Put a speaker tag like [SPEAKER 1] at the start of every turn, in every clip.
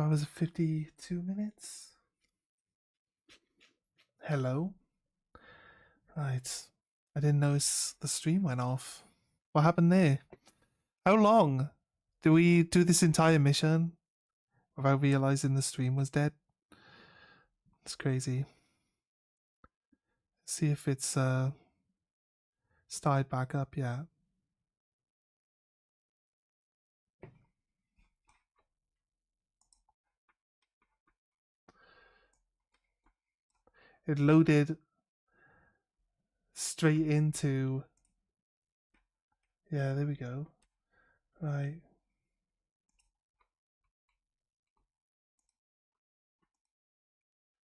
[SPEAKER 1] 2 hours and 52 minutes. Hello. Right. I didn't notice the stream went off. What happened there? How long? Do we do this entire mission without realizing the stream was dead? It's crazy. See if it's started back up yet. It loaded straight into... Yeah, there we go. Right.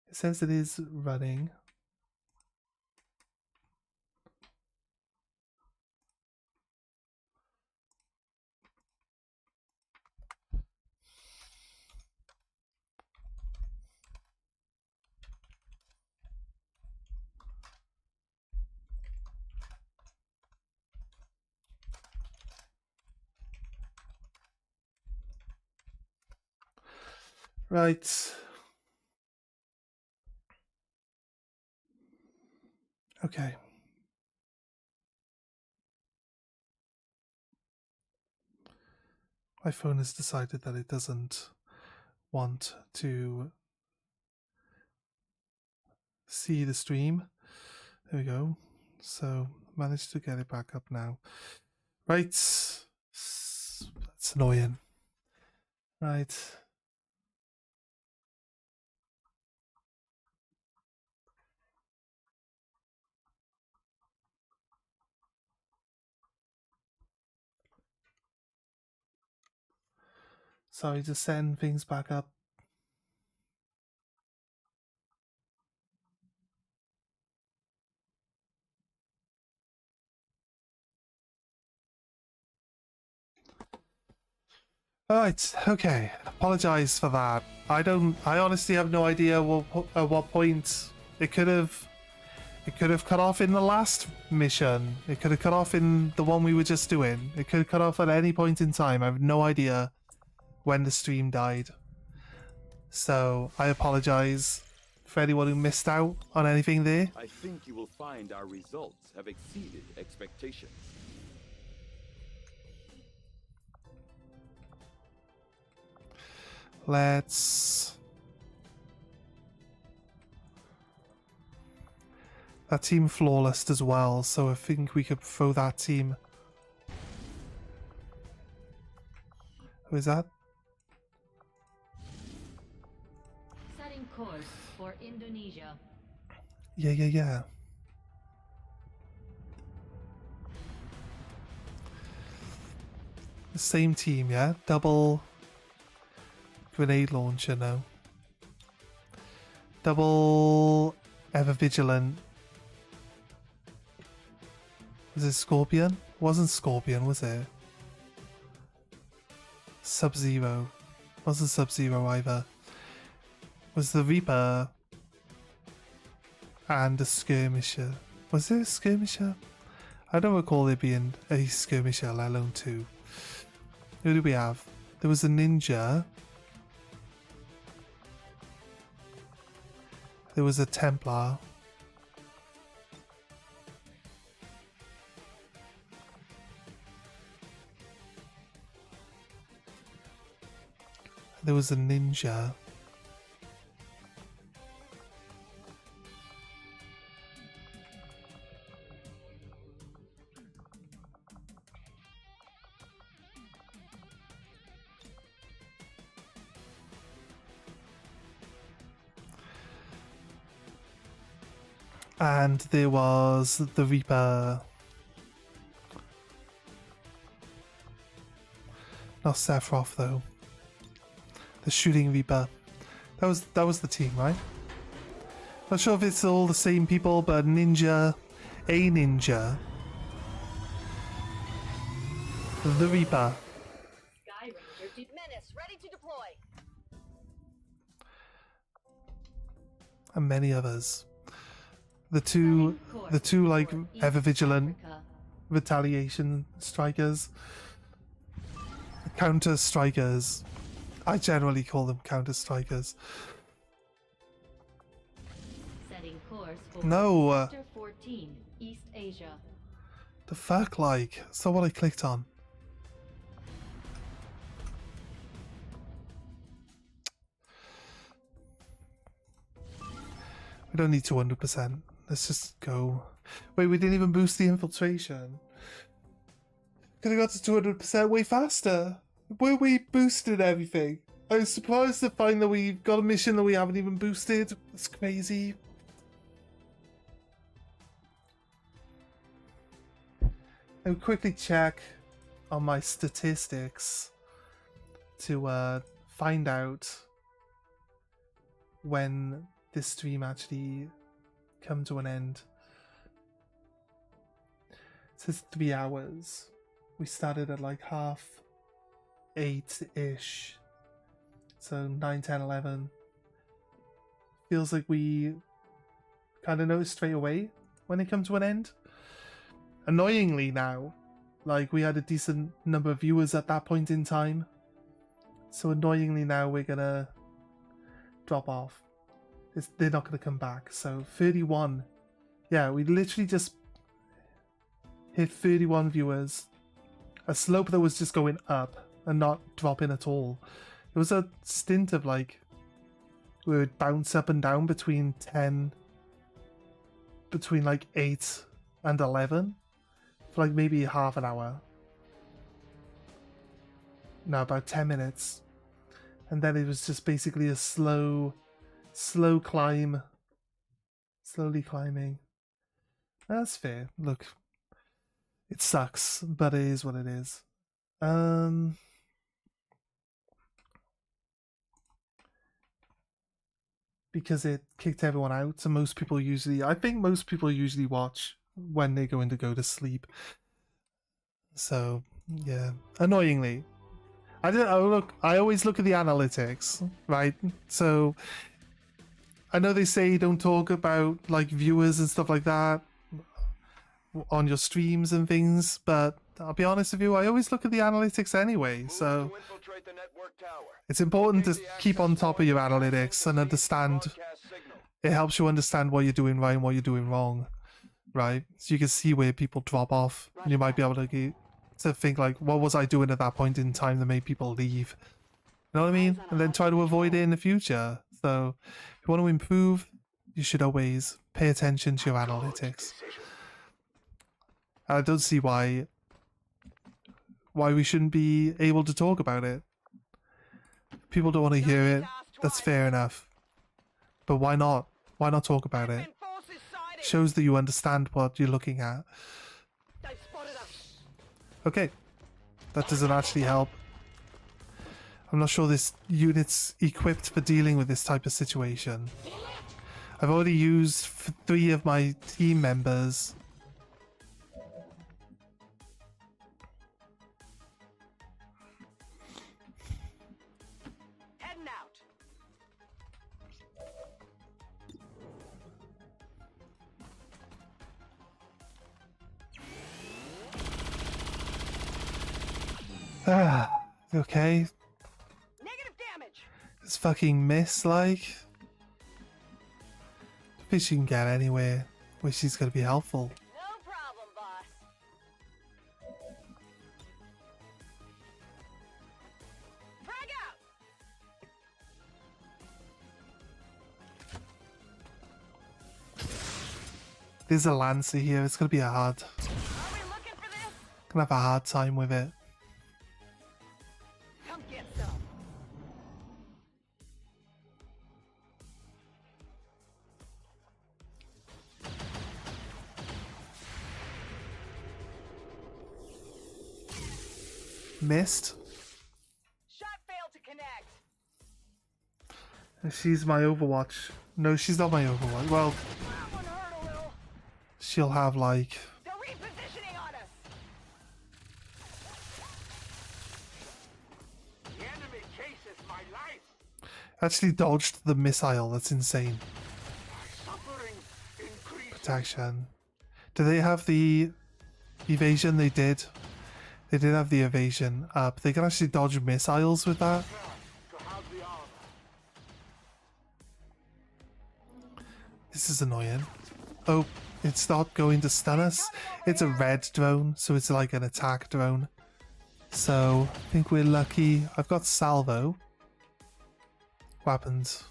[SPEAKER 1] It says it is running. Right. Okay. My phone has decided that it doesn't want to see the stream. There we go. So managed to get it back up now. Right. That's annoying. Right. Sorry, just setting things back up. Alright, okay. Apologize for that. I honestly have no idea at what point it could have cut off in the last mission. It could have cut off in the one we were just doing. It could have cut off at any point in time. I have no idea when the stream died. So I apologize for anyone who missed out on anything there.
[SPEAKER 2] I think you will find our results have exceeded expectations.
[SPEAKER 1] Let's... That team flawless as well, so I think we could throw that team. Who is that?
[SPEAKER 3] Setting course for Indonesia.
[SPEAKER 1] Yeah. The same team, yeah? Double grenade launcher now. Double ever vigilant. Was it Scorpion? Wasn't Scorpion, was it? Sub-Zero. Wasn't Sub-Zero either. Was the Reaper and a Skirmisher. Was there a Skirmisher? I don't recall there being a Skirmisher, let alone two. Who do we have? There was a Ninja. There was a Templar. There was a Ninja. And there was the Reaper. Not Sephiroth though. The shooting Reaper. That was the team, right? Not sure if it's all the same people, but a ninja. The Reaper.
[SPEAKER 4] Sky Ranger Menace ready to deploy.
[SPEAKER 1] And many others. The two like ever vigilant retaliation strikers. Counter strikers. I generally call them counter-strikers.
[SPEAKER 3] Setting course for
[SPEAKER 1] No,
[SPEAKER 3] Sector 14, East Asia.
[SPEAKER 1] the fuck, like, that's not what I clicked on. We don't need 200%. Let's just go. Wait, we didn't even boost the infiltration. Could have got to 200% way faster. Where we boosted everything. I was surprised to find that we've got a mission that we haven't even boosted. That's crazy. I'll quickly check on my statistics to find out when this stream actually come to an end. It says 3 hours. We started at like 8:30-ish. So 9, 10, 11. Feels like we kind of noticed straight away when it comes to an end. Annoyingly now, like we had a decent number of viewers at that point in time. So annoyingly now we're gonna drop off. They're not gonna come back. So 31. Yeah, we literally just hit 31 viewers. A slope that was just going up and not dropping at all. It was a stint of like, we would bounce up and down between like 8 and 11 for like maybe half an hour. No, about 10 minutes. And then it was just basically a slow climb. Slowly climbing. That's fair. Look, it sucks, but it is what it is. Because it kicked everyone out, so most people usually, I think most people usually watch when they're going to go to sleep. So, yeah, annoyingly. I always look at the analytics, right? So, I know they say don't talk about like viewers and stuff like that on your streams and things, but I'll be honest with you, I always look at the analytics anyway, so it's important to keep on top of your analytics and understand. It helps you understand what you're doing right and what you're doing wrong, right? So you can see where people drop off, and you might be able to think like, what was I doing at that point in time that made people leave? You know what I mean? And then try to avoid it in the future. So if you want to improve, you should always pay attention to your analytics. I don't see why we shouldn't be able to talk about it. People don't want to hear it. That's fair enough. But why not? Why not talk about it? Shows that you understand what you're looking at. Okay. That doesn't actually help. I'm not sure this unit's equipped for dealing with this type of situation. I've already used 3 of my team members.
[SPEAKER 4] Heading out.
[SPEAKER 1] Okay.
[SPEAKER 4] Negative damage.
[SPEAKER 1] This fucking miss, like. I think she can get anywhere where she's gonna be helpful.
[SPEAKER 4] No problem, boss. Frag out.
[SPEAKER 1] There's a Lancer here, it's gonna be
[SPEAKER 4] Are we looking for this?
[SPEAKER 1] gonna have a hard time with it.
[SPEAKER 4] Come get some.
[SPEAKER 1] Missed.
[SPEAKER 4] Shot failed to connect.
[SPEAKER 1] She's my Overwatch. No, she's not my Overwatch. Well,
[SPEAKER 4] That one hurt a little.
[SPEAKER 1] she'll have like...
[SPEAKER 4] They're repositioning on us. The enemy chases my life.
[SPEAKER 1] Actually dodged the missile. That's insane.
[SPEAKER 4] Suffering increases.
[SPEAKER 1] Protection. Do they have the evasion? They did. They did have the evasion up. They can actually dodge missiles with that. This is annoying. Oh, it's not going to stun us. It's a red drone, so it's like an attack drone. So, I think we're lucky. I've got salvo. Weapons.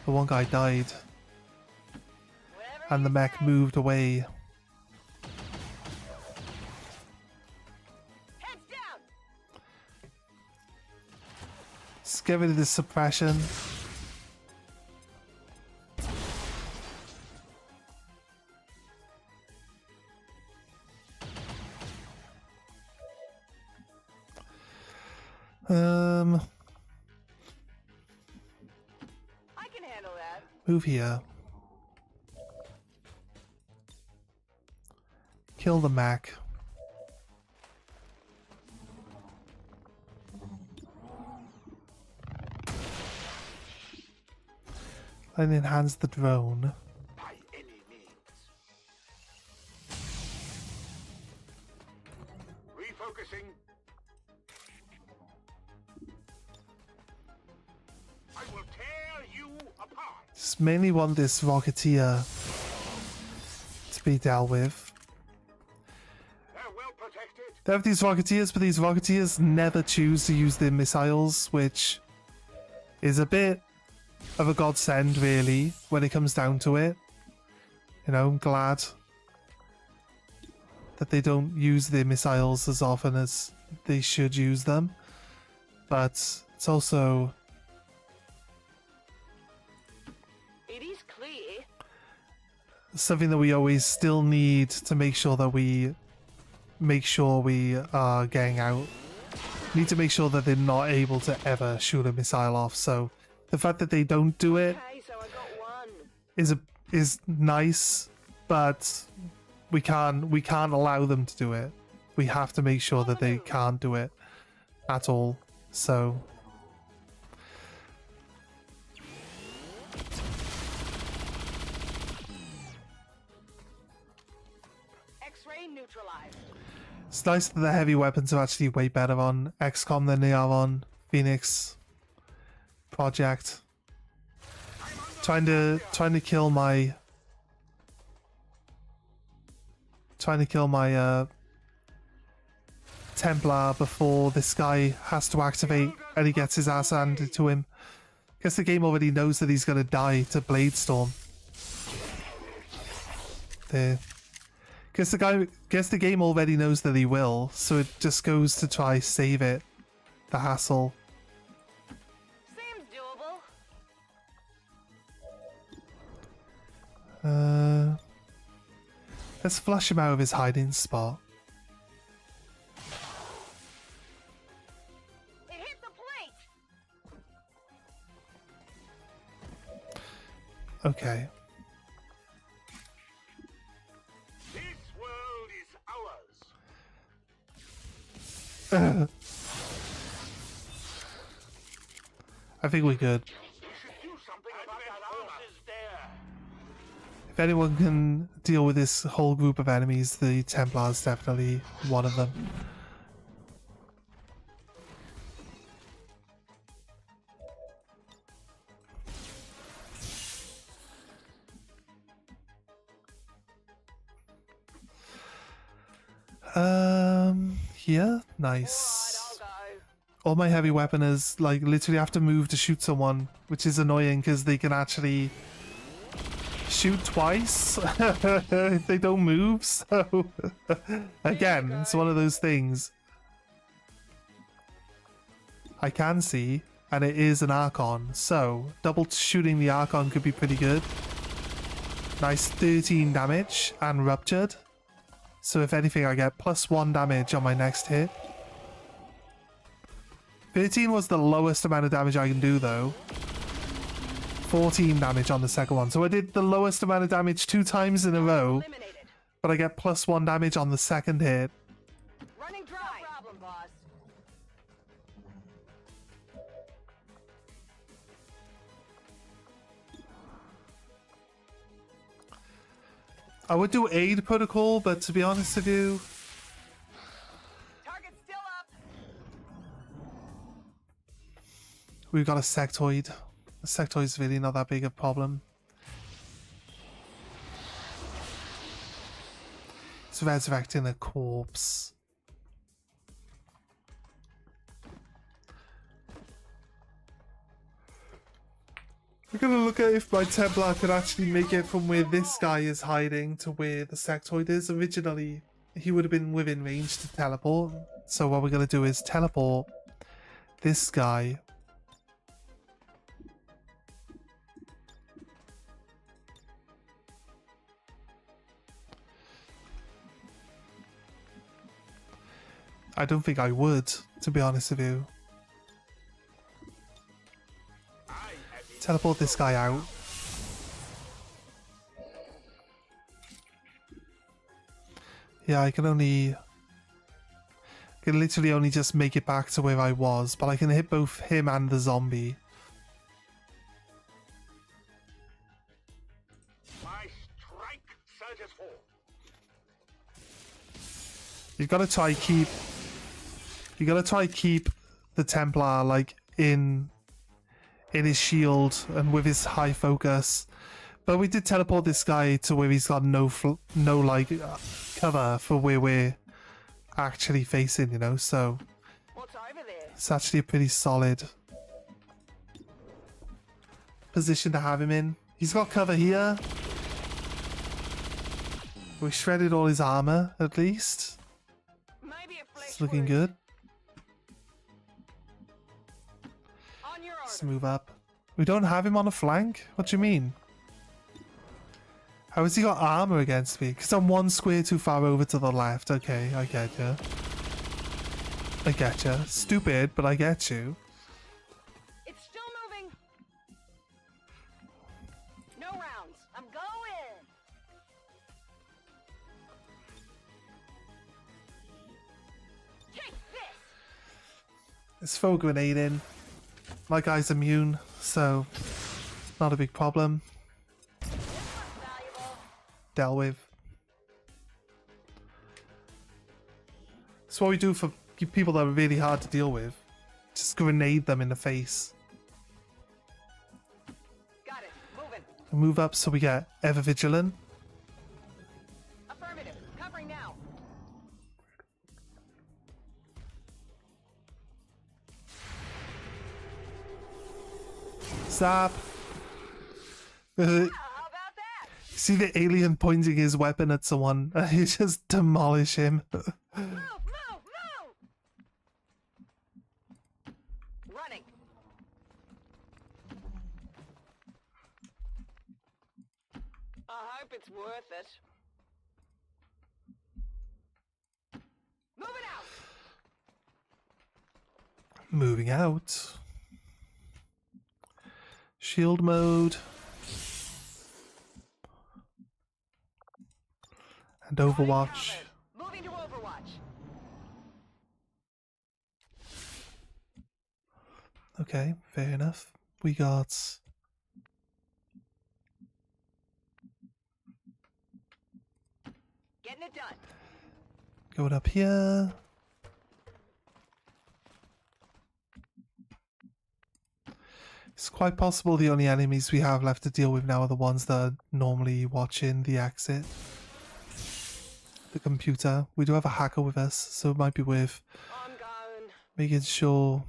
[SPEAKER 1] The one guy died. And the mech moved away.
[SPEAKER 4] Heads down.
[SPEAKER 1] Let's get rid of this suppression.
[SPEAKER 4] I can handle that.
[SPEAKER 1] Move here. Kill the mech. And enhance the drone.
[SPEAKER 5] By any means. Refocusing. I will tear you apart.
[SPEAKER 1] Just mainly want this Rocketeer to be dealt with.
[SPEAKER 5] They're well protected.
[SPEAKER 1] They have these Rocketeers, but these Rocketeers never choose to use their missiles, which is a bit of a godsend, really, when it comes down to it. You know, I'm glad that they don't use their missiles as often as they should use them. But it's also
[SPEAKER 4] It is clear.
[SPEAKER 1] something that we always still need to make sure that we are getting out. Need to make sure that they're not able to ever shoot a missile off. So the fact that they don't do it
[SPEAKER 4] Okay, so I got one.
[SPEAKER 1] is nice, but we can't allow them to do it. We have to make sure that they can't do it at all. So
[SPEAKER 4] X-ray neutralized.
[SPEAKER 1] it's nice that the heavy weapons are actually way better on XCOM than they are on Phoenix Project. Trying to kill my Templar before this guy has to activate and he gets his ass handed to him. Guess the game already knows that he's gonna die to Bladestorm. There. Guess the game already knows that he will, so it just goes to try save it. The hassle.
[SPEAKER 4] Seems doable.
[SPEAKER 1] Let's flush him out of his hiding spot.
[SPEAKER 4] It hit the plate.
[SPEAKER 1] Okay.
[SPEAKER 5] This world is ours.
[SPEAKER 1] I think we could.
[SPEAKER 5] We should do something about that armor. There.
[SPEAKER 1] If anyone can deal with this whole group of enemies, the Templar is definitely one of them. Yeah, nice.
[SPEAKER 4] I'll go.
[SPEAKER 1] All my heavy weapon is like literally have to move to shoot someone, which is annoying because they can actually shoot twice if they don't move. So again, it's one of those things I can see, and it is an Archon, so double shooting the Archon could be pretty good. Nice 13 damage and ruptured. So if anything, I get +1 damage on my next hit. 13 was the lowest amount of damage I can do though. 14 damage on the second one. So I did the lowest amount of damage 2 times in a row,
[SPEAKER 4] Eliminated.
[SPEAKER 1] but I get +1 damage on the second hit.
[SPEAKER 4] Running dry. No problem, boss.
[SPEAKER 1] I would do aid protocol, but to be honest with you,
[SPEAKER 4] Target's still up.
[SPEAKER 1] we've got a sectoid. The sectoid's really not that big of a problem. It's resurrecting a corpse. We're gonna look at if my Templar could actually make it from where this guy is hiding to where the sectoid is. Originally, he would have been within range to teleport. So what we're gonna do is teleport this guy. I don't think I would, to be honest with you. Teleport this guy out. Yeah, I can literally only just make it back to where I was, but I can hit both him and the zombie.
[SPEAKER 5] My strike surges forth.
[SPEAKER 1] You've got to try keep. You got to try keep the Templar like in his shield and with his high focus. But we did teleport this guy to where he's got no cover for where we're actually facing, you know. So
[SPEAKER 4] What's over there?
[SPEAKER 1] it's actually a pretty solid position to have him in. He's got cover here. We shredded all his armor at least.
[SPEAKER 4] Maybe a flesh
[SPEAKER 1] It's looking
[SPEAKER 4] wound.
[SPEAKER 1] good.
[SPEAKER 4] On your
[SPEAKER 1] Let's
[SPEAKER 4] order.
[SPEAKER 1] move up. We don't have him on a flank? What do you mean? How has he got armor against me? Because I'm one square too far over to the left. Okay, I get you. I get you. Stupid, but I get you.
[SPEAKER 4] It's still moving. No rounds. I'm going. Take this.
[SPEAKER 1] Let's throw a grenade in. My guy's immune, so not a big problem.
[SPEAKER 4] This looks valuable.
[SPEAKER 1] Dealt with. It's what we do for people that are really hard to deal with. Just grenade them in the face.
[SPEAKER 4] Got it. Moving.
[SPEAKER 1] Move up so we get ever vigilant.
[SPEAKER 4] Affirmative. Covering now.
[SPEAKER 1] Zap.
[SPEAKER 4] How about that?
[SPEAKER 1] See the alien pointing his weapon at someone and you just demolish him.
[SPEAKER 4] Move, move, move! Running. I hope it's worth it. Moving out!
[SPEAKER 1] Moving out. Shield mode. And Overwatch.
[SPEAKER 4] Moving to Overwatch.
[SPEAKER 1] Okay, fair enough. We got
[SPEAKER 4] Getting it done.
[SPEAKER 1] going up here. It's quite possible the only enemies we have left to deal with now are the ones that are normally watching the exit. The computer. We do have a hacker with us, so it might be worth
[SPEAKER 4] I'm going.
[SPEAKER 1] making sure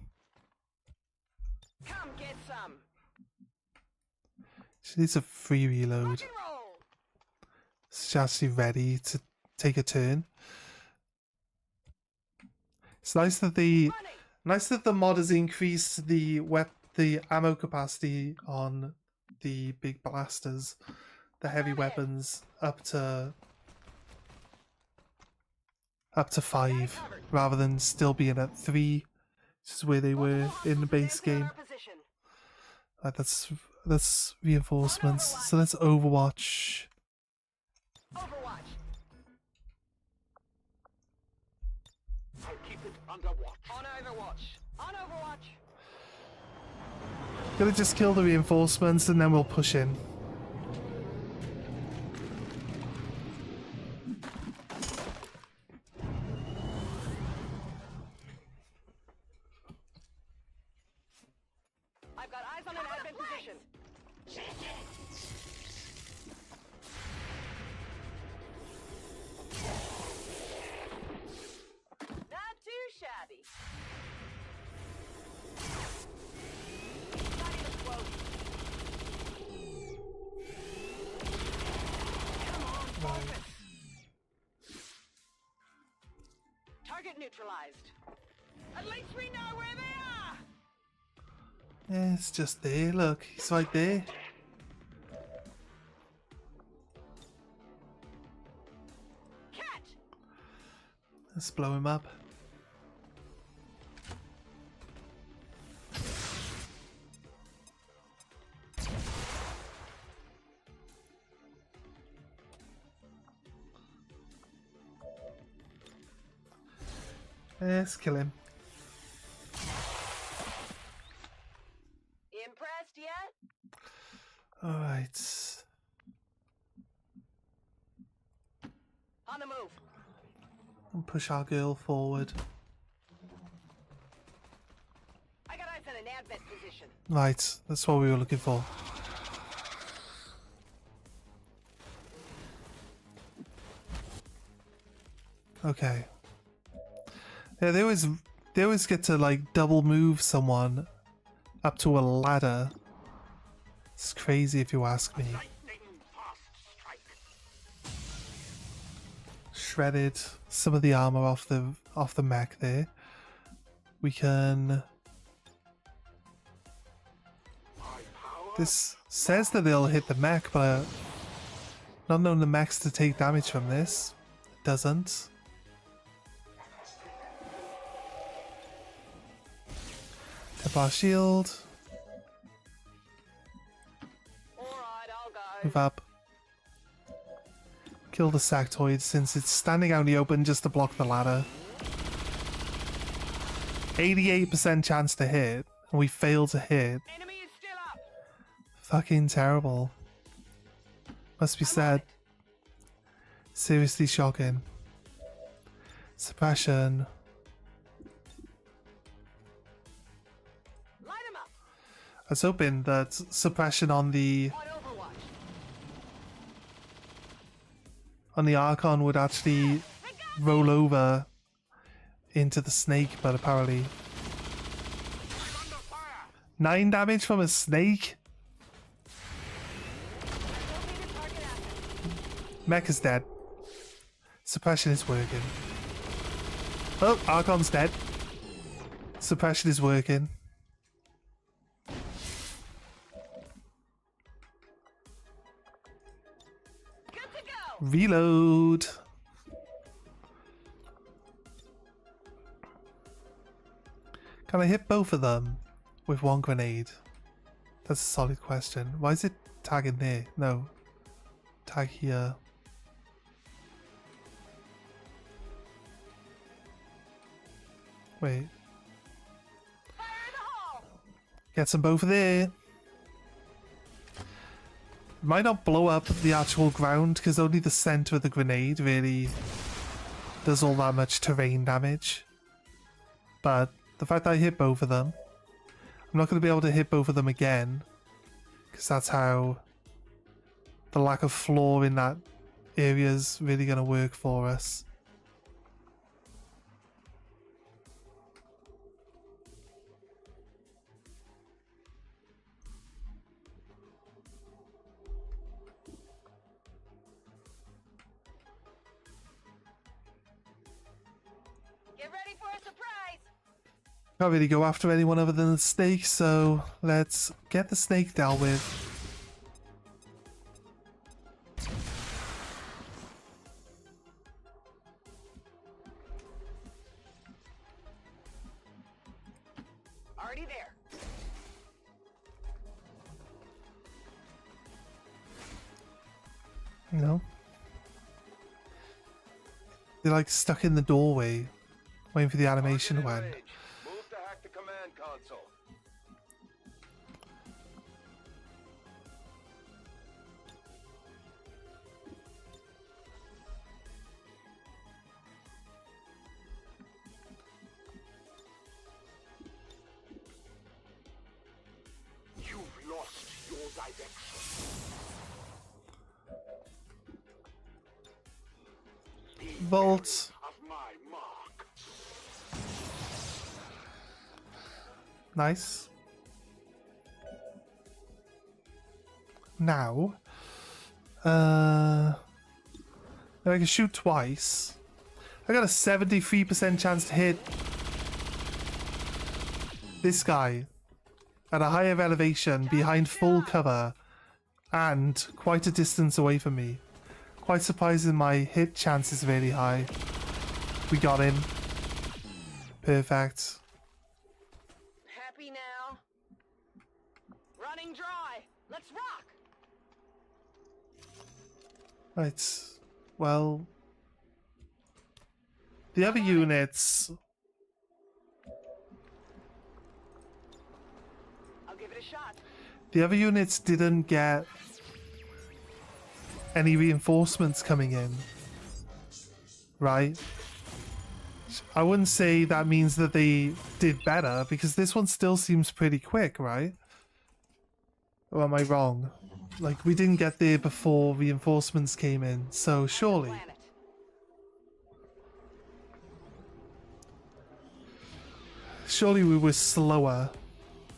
[SPEAKER 4] Come get some.
[SPEAKER 1] she needs a free reload.
[SPEAKER 4] Rock and roll.
[SPEAKER 1] She's actually ready to take a turn. It's nice that the mod has increased the ammo capacity on the big blasters, the heavy weapons up to 5 rather than still being at 3, which is where they were in the base game. That's reinforcements. So let's Overwatch.
[SPEAKER 4] Overwatch.
[SPEAKER 5] I'll keep it under watch.
[SPEAKER 4] On Overwatch. On Overwatch.
[SPEAKER 1] Gonna just kill the reinforcements and then we'll push in.
[SPEAKER 4] I've got eyes on an advent position. Target neutralized. At least we know where they are!
[SPEAKER 1] Yeah, it's just there. Look, he's right there.
[SPEAKER 4] Catch!
[SPEAKER 1] Let's blow him up. Let's kill him.
[SPEAKER 4] Impressed yet?
[SPEAKER 1] Alright.
[SPEAKER 4] On the move.
[SPEAKER 1] And push our girl forward.
[SPEAKER 4] I got eyes on an advent position.
[SPEAKER 1] Right, that's what we were looking for. Okay. Yeah, they always get to like double move someone up to a ladder. It's crazy if you ask me.
[SPEAKER 5] Lightning fast strike.
[SPEAKER 1] Shredded some of the armor off the mech there. We can.
[SPEAKER 5] My power.
[SPEAKER 1] This says that they'll hit the mech, but not known the mechs to take damage from this. It doesn't. Tap our shield.
[SPEAKER 4] Alright, I'll go.
[SPEAKER 1] Move up. Kill the Sectoid since it's standing out in the open just to block the ladder. 88% chance to hit, and we fail to hit.
[SPEAKER 4] Enemy is still up.
[SPEAKER 1] Fucking terrible. Must be said. Seriously shocking. Suppression.
[SPEAKER 4] Light him up.
[SPEAKER 1] I was hoping that suppression on the
[SPEAKER 4] On Overwatch.
[SPEAKER 1] Archon would actually roll over into the snake, but apparently
[SPEAKER 5] I'm under fire.
[SPEAKER 1] 9 damage from a snake?
[SPEAKER 4] Located target asset.
[SPEAKER 1] Mech is dead. Suppression is working. Oh, Archon's dead. Suppression is working.
[SPEAKER 4] Good to go.
[SPEAKER 1] Reload. Can I hit both of them with one grenade? That's a solid question. Why is it tagging there? No. Tag here. Wait.
[SPEAKER 4] Fire in the hole.
[SPEAKER 1] Get them both there. Might not blow up the actual ground because only the center of the grenade really does all that much terrain damage. But the fact that I hit both of them, I'm not going to be able to hit both of them again because that's how the lack of floor in that area is really going to work for us.
[SPEAKER 4] Get ready for a surprise.
[SPEAKER 1] Can't really go after anyone other than the snake, so let's get the snake dealt with.
[SPEAKER 4] Already there.
[SPEAKER 1] No. They're like stuck in the doorway, waiting for the animation to end.
[SPEAKER 5] Move to hack the command console. You've lost your direction.
[SPEAKER 1] Vault.
[SPEAKER 5] Of my mark.
[SPEAKER 1] Nice. Now, I can shoot twice. I got a 73% chance to hit this guy at a higher elevation behind full cover and quite a distance away from me. Quite surprising my hit chance is really high. We got him. Perfect.
[SPEAKER 4] Happy now? Running dry. Let's rock.
[SPEAKER 1] Right. Well, the other units,
[SPEAKER 4] I'll give it a shot.
[SPEAKER 1] didn't get any reinforcements coming in, right? I wouldn't say that means that they did better, because this one still seems pretty quick, right? Or am I wrong? Like, we didn't get there before reinforcements came in, so surely.
[SPEAKER 4] Planet.
[SPEAKER 1] Surely we were slower.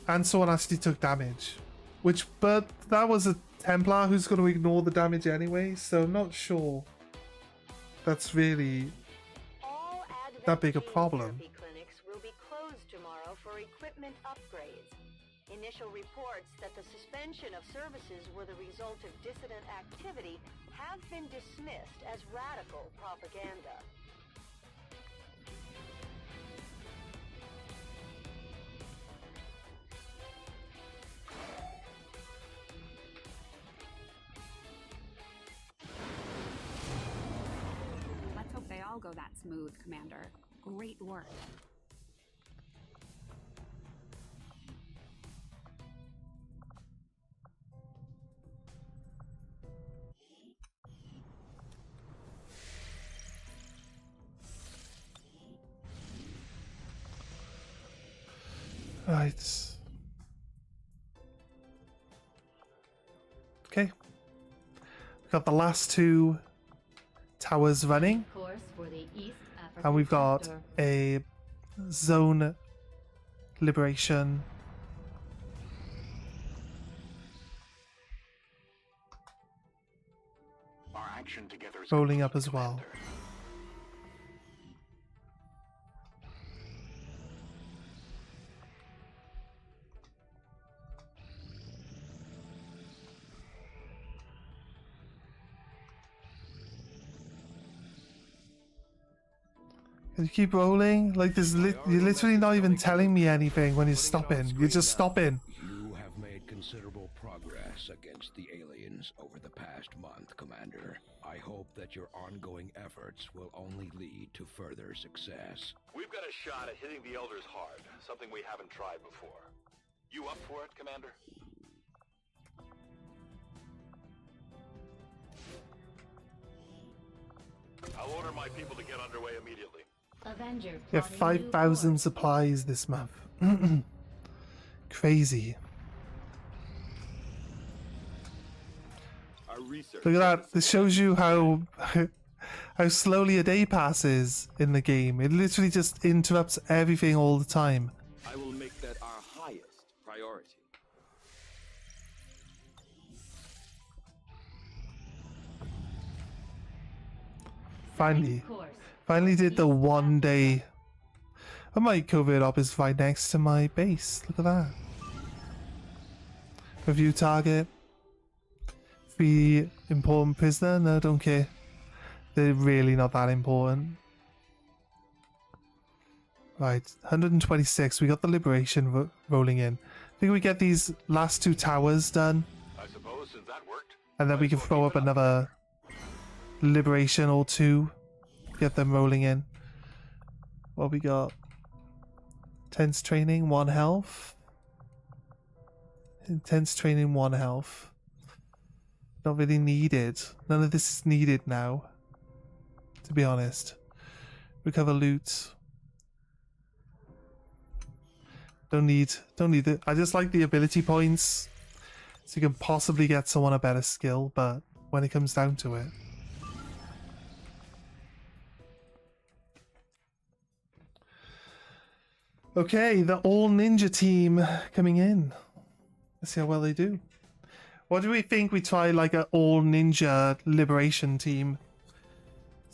[SPEAKER 1] And someone actually took damage. But that was a Templar who's going to ignore the damage anyway, so I'm not sure that's really
[SPEAKER 4] All
[SPEAKER 1] that big a
[SPEAKER 4] advanced
[SPEAKER 1] problem.
[SPEAKER 4] therapy clinics will be closed tomorrow for equipment upgrades. Initial reports that the suspension of services were the result of dissident activity have been dismissed as radical propaganda.
[SPEAKER 6] Let's hope they all go that smooth, Commander. Great work.
[SPEAKER 1] Right. Okay. Got the last two towers running,
[SPEAKER 3] Course for the East African
[SPEAKER 1] and we've got
[SPEAKER 3] sector.
[SPEAKER 1] a zone liberation.
[SPEAKER 5] Our action together is
[SPEAKER 1] Rolling up
[SPEAKER 5] complete,
[SPEAKER 1] as well.
[SPEAKER 5] Commander.
[SPEAKER 1] Can you keep rolling? Like, you're literally not even telling me anything when you're stopping. You're just stopping.
[SPEAKER 7] You have made considerable progress against the aliens over the past month, Commander. I hope that your ongoing efforts will only lead to further success.
[SPEAKER 5] We've got a shot at hitting the Elders hard, something we haven't tried before. You up for it, Commander? I'll order my people to get underway immediately.
[SPEAKER 3] Avenger
[SPEAKER 1] You have
[SPEAKER 3] plotting new
[SPEAKER 1] 5,000
[SPEAKER 3] course.
[SPEAKER 1] supplies this month. Crazy.
[SPEAKER 2] Our research.
[SPEAKER 1] Look at that. This shows you how slowly a day passes in the game. It literally just interrupts everything all the time.
[SPEAKER 2] I will make that our highest priority.
[SPEAKER 1] Finally.
[SPEAKER 3] Course.
[SPEAKER 1] Finally did the 1 day. Oh, my covert op is right next to my base. Look at that. Review target. Free important prisoner. No, don't care. They're really not that important. Right, 126. We got the liberation rolling in. I think we get these last two towers done,
[SPEAKER 5] I suppose since that worked.
[SPEAKER 1] and then we can throw up another liberation or two. Get them rolling in. What we got? Intense training, 1 health. Intense training, 1 health. Not really needed. None of this is needed now, to be honest. Recover loot. Don't need it. I just like the ability points, so you can possibly get someone a better skill, but when it comes down to it. Okay, the all ninja team coming in. Let's see how well they do. What do we think we try like an all ninja liberation team?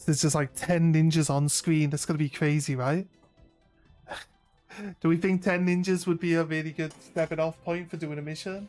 [SPEAKER 1] There's just like 10 ninjas on screen. That's gonna be crazy, right? Do we think 10 ninjas would be a really good stepping off point for doing a mission?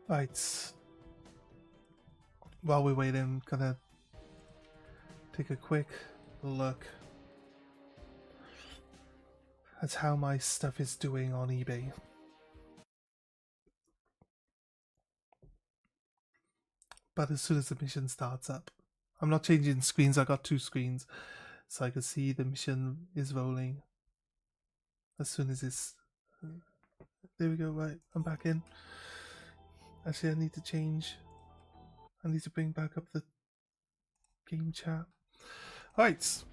[SPEAKER 1] Right. While we're waiting, gonna take a quick look at how my stuff is doing on eBay. But as soon as the mission starts up, I'm not changing screens, I got 2 screens, so I can see the mission is rolling. As soon as it's... there we go, right, I'm back in. Actually, I need to change. I need to bring back up the game chat. Right.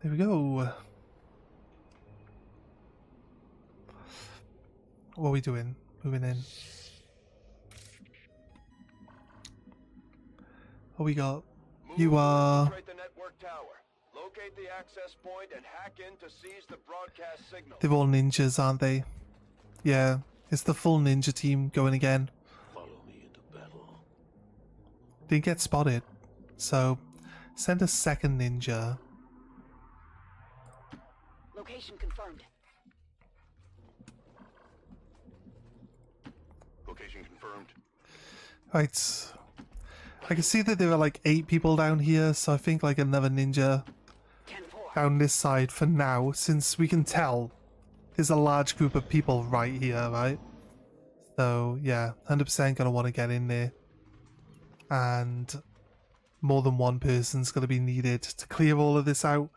[SPEAKER 1] There we go. What are we doing? Moving in. What we got? You are...
[SPEAKER 5] Infiltrate the network tower. Locate the access point and hack in to seize the broadcast signal.
[SPEAKER 1] They're all ninjas, aren't they? Yeah, it's the full ninja team going again.
[SPEAKER 8] Follow me into battle.
[SPEAKER 1] Didn't get spotted, so send a second ninja.
[SPEAKER 4] Location confirmed.
[SPEAKER 5] Location confirmed.
[SPEAKER 1] Right. I can see that there are like 8 people down here, so I think like another ninja
[SPEAKER 4] 10-4.
[SPEAKER 1] down this side for now, since we can tell there's a large group of people right here, right? So yeah, 100% gonna want to get in there, and more than one person's gonna be needed to clear all of this out.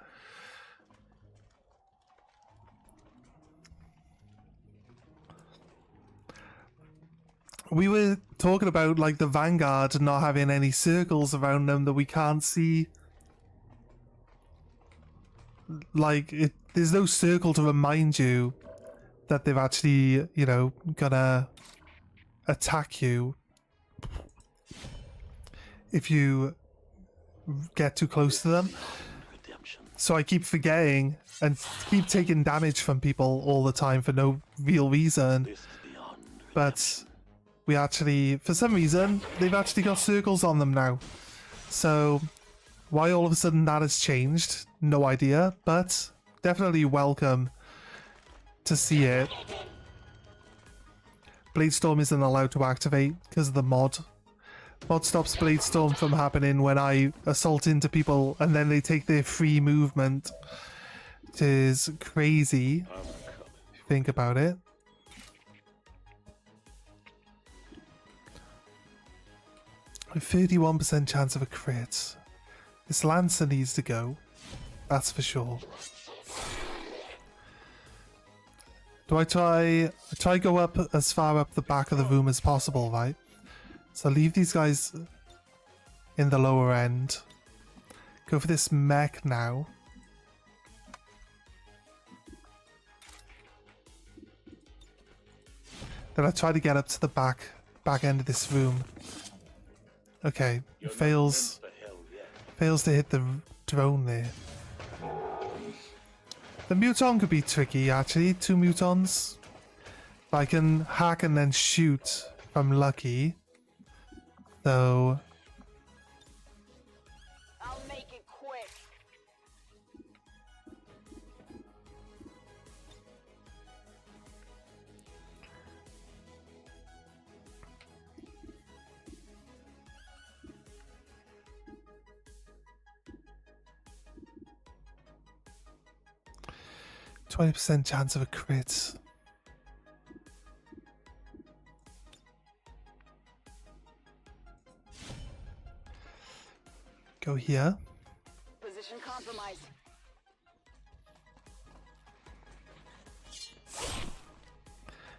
[SPEAKER 1] We were talking about like the Vanguard not having any circles around them that we can't see. Like, there's no circle to remind you that they've actually, you know, gonna attack you if you get too close to them.
[SPEAKER 8] Redemption.
[SPEAKER 1] So I keep forgetting and keep taking damage from people all the time for no real reason.
[SPEAKER 8] This is beyond
[SPEAKER 1] But we actually, for some reason, they've actually got circles on them now. So why all of a sudden that has changed, no idea, but definitely welcome to see it. Bladestorm isn't allowed to activate because of the mod. Mod stops Bladestorm from happening when I assault into people and then they take their free movement. It is crazy if you think about it. A 31% chance of a crit. This Lancer needs to go. That's for sure. Do I try go up as far up the back of the room as possible, right? So leave these guys in the lower end. Go for this mech now. Then I try to get up to the back end of this room. Okay, it fails to hit the drone there. The muton could be tricky actually, 2 mutons. I can hack and then shoot if I'm lucky. So
[SPEAKER 4] I'll make it quick.
[SPEAKER 1] 20% chance of a crit. Go here.
[SPEAKER 4] Position compromised.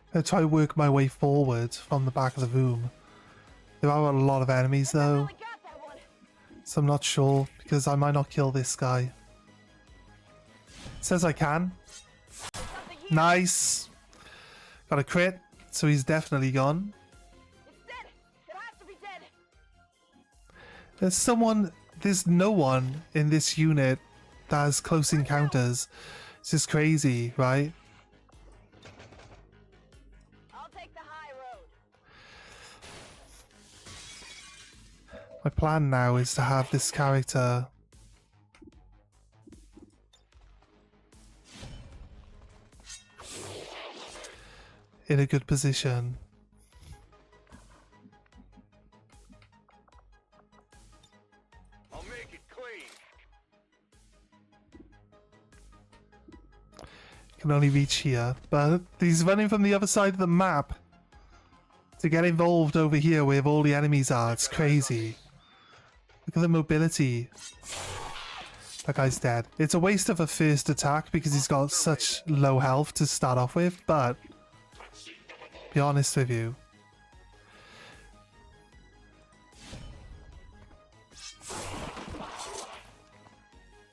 [SPEAKER 1] I'm gonna try to work my way forward from the back of the room. There are a lot of enemies though,
[SPEAKER 4] Really got that one.
[SPEAKER 1] so I'm not sure because I might not kill this guy. Says I can. Nice. Got a crit, so he's definitely gone.
[SPEAKER 4] It's dead. It has to be dead.
[SPEAKER 1] There's no one in this unit that has close encounters. It's just crazy, right?
[SPEAKER 4] I'll take the high road.
[SPEAKER 1] My plan now is to have this character in a good position.
[SPEAKER 5] I'll make it clean.
[SPEAKER 1] Can only reach here, but he's running from the other side of the map to get involved over here where all the enemies are. It's crazy. Look at the mobility. That guy's dead. It's a waste of a first attack because he's got such low health to start off with, but be honest with you.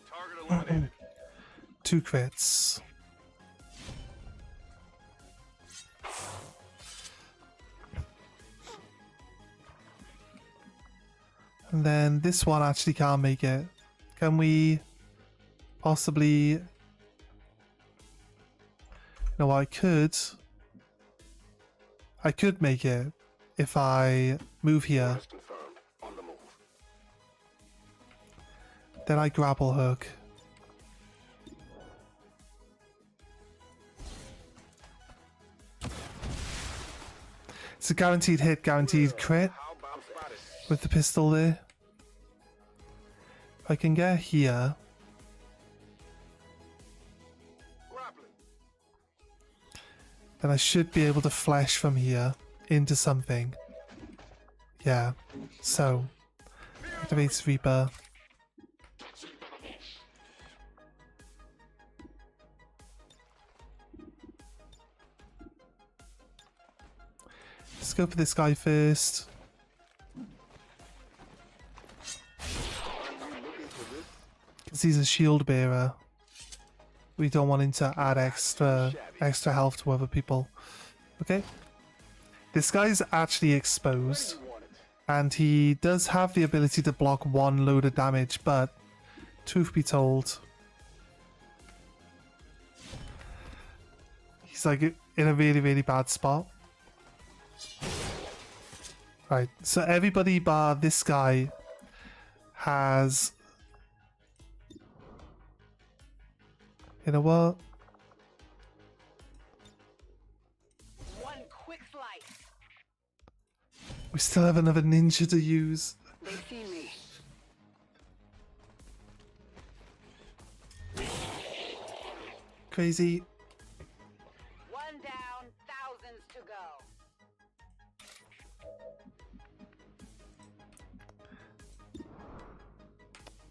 [SPEAKER 5] Target eliminated.
[SPEAKER 1] 2 crits. And then this one actually can't make it. Can we possibly... No, I could make it if I move here.
[SPEAKER 5] Confirmed. On the move.
[SPEAKER 1] Then I grapple hook. It's a guaranteed hit, guaranteed crit
[SPEAKER 5] How about spotted?
[SPEAKER 1] with the pistol there. If I can get here,
[SPEAKER 5] Grappling.
[SPEAKER 1] then I should be able to flash from here into something. Yeah. So, activates Reaper. Let's go for this guy first. Because he's a shield bearer. We don't want him to add extra health to other people. Okay. This guy's actually exposed. And he does have the ability to block 1 load of damage, but truth be told, he's like in a really, really bad spot. Right, so everybody bar this guy has... You know what?
[SPEAKER 4] One quick slice.
[SPEAKER 1] We still have another ninja to use.
[SPEAKER 4] They've seen me.
[SPEAKER 1] Crazy.
[SPEAKER 4] One down, thousands to go.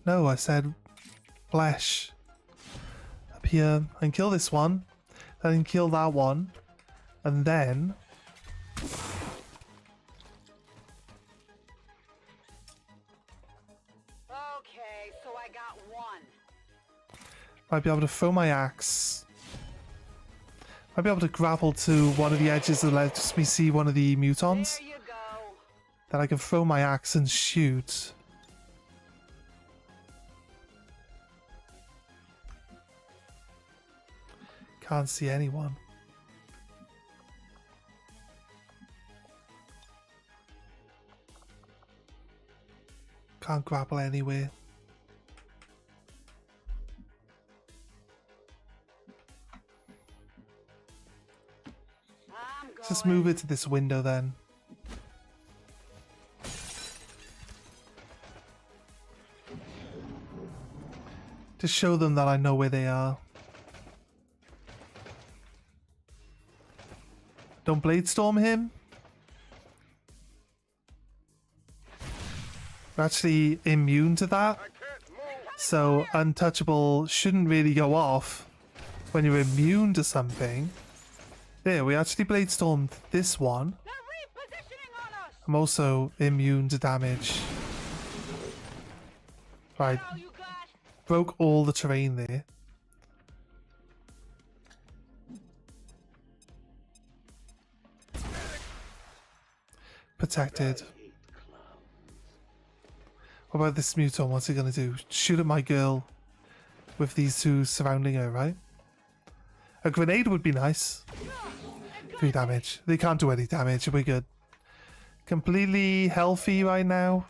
[SPEAKER 1] No, I said flesh. Up here. And kill this one. Then kill that one. And then...
[SPEAKER 4] Okay, so I got one.
[SPEAKER 1] Might be able to throw my axe. Might be able to grapple to one of the edges that lets me see one of the mutons.
[SPEAKER 4] There you go.
[SPEAKER 1] Then I can throw my axe and shoot. Can't see anyone. Can't grapple anywhere.
[SPEAKER 4] I'm going.
[SPEAKER 1] Just move it to this window then. To show them that I know where they are. Don't Bladestorm him. We're actually immune to that. So untouchable shouldn't really go off when you're immune to something. There, we actually Bladestormed this one. I'm also immune to damage. Right. Broke all the terrain there. Protected. What about this Muton? What's he gonna do? Shoot at my girl with these two surrounding her, right? A grenade would be nice. 3 damage. They can't do any damage. We're good. Completely healthy right now.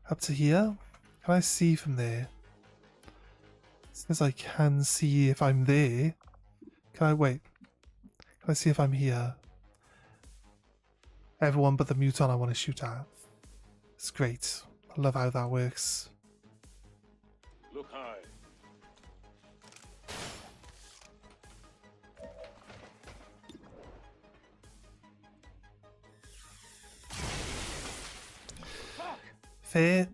[SPEAKER 1] Up to here? Can I see from there? It says I can see if I'm there. Can I wait? Can I see if I'm here? Everyone but the Muton I want to shoot at. It's great. I love how that works.
[SPEAKER 5] Look high.
[SPEAKER 1] Fair.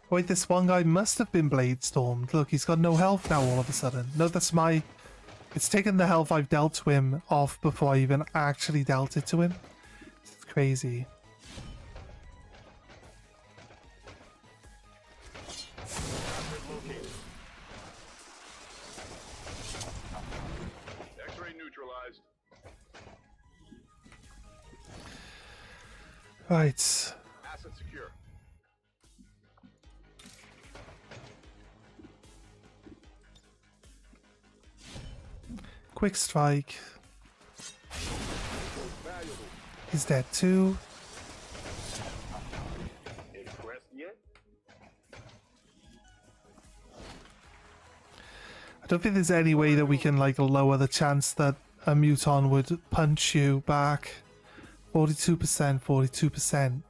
[SPEAKER 1] Wait, this one guy must have been Bladestormed. Look, he's got no health now all of a sudden. No, that's my... It's taken the health I've dealt to him off before I even actually dealt it to him. It's crazy.
[SPEAKER 5] X-ray neutralized.
[SPEAKER 1] Right.
[SPEAKER 5] Asset secure.
[SPEAKER 1] Quick strike. He's dead too.
[SPEAKER 5] Impressed yet?
[SPEAKER 1] I don't think there's any way that we can like lower the chance that a Muton would punch you back. 42%, 42%.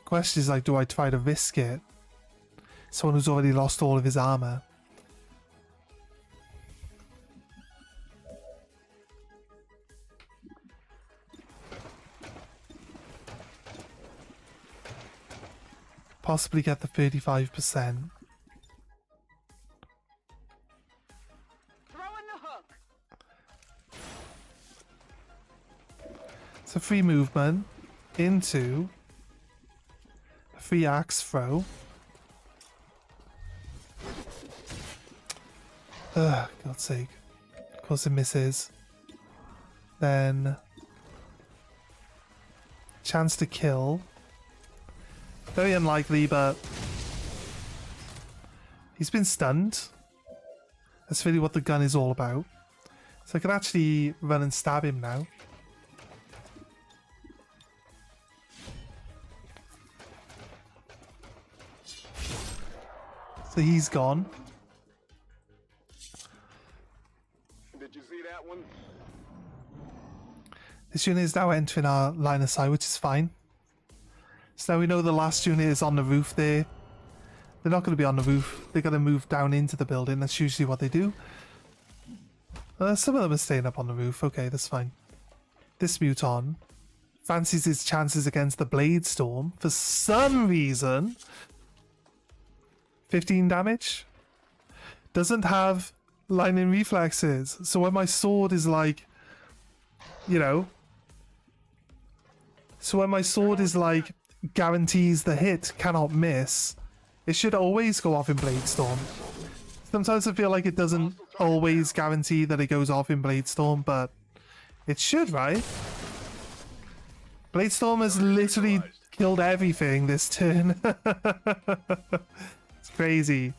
[SPEAKER 1] Question is like, do I try to risk it? Someone who's already lost all of his armor. Possibly get the 35%.
[SPEAKER 4] Throw in the hook.
[SPEAKER 1] So free movement into a free axe throw. Ugh, God's sake. Of course it misses. Then chance to kill. Very unlikely, but he's been stunned. That's really what the gun is all about. So I can actually run and stab him now. So he's gone.
[SPEAKER 5] Did you see that one?
[SPEAKER 1] This unit is now entering our line of sight, which is fine. So now we know the last unit is on the roof there. They're not going to be on the roof. They're going to move down into the building. That's usually what they do. Some of them are staying up on the roof. Okay, that's fine. This Muton fancies his chances against the Bladestorm for some reason. 15 damage. Doesn't have lightning reflexes. So when my sword is like, you know. So when my sword is like guarantees the hit, cannot miss, it should always go off in Bladestorm. Sometimes I feel like it doesn't always guarantee that it goes off in Bladestorm, but it should, right? Bladestorm has literally killed everything this turn. It's crazy.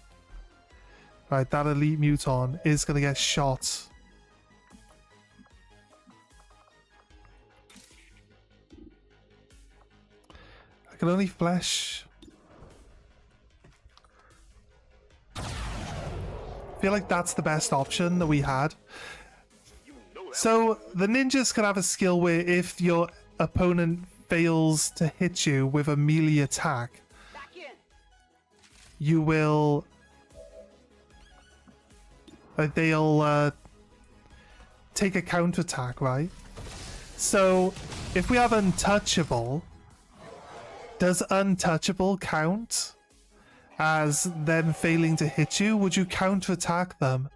[SPEAKER 1] Right, that elite Muton is going to get shot. I can only flash. feel like that's the best option that we had. So the ninjas can have a skill where if your opponent fails to hit you with a melee attack, you will... they'll take a counterattack, right? So if we have untouchable, does untouchable count as them failing to hit you? Would you counterattack them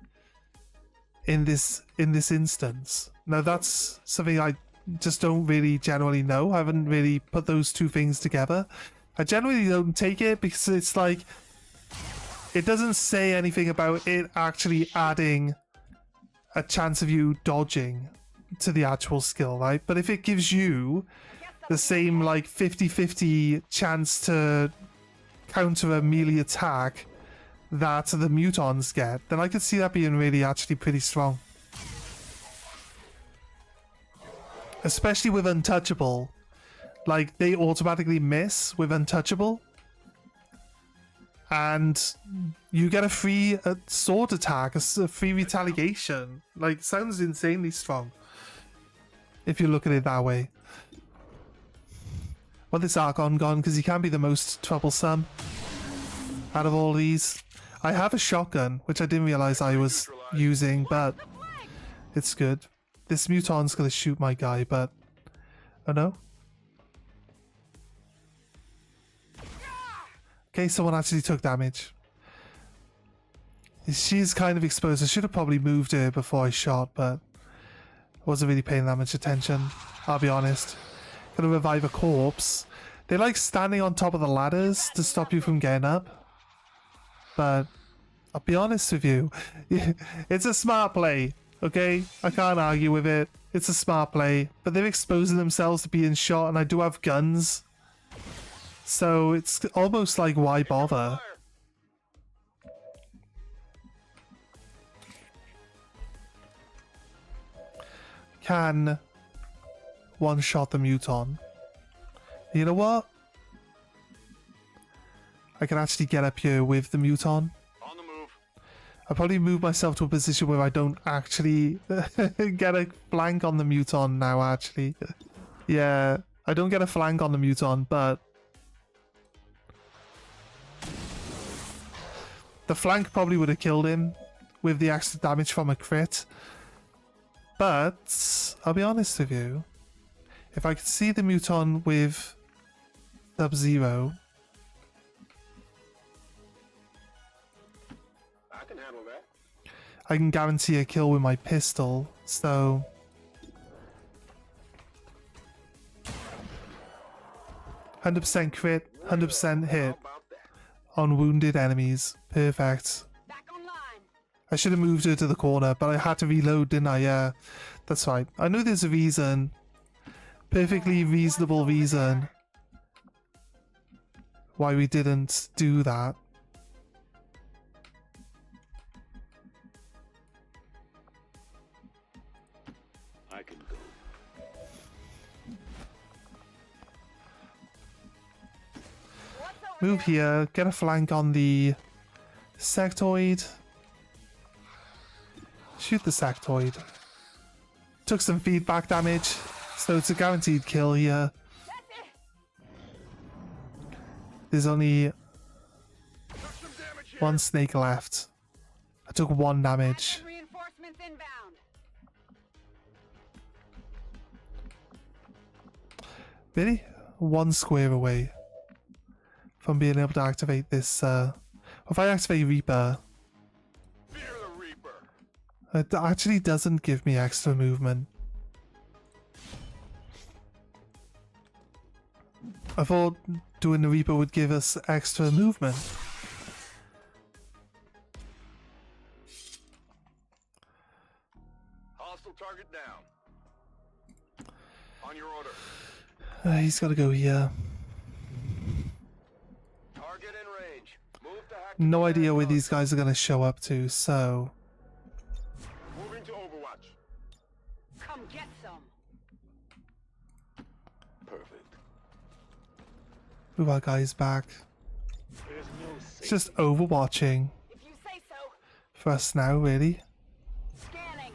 [SPEAKER 1] in this instance? Now that's something I just don't really generally know. I haven't really put those two things together. I generally don't take it because it's like it doesn't say anything about it actually adding a chance of you dodging to the actual skill, right? But if it gives you the same like 50-50 chance to counter a melee attack that the mutons get, then I could see that being really actually pretty strong. Especially with untouchable. Like, they automatically miss with untouchable. And you get a free sword attack, a free retaliation. Like, sounds insanely strong. If you look at it that way. Well, this Archon gone because he can be the most troublesome out of all these. I have a shotgun, which I didn't realize I was using, but it's good. This muton's gonna shoot my guy, but... Oh no? Okay, someone actually took damage. She's kind of exposed. I should have probably moved her before I shot, but I wasn't really paying that much attention. I'll be honest. Gonna revive a corpse. They like standing on top of the ladders to stop you from getting up. But I'll be honest with you. It's a smart play, okay? I can't argue with it. It's a smart play. But they're exposing themselves to being shot, and I do have guns. So it's almost like, why bother? Can one-shot the muton. You know what? I can actually get up here with the muton.
[SPEAKER 5] On the move.
[SPEAKER 1] I'll probably move myself to a position where I don't actually get a flank on the muton now, actually. Yeah, I don't get a flank on the muton, but... the flank probably would have killed him with the extra damage from a crit. But, I'll be honest with you. If I could see the muton with Sub-Zero...
[SPEAKER 5] I can handle that.
[SPEAKER 1] I can guarantee a kill with my pistol, so... 100% crit, 100% hit on wounded enemies. Perfect. I should have moved her to the corner, but I had to reload, didn't I? Yeah, that's right. I know there's a reason. Perfectly reasonable reason why we didn't do that.
[SPEAKER 8] I can go.
[SPEAKER 1] Move here, get a flank on the sectoid. Shoot the sectoid. Took some feedback damage, so it's a guaranteed kill here. There's only one snake left. I took 1 damage.
[SPEAKER 6] Reinforcements inbound.
[SPEAKER 1] Really? 1 square away from being able to activate this. If I activate Reaper,
[SPEAKER 5] Fear the Reaper.
[SPEAKER 1] it actually doesn't give me extra movement. I thought doing the Reaper would give us extra movement.
[SPEAKER 5] Hostile target down. On your order.
[SPEAKER 1] He's got to go here.
[SPEAKER 5] Target in range. Move to hack.
[SPEAKER 1] No idea where these guys are going to show up to, so...
[SPEAKER 5] Moving to Overwatch.
[SPEAKER 6] Come get some.
[SPEAKER 8] Perfect.
[SPEAKER 1] Move our guys back.
[SPEAKER 8] There's no
[SPEAKER 1] It's just overwatching
[SPEAKER 6] If you say so.
[SPEAKER 1] for us now, really.
[SPEAKER 4] Scanning.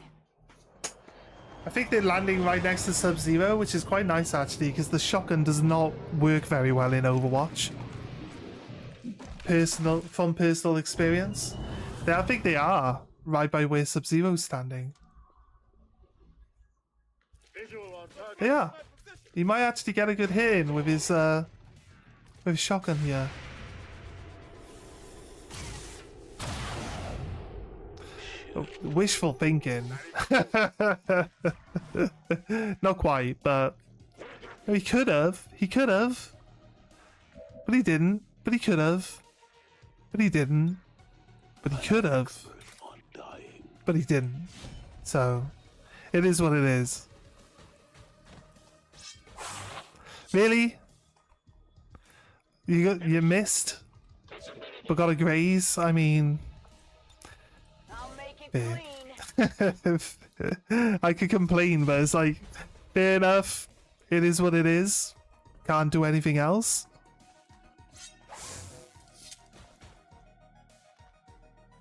[SPEAKER 1] I think they're landing right next to Sub-Zero, which is quite nice actually, because the shotgun does not work very well in Overwatch. From personal experience. I think they are right by where Sub-Zero's standing. They are. He might actually get a good hit in with his shotgun here. Oh, wishful thinking. Not quite, but he could have. He could have. But he didn't. But he could have. But he didn't. But he could have. But he didn't. So, it is what it is. Really? You missed? But got a graze? I mean...
[SPEAKER 4] I'll make it clean.
[SPEAKER 1] I could complain, but it's like, fair enough. It is what it is. Can't do anything else.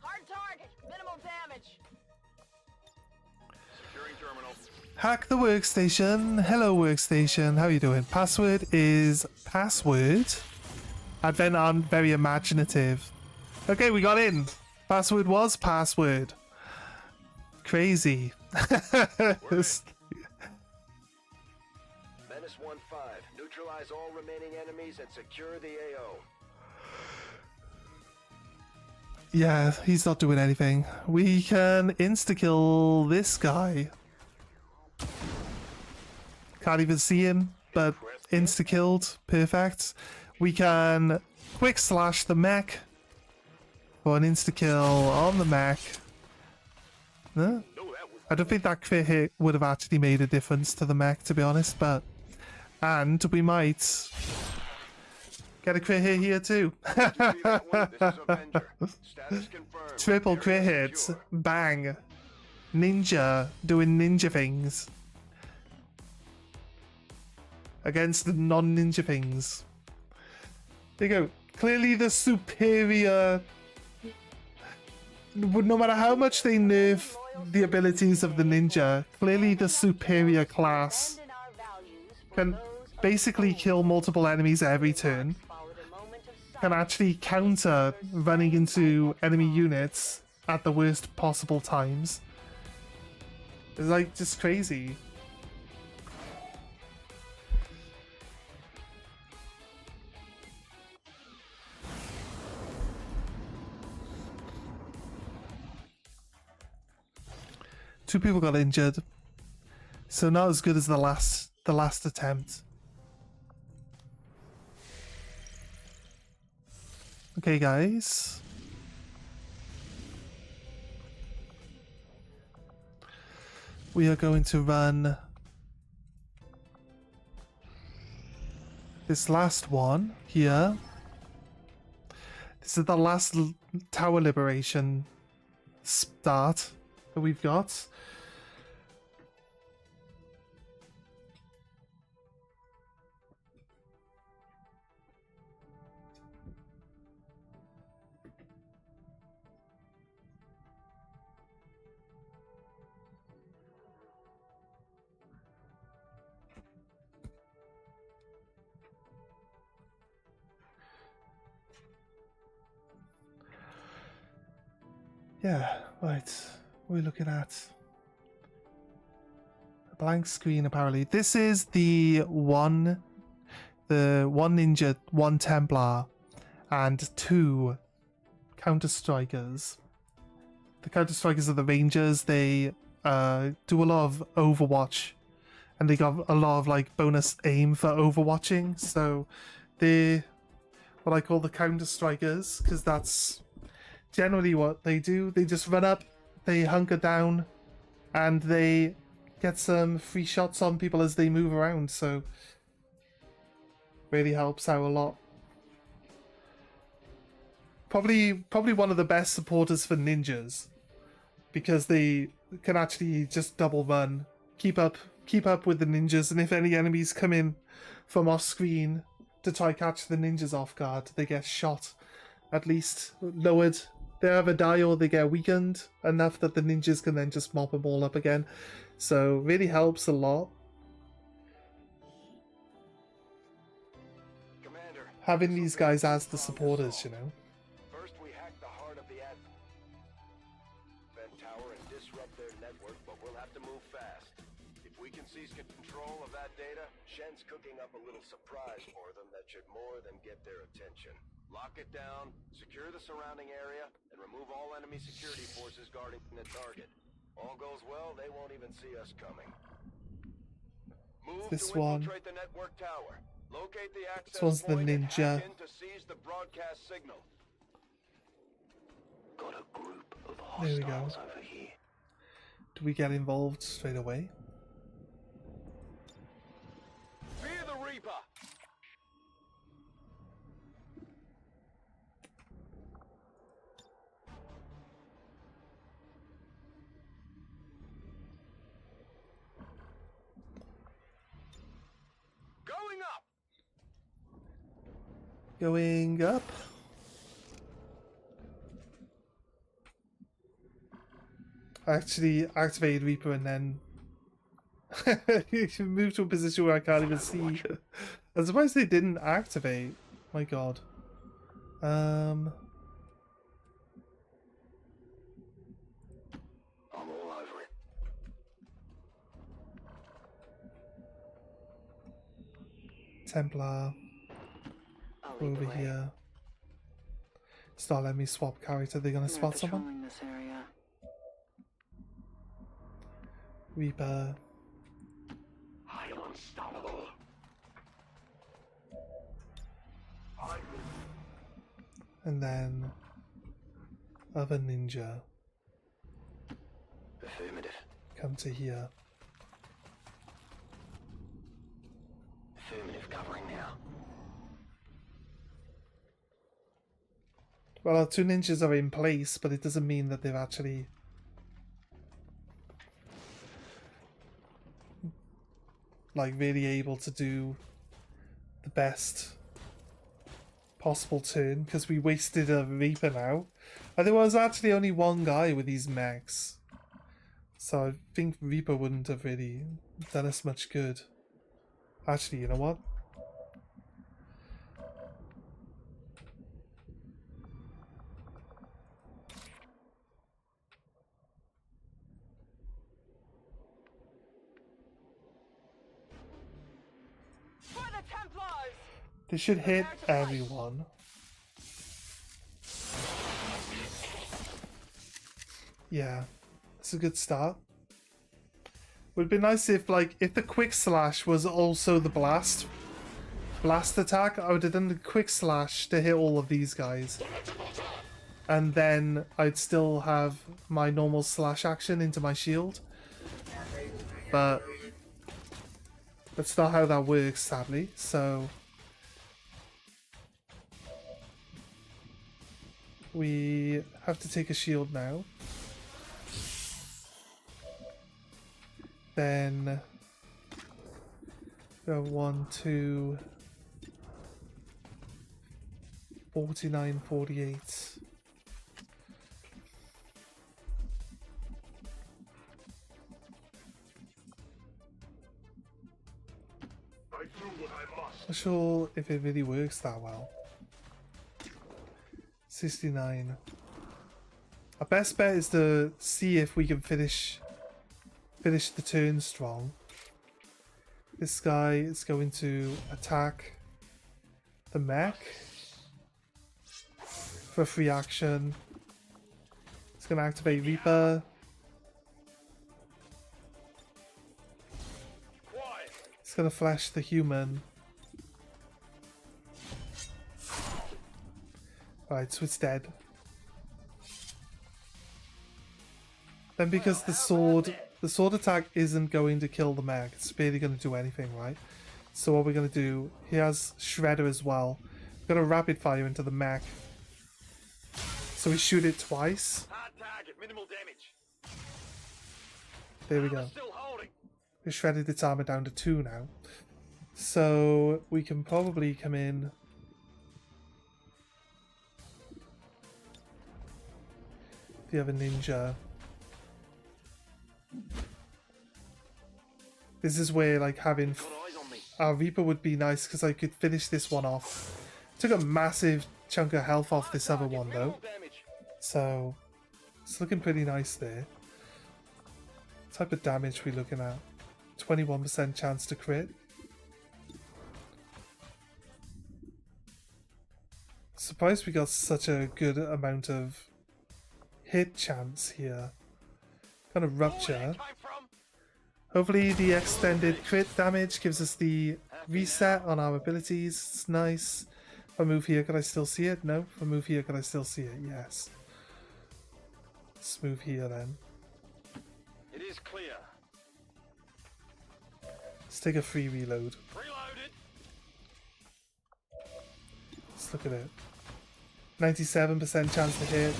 [SPEAKER 4] Hard target. Minimal damage.
[SPEAKER 5] Securing terminal.
[SPEAKER 1] Hack the workstation. Hello, workstation. How you doing? Password is password. Advent aren't very imaginative. Okay, we got in. Password was password. Crazy.
[SPEAKER 9] Menace 1-5. Neutralize all remaining enemies and secure the AO.
[SPEAKER 1] Yeah, he's not doing anything. We can insta-kill this guy. Can't even see him, but insta-killed. Perfect. We can quick slash the mech for an insta-kill on the mech. No? I don't think that crit hit would have actually made a difference to the mech, to be honest, but... And we might get a crit hit here too. Triple crit hits. Bang. Ninja doing ninja things. Against the non-ninja things. There you go. Clearly the superior... No matter how much they nerf the abilities of the ninja, clearly the superior class can basically kill multiple enemies every turn. Can actually counter running into enemy units at the worst possible times. It's like just crazy. Two people got injured, so not as good as the last attempt. Okay, guys. We are going to run this last one here. This is the last tower liberation start that we've got. Yeah, right. We're looking at a blank screen apparently. This is the one ninja, one Templar, and two counter strikers. The counter strikers are the Rangers. They do a lot of Overwatch, and they got a lot of like bonus aim for overwatching. So they're what I call the counter strikers, because that's generally what they do. They just run up, they hunker down, and they get some free shots on people as they move around, so really helps out a lot. Probably one of the best supporters for ninjas, because they can actually just double run, keep up with the ninjas, and if any enemies come in from off screen to try catch the ninjas off guard, they get shot, at least lowered They either die or they get weakened enough that the ninjas can then just mop them all up again. So really helps a lot.
[SPEAKER 9] Commander,
[SPEAKER 1] Having
[SPEAKER 9] this'll
[SPEAKER 1] these
[SPEAKER 9] be
[SPEAKER 1] guys
[SPEAKER 9] a
[SPEAKER 1] as the
[SPEAKER 9] two-pronged
[SPEAKER 1] supporters,
[SPEAKER 9] assault.
[SPEAKER 1] you know.
[SPEAKER 9] First, we hack the heart of the Advent Tower and disrupt their network, but we'll have to move fast. If we can seize control of that data, Shen's cooking up a little surprise for them that should more than get their attention. Lock it down, secure the surrounding area, and remove all enemy security forces guarding the target. All goes well, they won't even see us coming. Move
[SPEAKER 1] This
[SPEAKER 9] to
[SPEAKER 1] one.
[SPEAKER 9] infiltrate the network tower. Locate the access
[SPEAKER 1] one's the
[SPEAKER 9] point and
[SPEAKER 1] ninja.
[SPEAKER 9] hack in to seize the broadcast signal.
[SPEAKER 8] Got a group of
[SPEAKER 1] There we go.
[SPEAKER 8] hostiles over here.
[SPEAKER 1] Do we get involved straight away?
[SPEAKER 9] Fear the Reaper! Going up!
[SPEAKER 1] Going up. I actually activated Reaper and then you can move to a position where I can't even see. I'm surprised they didn't activate. My god.
[SPEAKER 8] I'm all over it.
[SPEAKER 1] Templar
[SPEAKER 10] I'll lead the
[SPEAKER 1] over
[SPEAKER 10] way.
[SPEAKER 1] here. It's not letting me swap character. They're gonna
[SPEAKER 10] They're
[SPEAKER 1] spot someone.
[SPEAKER 10] patrolling this area.
[SPEAKER 1] Reaper.
[SPEAKER 8] I'm unstoppable.
[SPEAKER 1] And then other ninja
[SPEAKER 8] Affirmative.
[SPEAKER 1] come to here.
[SPEAKER 8] Affirmative, covering now.
[SPEAKER 1] Well, our two ninjas are in place, but it doesn't mean that they're actually like really able to do the best possible turn, because we wasted a Reaper now. And there was actually only one guy with these mechs, so I think Reaper wouldn't have really done us much good. Actually, you know what?
[SPEAKER 9] For the Templars!
[SPEAKER 1] They should hit everyone. Yeah, it's a good start. Would be nice if, like, if the quick slash was also the blast attack. I would have done the quick slash to hit all of these guys, and then I'd still have my normal slash action into my shield. But that's not how that works, sadly. So we have to take a shield now. Then go 1, 2, 49, 48. Not sure if it really works that well. 69. Our best bet is to see if we can finish the turn strong. This guy is going to attack the mech for free action. It's going to activate Reaper. It's going to flash the human. Right, so it's dead. Then because the sword attack isn't going to kill the mech, it's barely going to do anything, right? So what we're going to do, he has Shredder as well. We're going to rapid fire into the mech. So we shoot it twice.
[SPEAKER 9] Hard target, minimal damage.
[SPEAKER 1] There we go.
[SPEAKER 9] Armor's still holding.
[SPEAKER 1] We shredded its armor down to 2 now. So we can probably come in. the other ninja. This is where like having our Reaper would be nice because I could finish this one off. Took a massive chunk of health off this other one though, so it's looking pretty nice there. What type of damage we looking at? 21% chance to crit. Surprised we got such a good amount of hit chance here. Kind of rupture. Hopefully the extended crit damage gives us the reset on our abilities. It's nice. If I move here, can I still see it? No. If I move here, can I still see it? Yes. Let's move here then.
[SPEAKER 9] It is clear.
[SPEAKER 1] Let's take a free reload.
[SPEAKER 9] Reloaded.
[SPEAKER 1] Let's look at it. 97% chance to hit.
[SPEAKER 9] It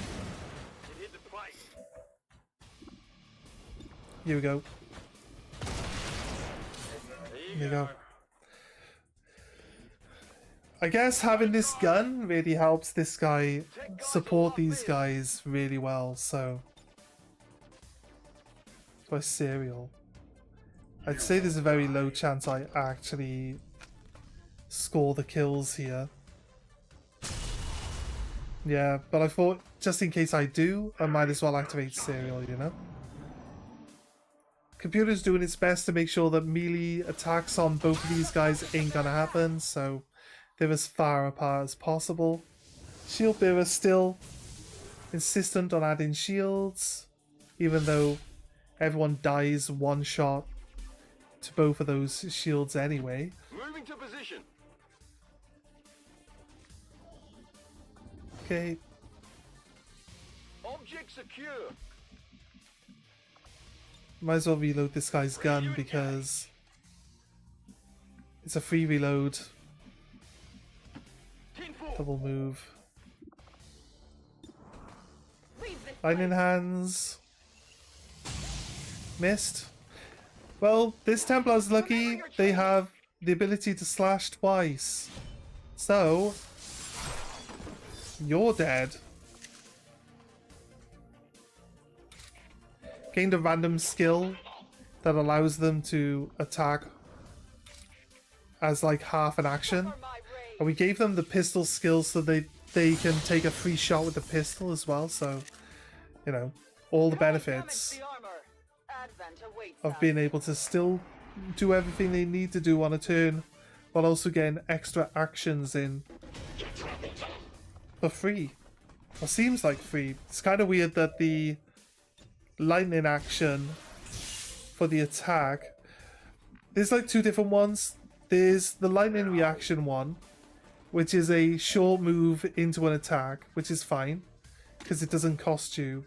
[SPEAKER 9] hit the plate.
[SPEAKER 1] Here we go. There you go. I guess having this gun really helps this guy support these guys really well, so... By cereal. I'd say there's a very low chance I actually score the kills here. Yeah, but I thought just in case I do, I might as well activate cereal, you know? Computer's doing its best to make sure that melee attacks on both of these guys ain't gonna happen, so they're as far apart as possible. Shield bearer still insistent on adding shields, even though everyone dies one shot to both of those shields anyway.
[SPEAKER 9] Moving to position.
[SPEAKER 1] Okay.
[SPEAKER 9] Object secure.
[SPEAKER 1] Might as well reload this guy's gun because it's a free reload. Double move. Lightning hands. Missed. Well, this Templar's lucky. They have the ability to slash twice. So, you're dead. Gained a random skill that allows them to attack as like half an action. And we gave them the pistol skill so they can take a free shot with the pistol as well. So, you know, all the benefits of being able to still do everything they need to do on a turn, while also getting extra actions in for free. Or seems like free. It's kind of weird that the lightning action for the attack, there's like two different ones. There's the lightning reaction one, which is a short move into an attack, which is fine because it doesn't cost you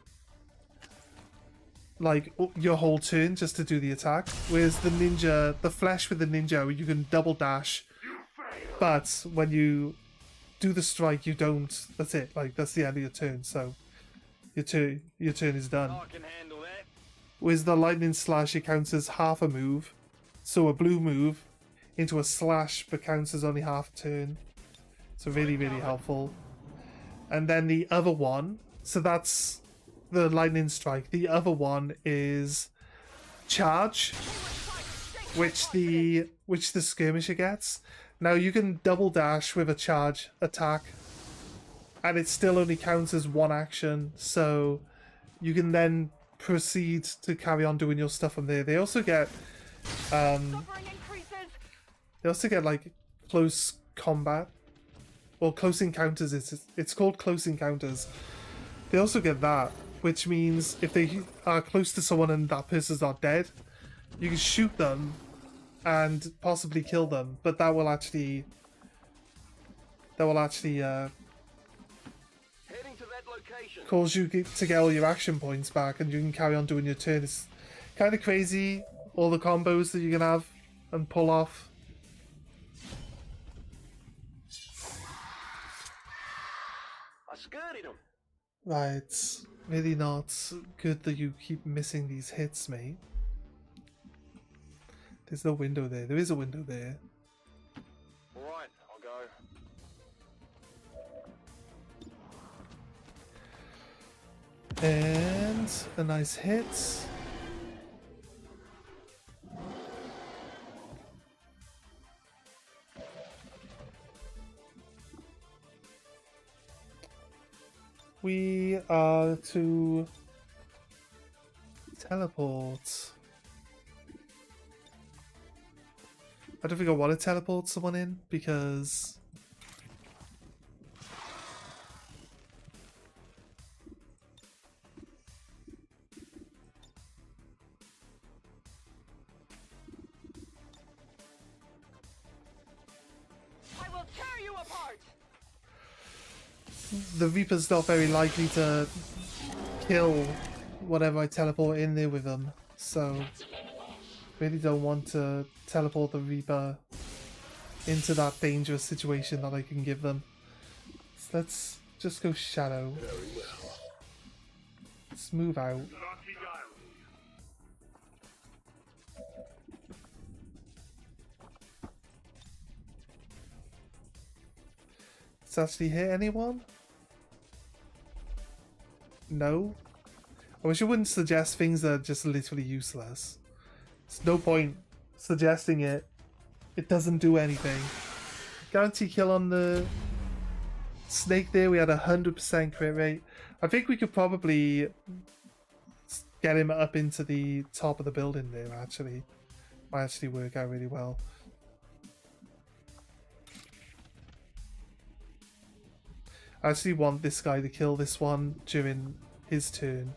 [SPEAKER 1] like your whole turn just to do the attack. Whereas the ninja, the flash with the ninja, you can double dash, but when you do the strike, you don't. That's it. Like that's the end of your turn. So your turn is done.
[SPEAKER 9] I can handle that.
[SPEAKER 1] Whereas the lightning slash, it counts as half a move, so a blue move into a slash but counts as only half a turn. So really, really helpful. And then the other one, so that's the lightning strike. The other one is charge, which the skirmisher gets. Now you can double dash with a charge attack, and it still only counts as one action, so you can then proceed to carry on doing your stuff from there. They also get like close combat, or close encounters. It's called close encounters. They also get that, which means if they are close to someone and that person's not dead, you can shoot them and possibly kill them, but that will actually cause you to get all your action points back, and you can carry on doing your turn. It's kind of crazy, all the combos that you can have and pull off.
[SPEAKER 9] I skirted him.
[SPEAKER 1] Right, it's really not good that you keep missing these hits, mate. There's no window there. There is a window there.
[SPEAKER 9] Alright, I'll go.
[SPEAKER 1] And a nice hit. We are to teleport. I don't think I want to teleport someone in because
[SPEAKER 10] I will tear you apart!
[SPEAKER 1] the Reaper's not very likely to kill whatever I teleport in there with them, so really don't want to teleport the Reaper into that dangerous situation that I can give them. So let's just go Shadow. Let's move out. Does it actually hit anyone? No? I wish you wouldn't suggest things that are just literally useless. There's no point suggesting it. It doesn't do anything. Guarantee kill on the snake there. We had 100% crit rate. I think we could probably get him up into the top of the building there, actually. Might actually work out really well. I actually want this guy to kill this one during his turn.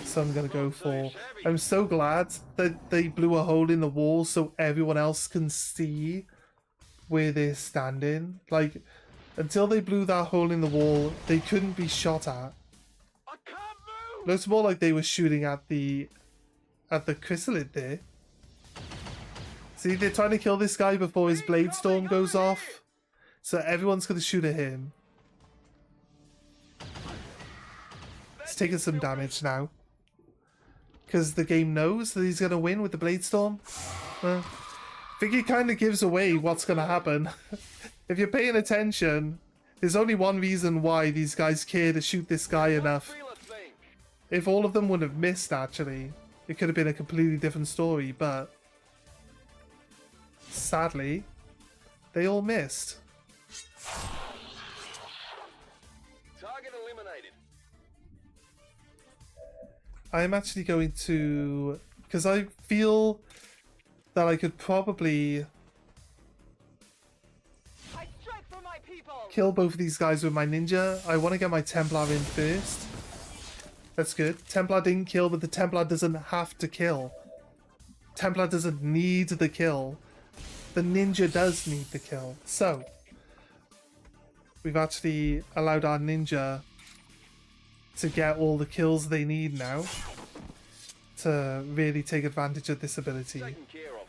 [SPEAKER 1] So I'm gonna go for... I'm so glad that they blew a hole in the wall so everyone else can see where they're standing. Like, until they blew that hole in the wall, they couldn't be shot at. Looks more like they were shooting at the chrysalid there. See, they're trying to kill this guy before his blade storm goes off. So everyone's gonna shoot at him. He's taking some damage now. Because the game knows that he's gonna win with the blade storm. I think it kind of gives away what's gonna happen. If you're paying attention, there's only one reason why these guys care to shoot this guy enough. If all of them would have missed, actually, it could have been a completely different story, but sadly, they all missed.
[SPEAKER 9] Target eliminated.
[SPEAKER 1] I'm actually going to... because I feel that I could probably kill both of these guys with my ninja. I want to get my Templar in first. That's good. Templar didn't kill, but the Templar doesn't have to kill. Templar doesn't need the kill. The ninja does need the kill. So, we've actually allowed our ninja to get all the kills they need now to really take advantage of this ability.
[SPEAKER 9] Taken care of.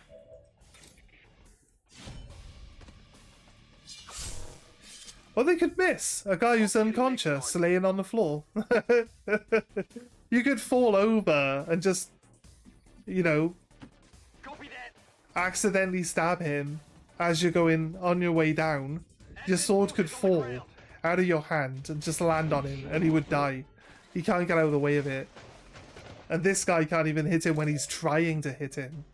[SPEAKER 1] Or they could miss a guy who's unconscious laying on the floor. You could fall over and just, you know, accidentally stab him as you're going on your way down. Your sword could fall out of your hand and just land on him and he would die. He can't get out of the way of it. And this guy can't even hit him when he's trying to hit him.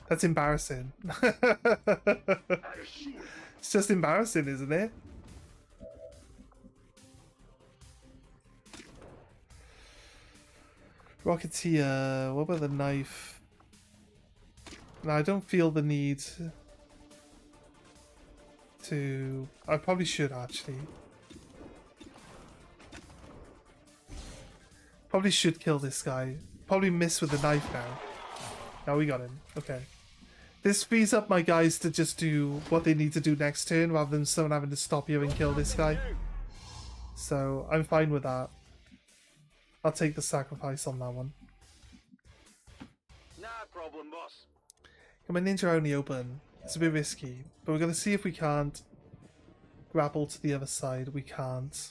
[SPEAKER 1] That's embarrassing. It's just embarrassing, isn't it? Rocketeer, what about the knife? No, I don't feel the need to... I probably should, actually. Probably should kill this guy. Probably miss with the knife now. Now we got him. Okay. This frees up my guys to just do what they need to do next turn rather than someone having to stop here and kill this guy. So, I'm fine with that. I'll take the sacrifice on that one.
[SPEAKER 9] No problem, boss.
[SPEAKER 1] Got my ninja only open. It's a bit risky, but we're going to see if we can't grapple to the other side. We can't.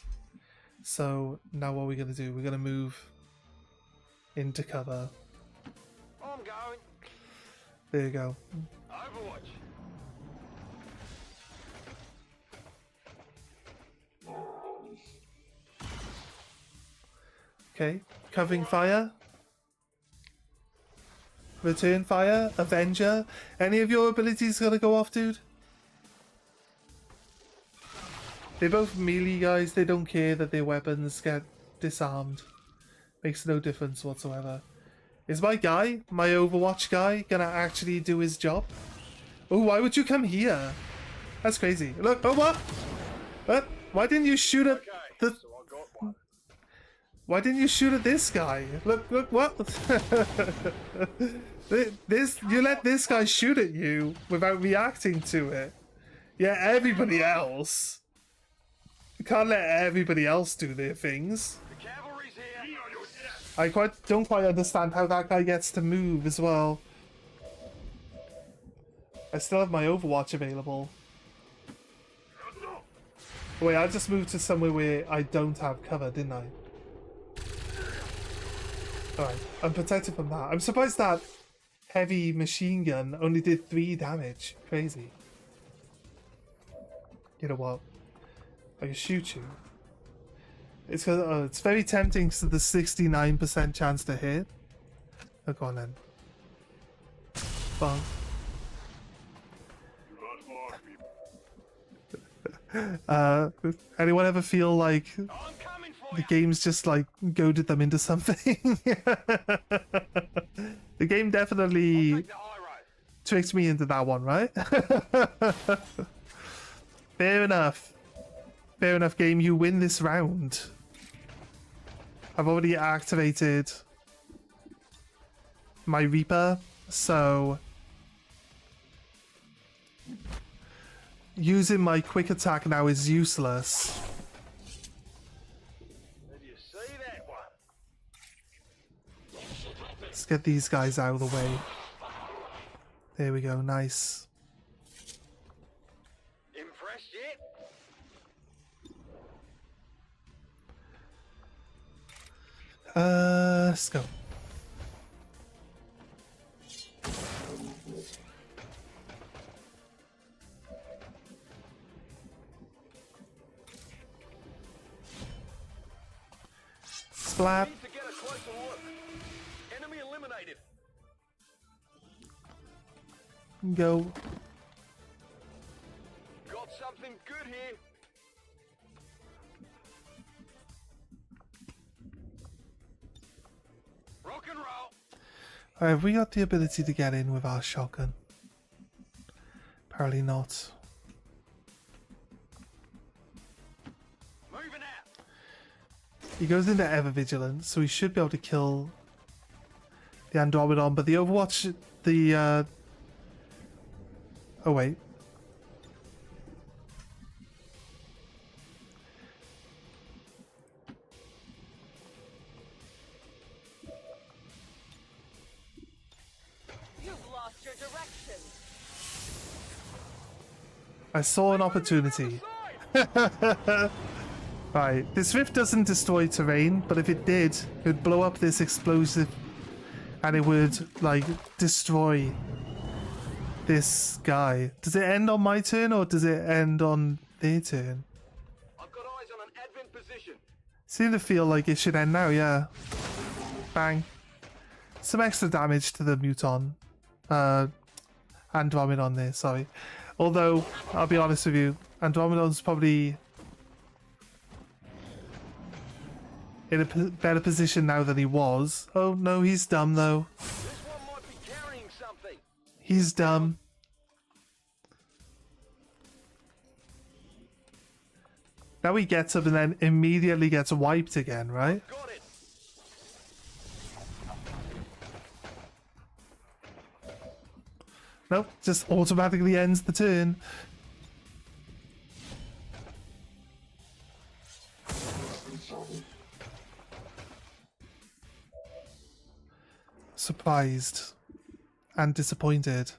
[SPEAKER 1] So now what are we going to do? We're going to move into cover.
[SPEAKER 9] I'm going.
[SPEAKER 1] There you go.
[SPEAKER 9] Overwatch.
[SPEAKER 1] Okay, covering fire. Return fire, Avenger. Any of your abilities gonna go off, dude? They're both melee guys, they don't care that their weapons get disarmed. Makes no difference whatsoever. Is my guy, my Overwatch guy, gonna actually do his job? Oh, why would you come here? That's crazy. Look, oh what? What? Why didn't you shoot at the... Why didn't you shoot at this guy? Look, what? You let this guy shoot at you without reacting to it. Yeah, everybody else. You can't let everybody else do their things.
[SPEAKER 9] The cavalry's here.
[SPEAKER 1] I don't quite understand how that guy gets to move as well. I still have my Overwatch available. Wait, I just moved to somewhere where I don't have cover, didn't I? Alright, I'm protected from that. I'm surprised that heavy machine gun only did 3 damage. Crazy. You know what? I can shoot you. It's very tempting to the 69% chance to hit. Oh, go on then. Bonk. Anyone ever feel like the game's just like goaded them into something? The game definitely tricked me into that one, right? Fair enough. Fair enough, game. You win this round. I've already activated my Reaper, so using my quick attack now is useless.
[SPEAKER 9] Did you see that one?
[SPEAKER 1] Let's get these guys out of the way. There we go, nice.
[SPEAKER 9] Impressed yet?
[SPEAKER 1] Let's go. Slap.
[SPEAKER 9] Need to get a closer look. Enemy eliminated.
[SPEAKER 1] Go.
[SPEAKER 9] Got something good here. Rock and roll.
[SPEAKER 1] Alright, have we got the ability to get in with our shotgun? Apparently not.
[SPEAKER 9] Moving out.
[SPEAKER 1] He goes into ever vigilance, so he should be able to kill the Andromedon, but the Overwatch, oh wait.
[SPEAKER 10] You've lost your direction.
[SPEAKER 1] I saw an opportunity. Right, this rift doesn't destroy terrain, but if it did, it would blow up this explosive and it would, like, destroy this guy. Does it end on my turn or does it end on their turn?
[SPEAKER 9] I've got eyes on an advent position.
[SPEAKER 1] Seem to feel like it should end now, yeah. Bang. Some extra damage to the Muton. Andromedon there, sorry. Although, I'll be honest with you, Andromedon's probably in a better position now than he was. Oh no, he's dumb though.
[SPEAKER 9] This one might be carrying something.
[SPEAKER 1] He's dumb. Now he gets up and then immediately gets wiped again, right?
[SPEAKER 9] Got it.
[SPEAKER 1] Nope, just automatically ends the turn. Surprised and disappointed.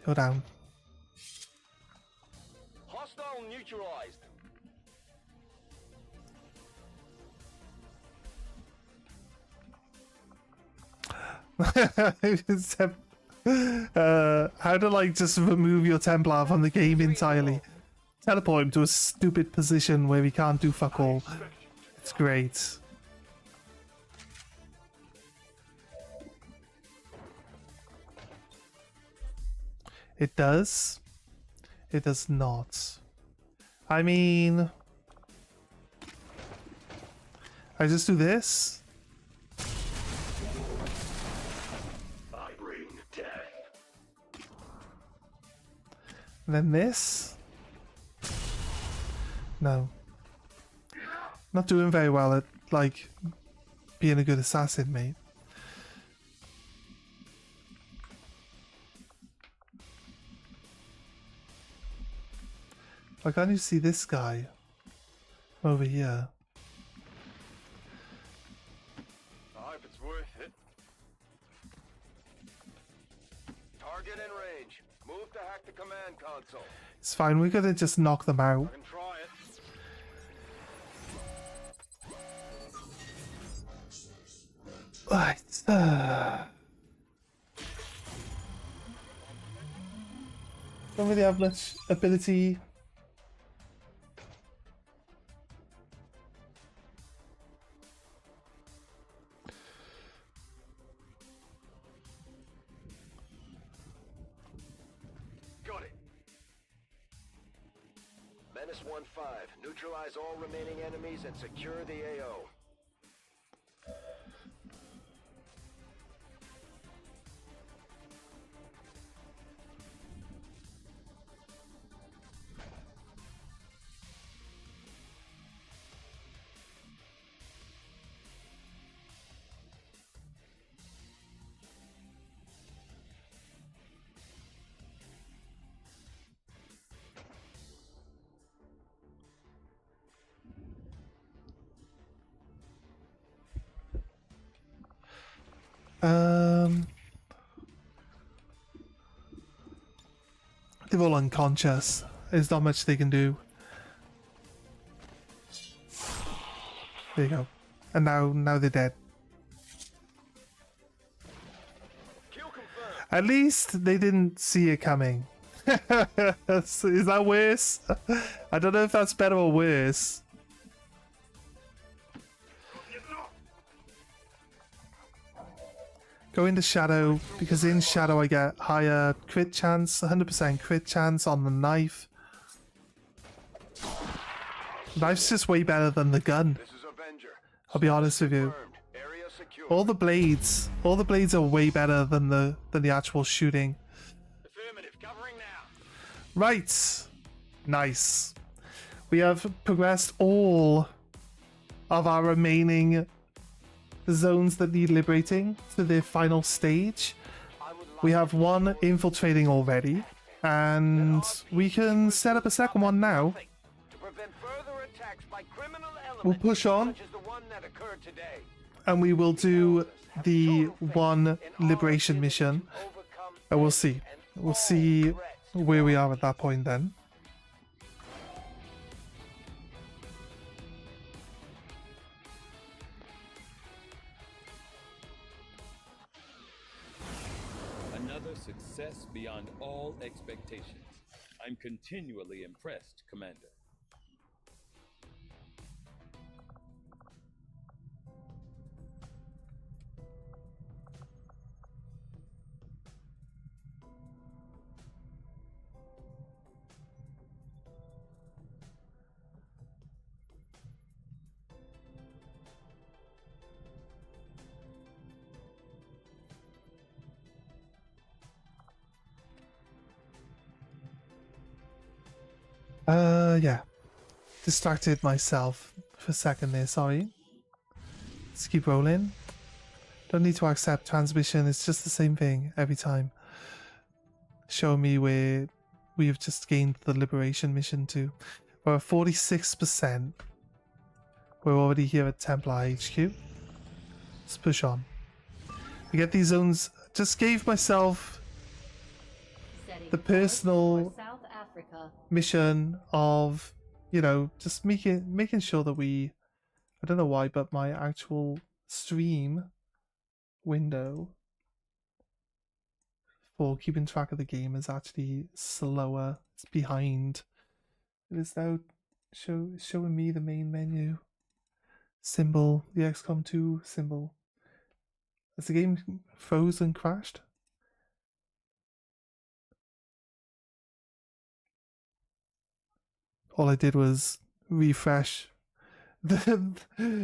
[SPEAKER 1] You're down.
[SPEAKER 9] Hostile neutralized.
[SPEAKER 1] How to like just remove your Templar from the game entirely. Teleport him to a stupid position where he can't do fuck all. It's great. It does. It does not. I mean, I just do this.
[SPEAKER 8] I bring death.
[SPEAKER 1] And then this. No. Not doing very well at, like, being a good assassin, mate. Why can't you see this guy over here?
[SPEAKER 9] If it's worth it. Target in range. Move to hack the command console.
[SPEAKER 1] It's fine, we're gonna just knock them out.
[SPEAKER 9] I can try it.
[SPEAKER 1] Right. Don't really have much ability.
[SPEAKER 9] Got it. Menace 1-5. Neutralize all remaining enemies and secure the AO.
[SPEAKER 1] They're all unconscious. There's not much they can do. There you go. And now they're dead. At least they didn't see it coming. Is that worse? I don't know if that's better or worse. Go into Shadow, because in Shadow I get higher crit chance, 100% crit chance on the knife. Knife's just way better than the gun. I'll be honest with you. All the blades are way better than the actual shooting. Right. Nice. We have progressed all of our remaining zones that need liberating to their final stage. We have one infiltrating already, and we can set up a second one now. We'll push on, and we will do the one liberation mission, and we'll see. We'll see where we are at that point then.
[SPEAKER 2] Another success beyond all expectations. I'm continually impressed, Commander.
[SPEAKER 1] Yeah. Distracted myself for a second there, sorry. Let's keep rolling. Don't need to accept transmission, it's just the same thing every time. Show me where we've just gained the liberation mission to. We're at 46%. We're already here at Templar HQ. Let's push on. We get these zones. Just gave myself the personal
[SPEAKER 3] South Africa.
[SPEAKER 1] mission of, you know, just making sure that we, I don't know why, but my actual stream window for keeping track of the game is actually slower. It's behind. It is now showing me the main menu. Symbol, the XCOM 2 symbol. Has the game frozen, crashed? All I did was refresh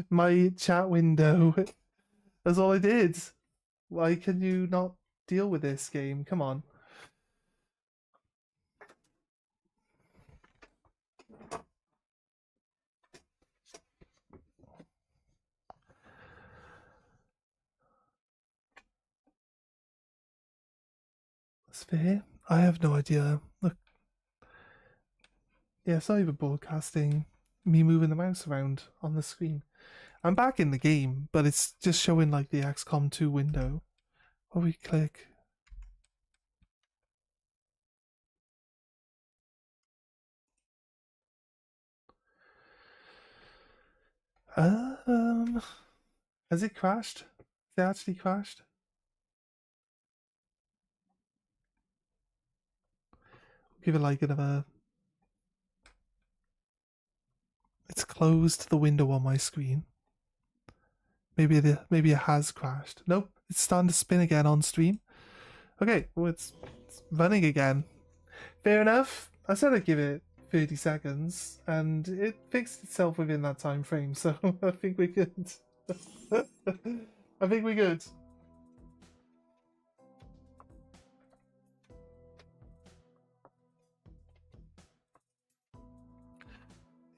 [SPEAKER 1] my chat window. That's all I did. Why can you not deal with this game? Come on. That's fair. I have no idea. Look. Yeah, it's not even broadcasting me moving the mouse around on the screen. I'm back in the game, but it's just showing like the XCOM 2 window. Where we click. Has it crashed? Has it actually crashed? Give it like another. It's closed the window on my screen. Maybe it has crashed. Nope, it's starting to spin again on stream. Okay, well it's running again. Fair enough. I said I'd give it 30 seconds, and it fixed itself within that time frame. So I think we're good. I think we're good.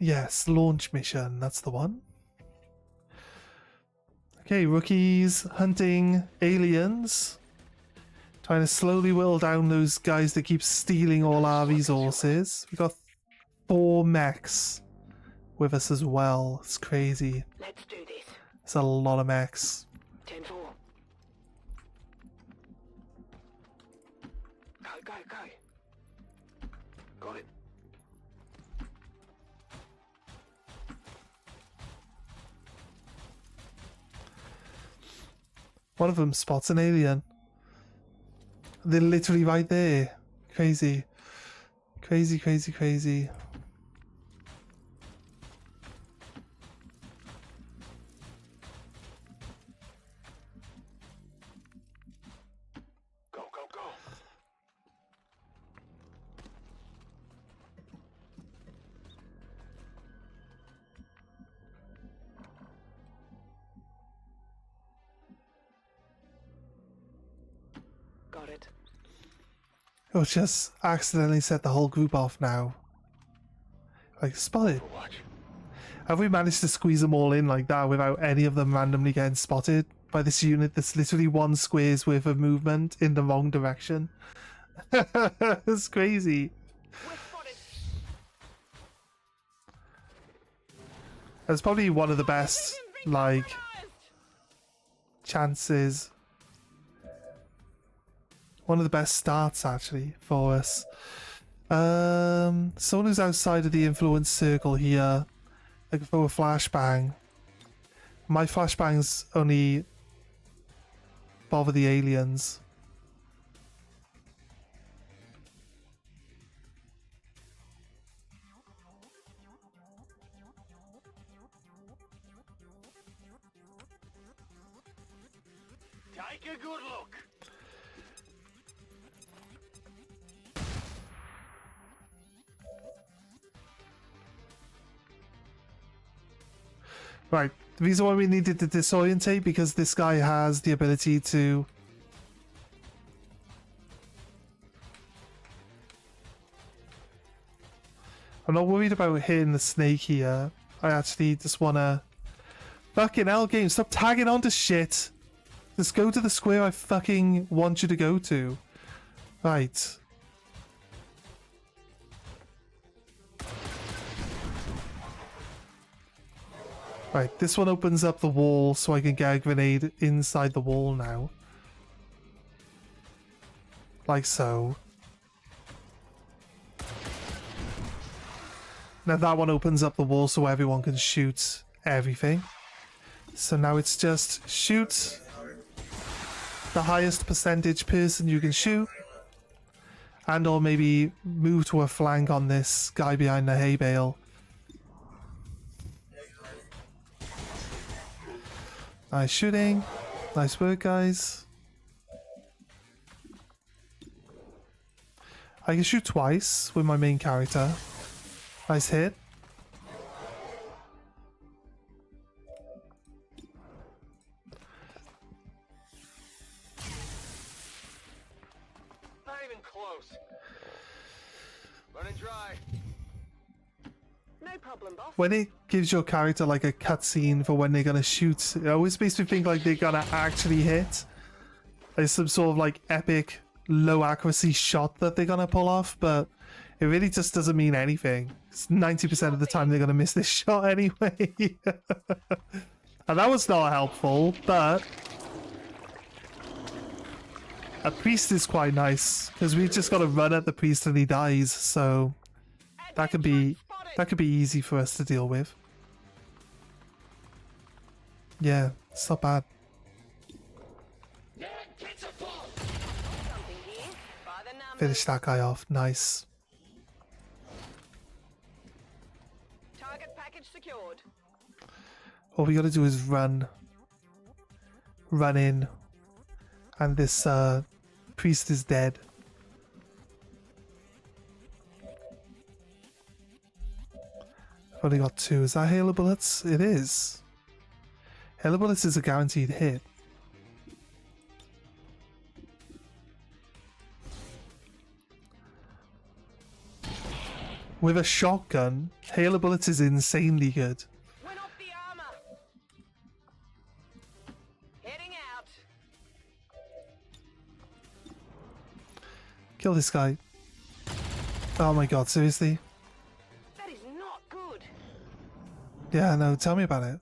[SPEAKER 1] Yes, launch mission, that's the one. Okay, rookies hunting aliens. Trying to slowly whittle down those guys that keep stealing all our resources. We got 4 mechs with us as well. It's crazy.
[SPEAKER 10] Let's do this.
[SPEAKER 1] It's a lot of mechs.
[SPEAKER 10] 10-4. Go. Got it.
[SPEAKER 1] One of them spots an alien. They're literally right there. Crazy. Crazy.
[SPEAKER 9] Go.
[SPEAKER 10] Got it.
[SPEAKER 1] Oh, just accidentally set the whole group off now. Like, spotted. Have we managed to squeeze them all in like that without any of them randomly getting spotted by this unit that's literally 1 square's worth of movement in the wrong direction? It's crazy. That's probably one of the best, like, chances. One of the best starts, actually, for us. Someone who's outside of the influence circle here. I can throw a flashbang. My flashbangs only bother the aliens.
[SPEAKER 9] Take a good look.
[SPEAKER 1] Right, the reason why we needed to disorientate, because this guy has the ability to... I'm not worried about hitting the snake here. I actually just want to... Fucking hell, game, stop tagging on to shit! Just go to the square I fucking want you to go to. Right. Right, this one opens up the wall so I can get a grenade inside the wall now. Like so. Now that one opens up the wall so everyone can shoot everything. So now it's just shoot the highest percentage person you can shoot. And or maybe move to a flank on this guy behind the hay bale. Nice shooting. Nice work, guys. I can shoot twice with my main character. Nice hit.
[SPEAKER 9] Not even close. Running dry.
[SPEAKER 4] No problem, boss.
[SPEAKER 1] When it gives your character like a cutscene for when they're gonna shoot, it always makes me think like they're gonna actually hit. Like some sort of like epic low accuracy shot that they're gonna pull off, but it really just doesn't mean anything. 90% of the time they're gonna miss this shot anyway. And that was not helpful, but a priest is quite nice because we just gotta run at the priest and he dies, so that could be easy for us to deal with. Yeah, it's not bad. Finish that guy off. Nice.
[SPEAKER 4] Target package secured.
[SPEAKER 1] All we gotta do is run in, and this priest is dead. I've only got 2. Is that hail of bullets? It is. Hail of bullets is a guaranteed hit. With a shotgun, hail of bullets is insanely good.
[SPEAKER 4] Went off the armor. Heading out.
[SPEAKER 1] Kill this guy. Oh my god, seriously?
[SPEAKER 4] That is not good.
[SPEAKER 1] Yeah, no, tell me about it.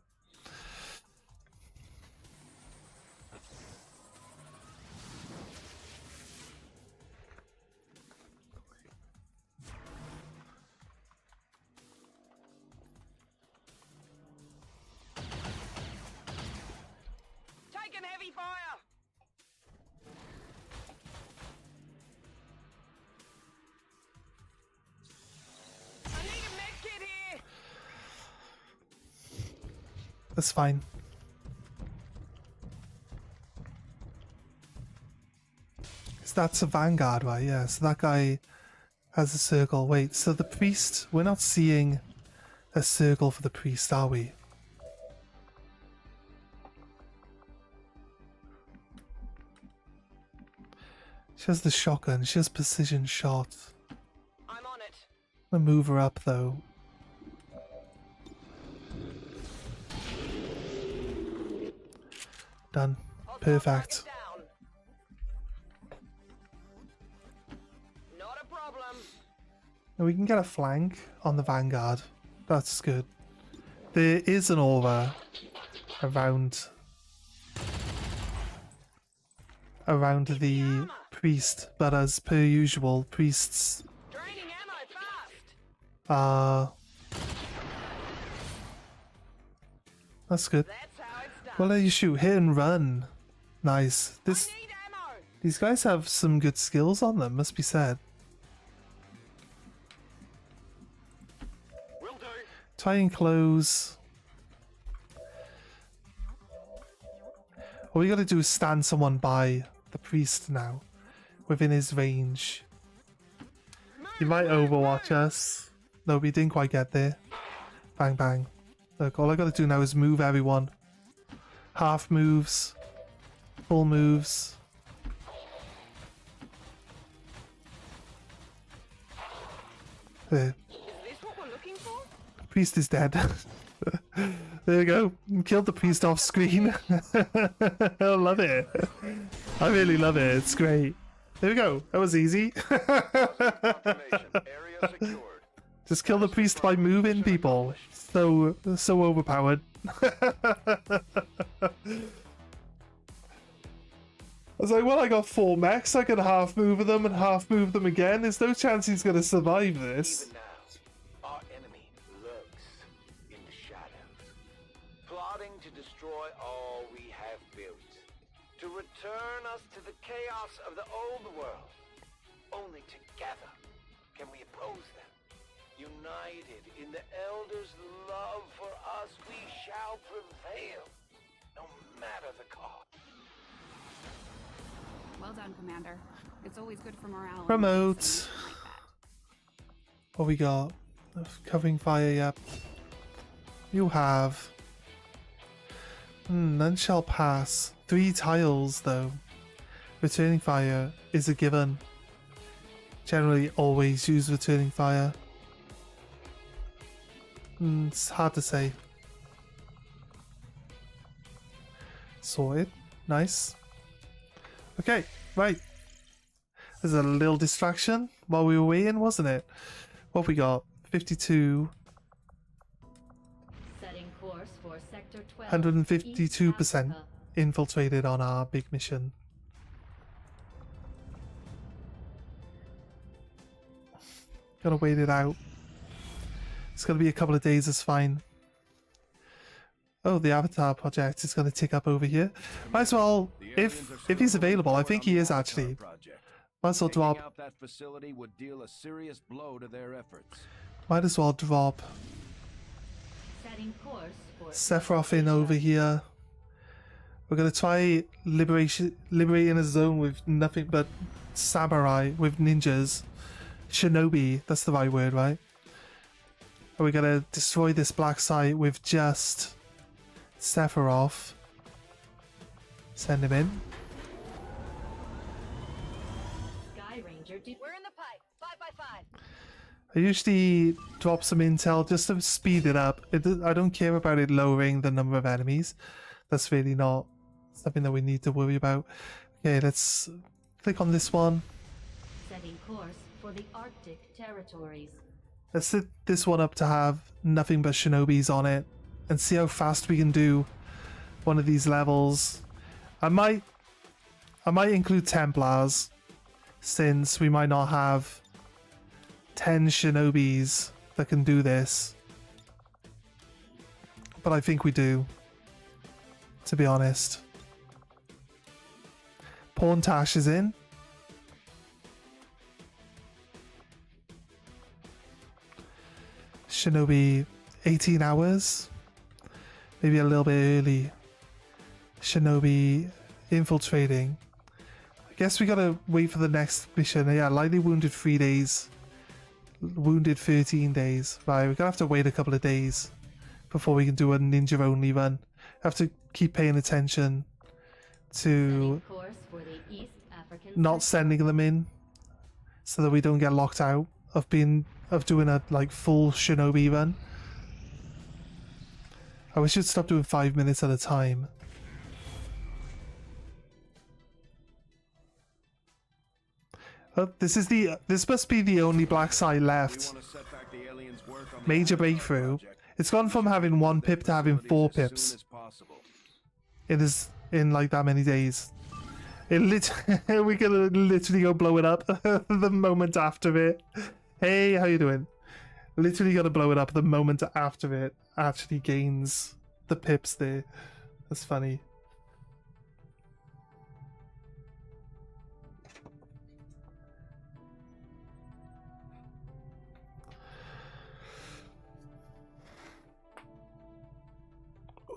[SPEAKER 4] Taking heavy fire. I need a med kit here.
[SPEAKER 1] That's fine. That's a vanguard, right? Yeah, so that guy has a circle. Wait, so the priest, we're not seeing a circle for the priest, are we? She has the shotgun, she has precision shot.
[SPEAKER 4] I'm on it.
[SPEAKER 1] I'm gonna move her up though. Done. Perfect.
[SPEAKER 4] Not a problem.
[SPEAKER 1] Now we can get a flank on the vanguard. That's good. There is an aura around the priest, but as per usual, priests
[SPEAKER 4] Draining ammo fast.
[SPEAKER 1] are... That's good.
[SPEAKER 4] That's how it's done.
[SPEAKER 1] Well, let you shoot. Hit and run. Nice.
[SPEAKER 4] I need ammo.
[SPEAKER 1] These guys have some good skills on them, must be said.
[SPEAKER 9] Will do.
[SPEAKER 1] Try and close. All we gotta do is stand someone by the priest now, within his range. He might overwatch us. No, we didn't quite get there. Bang, bang. Look, all I gotta do now is move everyone. Half moves. Full moves. There.
[SPEAKER 4] Is this what we're looking for?
[SPEAKER 1] Priest is dead. There you go. Killed the priest off screen. I love it. I really love it. It's great. There we go. That was easy.
[SPEAKER 9] Area secured.
[SPEAKER 1] Just kill the priest by moving people. So overpowered. I was like, well, I got 4 mechs. I can half move them and half move them again. There's no chance he's going to survive this.
[SPEAKER 9] Even now, our enemy lurks in the shadows, plotting to destroy all we have built, to return us to the chaos of the old world. Only together can we oppose them. United in the Elders' love for us, we shall prevail, no matter the cost.
[SPEAKER 6] Well done, Commander. It's always good for morale. when
[SPEAKER 1] Promote.
[SPEAKER 6] we face something like that.
[SPEAKER 1] What we got? Covering fire, yep. You have... none shall pass. 3 tiles, though. Returning fire is a given. Generally always use returning fire. It's hard to say. Sorted. Nice. Okay, right. There's a little distraction while we were waiting, wasn't it? What we got? 52.
[SPEAKER 3] Setting course for Sector 12.
[SPEAKER 1] 152%
[SPEAKER 3] East Africa.
[SPEAKER 1] infiltrated on our big mission. Gotta wait it out. It's gonna be a couple of days, it's fine. Oh, the Avatar project is gonna tick up over here. Might as well, if he's available, I think he is actually. Might as well drop.
[SPEAKER 7] Out that facility would deal a serious blow to their efforts.
[SPEAKER 1] Might as well drop
[SPEAKER 3] Setting course for
[SPEAKER 1] Sephiroth in over here. We're gonna try liberating a zone with nothing but samurai, with ninjas. Shinobi, that's the right word, right? Are we gonna destroy this black site with just Sephiroth? Send him in.
[SPEAKER 3] Sky Ranger.
[SPEAKER 4] We're in the pipe. 5x5.
[SPEAKER 1] I usually drop some intel just to speed it up. I don't care about it lowering the number of enemies. That's really not something that we need to worry about. Okay, let's click on this one.
[SPEAKER 3] Setting course for the Arctic territories.
[SPEAKER 1] Let's set this one up to have nothing but shinobis on it and see how fast we can do one of these levels. I might include Templars, since we might not have 10 shinobis that can do this. But I think we do, to be honest. Porntash is in. Shinobi 18 hours. Maybe a little bit early. Shinobi infiltrating. I guess we gotta wait for the next mission. Yeah, lightly wounded 3 days. Wounded 13 days. Right, we're gonna have to wait a couple of days before we can do a ninja only run. Have to keep paying attention to
[SPEAKER 3] Setting course for the East African
[SPEAKER 1] not
[SPEAKER 3] sector.
[SPEAKER 1] sending them in, so that we don't get locked out of doing a like full shinobi run. We should stop doing 5 minutes at a time. Oh, this must be the only black site left. Major breakthrough. It's gone from having 1 pip to having 4 pips. It is in like that many days. We're gonna literally go blow it up the moment after it. Hey, how you doing? Literally gonna blow it up the moment after it actually gains the pips there. That's funny.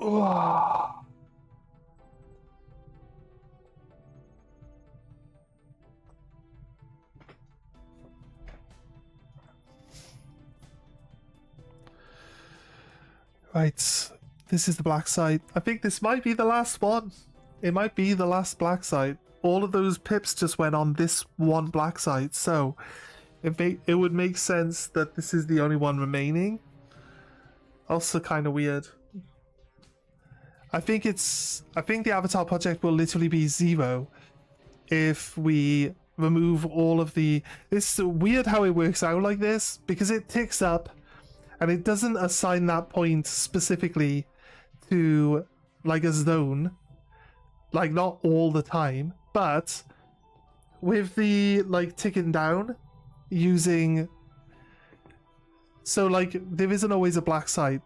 [SPEAKER 1] Oh. Right, this is the black site. I think this might be the last one. It might be the last black site. All of those pips just went on this one black site, so it would make sense that this is the only one remaining. Also kind of weird. I think the Avatar project will literally be 0 if we remove all of the... It's weird how it works out like this, because it ticks up and it doesn't assign that point specifically to like a zone, like not all the time, but with the like ticking down using, so like there isn't always a black site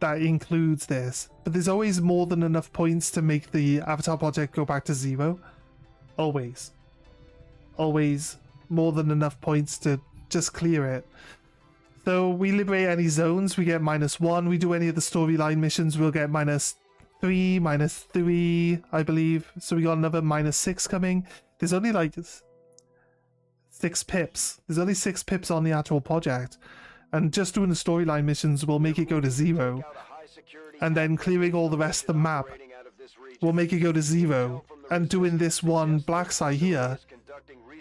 [SPEAKER 1] that includes this, but there's always more than enough points to make the Avatar project go back to 0. Always more than enough points to just clear it. So we liberate any zones, we get -1. We do any of the storyline missions, we'll get -3, -3, I believe. So we got another -6 coming. There's only like 6 pips. There's only 6 pips on the actual project. And just doing the storyline missions will make it go to 0. And then clearing all the rest of the map will make it go to 0. And doing this one black site here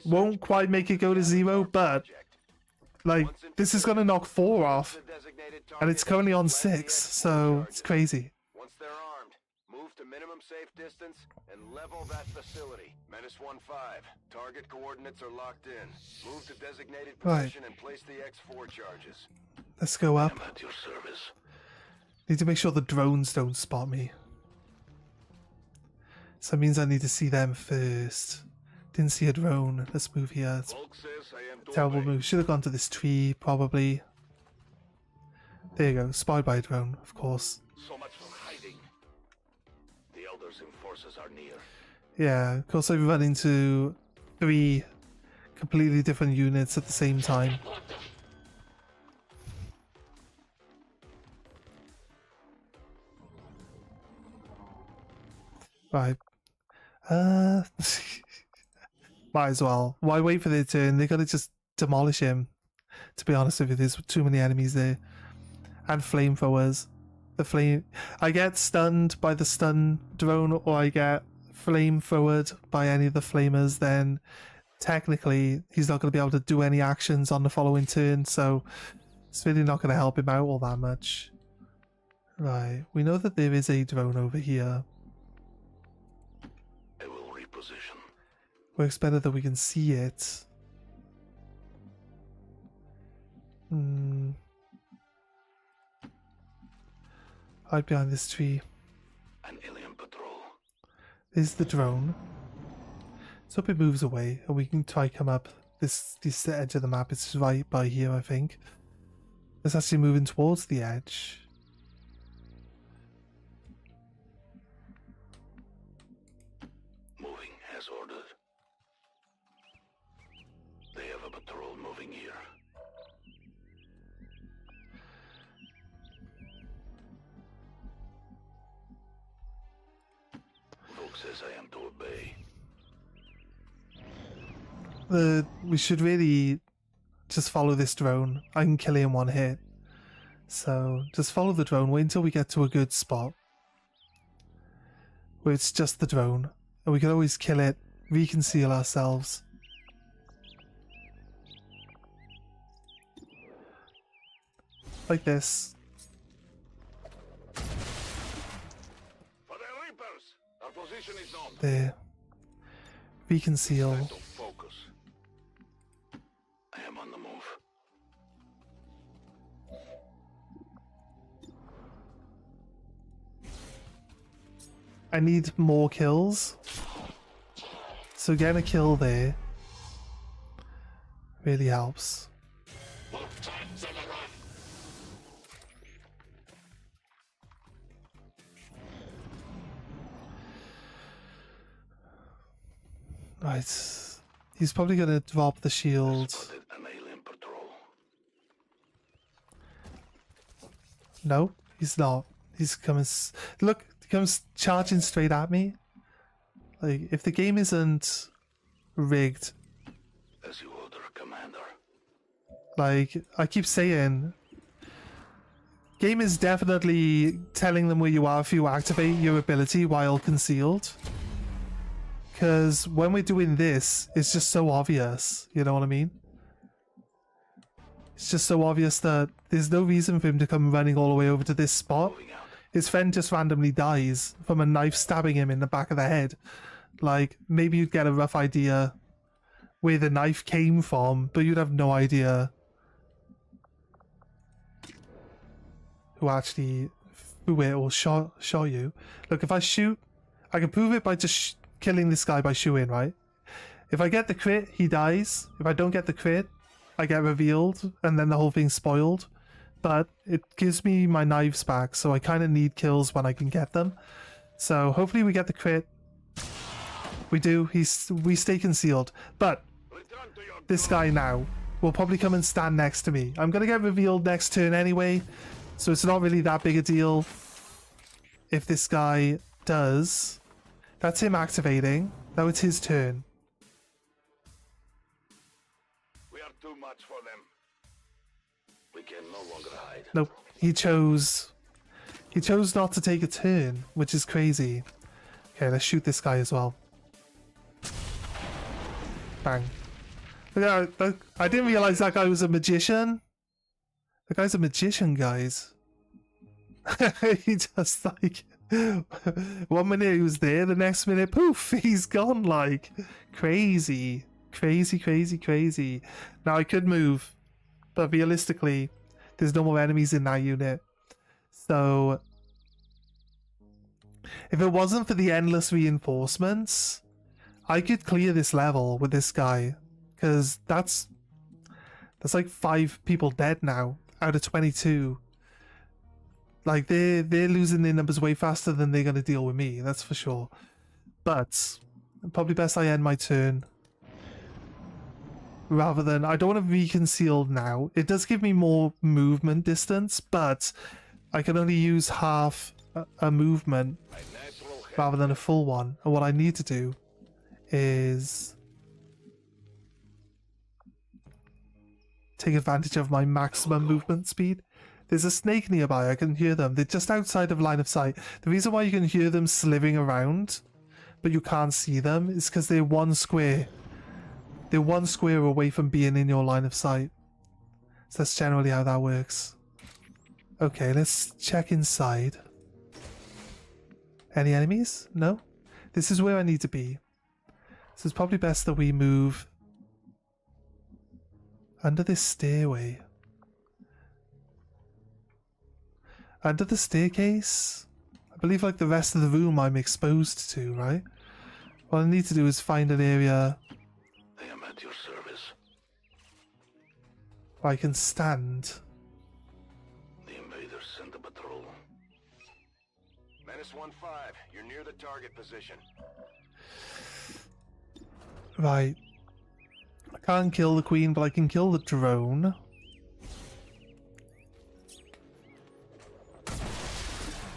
[SPEAKER 1] won't quite make it go to 0, but like this is gonna knock 4 off. And it's currently on 6, so it's crazy.
[SPEAKER 9] Once they're armed, move to minimum safe distance and level that facility. -15. Target coordinates are locked in. Move to designated position and place the X4 charges.
[SPEAKER 1] Let's go up.
[SPEAKER 8] I'm at your service.
[SPEAKER 1] Need to make sure the drones don't spot me. So that means I need to see them first. Didn't see a drone. Let's move here. It's terrible move. Should have gone to this tree, probably. There you go. Spied by a drone, of course.
[SPEAKER 8] So much for hiding. The elders and forces are near.
[SPEAKER 1] Yeah, of course I've run into 3 completely different units at the same time. Right. Might as well. Why wait for their turn? They gotta just demolish him. To be honest with you, there's too many enemies there. And flamethrowers. I get stunned by the stun drone, or I get flamethrowered by any of the flamers, then technically he's not going to be able to do any actions on the following turn, so it's really not going to help him out all that much. Right, we know that there is a drone over here.
[SPEAKER 8] I will reposition.
[SPEAKER 1] Works better that we can see it. Hide behind this tree.
[SPEAKER 8] An alien patrol.
[SPEAKER 1] There's the drone. So hope it moves away, and we can try come up this edge of the map. It's right by here, I think. It's actually moving towards the edge.
[SPEAKER 8] Moving as ordered. They have a patrol moving here. Volk says I am to obey.
[SPEAKER 1] We should really just follow this drone. I can kill it in one hit. So just follow the drone. Wait until we get to a good spot where it's just the drone, and we can always kill it, reconceal ourselves. Like this.
[SPEAKER 8] For the Reapers! Our position is known.
[SPEAKER 1] There. Reconceal.
[SPEAKER 8] Time to focus. I am on the move.
[SPEAKER 1] I need more kills. So getting a kill there really helps. Right. He's probably going to drop the shield.
[SPEAKER 8] Spotted an alien patrol.
[SPEAKER 1] No, he's not. He's coming... Look, he comes charging straight at me. Like, if the game isn't rigged...
[SPEAKER 8] As you order, Commander.
[SPEAKER 1] Like, I keep saying... Game is definitely telling them where you are if you activate your ability while concealed. Because when we're doing this, it's just so obvious. You know what I mean? It's just so obvious that there's no reason for him to come running all the way over to this spot. His friend just randomly dies from a knife stabbing him in the back of the head. Like, maybe you'd get a rough idea where the knife came from, but you'd have no idea who actually threw it or shot you. Look, if I shoot, I can prove it by just killing this guy by shooting, right? If I get the crit, he dies. If I don't get the crit, I get revealed, and then the whole thing's spoiled. But it gives me my knives back, so I kind of need kills when I can get them. So hopefully we get the crit. We do. We stay concealed. But this guy now will probably come and stand next to me. I'm going to get revealed next turn anyway, so it's not really that big a deal if this guy does. That's him activating. Now it's his turn.
[SPEAKER 8] We are too much for them. We can no longer hide.
[SPEAKER 1] Nope. He chose not to take a turn, which is crazy. Okay, let's shoot this guy as well. Bang. Look at that. I didn't realize that guy was a magician. The guy's a magician, guys. He just like 1 minute he was there, the next minute poof, he's gone. Like crazy. Crazy. Now I could move, but realistically there's no more enemies in that unit. So if it wasn't for the endless reinforcements, I could clear this level with this guy, because that's like 5 people dead now out of 22. Like they're losing their numbers way faster than they're gonna deal with me, that's for sure. But probably best I end my turn rather than, I don't want to reconceal now. It does give me more movement distance, but I can only use half a movement rather than a full one. And what I need to do is take advantage of my maximum movement speed. There's a snake nearby, I can hear them. They're just outside of line of sight. The reason why you can hear them slithering around, but you can't see them, is because they're one square. They're one square away from being in your line of sight. So that's generally how that works. Okay, let's check inside. Any enemies? No? This is where I need to be. So it's probably best that we move under this stairway. Under the staircase? I believe like the rest of the room I'm exposed to, right? What I need to do is find an area
[SPEAKER 8] I am at your service.
[SPEAKER 1] where I can stand.
[SPEAKER 8] The invaders sent a patrol.
[SPEAKER 9] Menace 1-5, you're near the target position.
[SPEAKER 1] Right. I can't kill the queen, but I can kill the drone.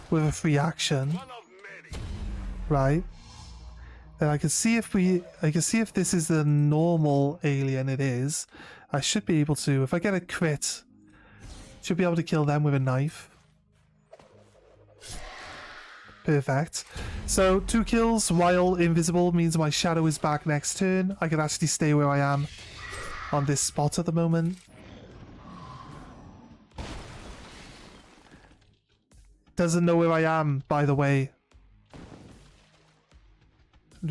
[SPEAKER 1] With a free action. Right. Then I can see if this is the normal alien. It is. I should be able to, if I get a crit, should be able to kill them with a knife. Perfect. So 2 kills while invisible means my shadow is back next turn. I can actually stay where I am on this spot at the moment. Doesn't know where I am, by the way.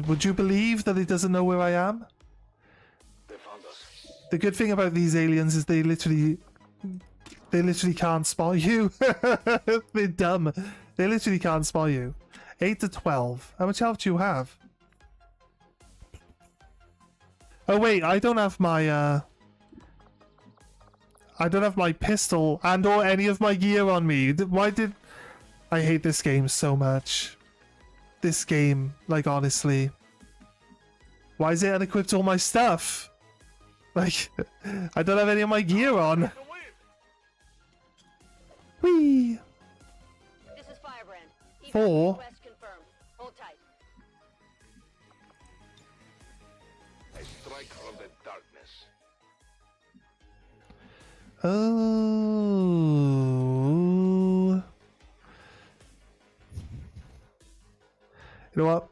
[SPEAKER 1] Would you believe that it doesn't know where I am?
[SPEAKER 8] They found us.
[SPEAKER 1] The good thing about these aliens is they literally can't spot you. They're dumb. They literally can't spot you. 8 to 12. How much health do you have? Oh wait, I don't have my pistol and or any of my gear on me. Why did I hate this game so much? This game, like honestly. Why is it unequipped all my stuff? Like, I don't have any of my gear on. Whee!
[SPEAKER 4] This is Firebrand.
[SPEAKER 1] 4.
[SPEAKER 4] Request confirmed. Hold tight.
[SPEAKER 8] I strike from the darkness.
[SPEAKER 1] Oh. You know what?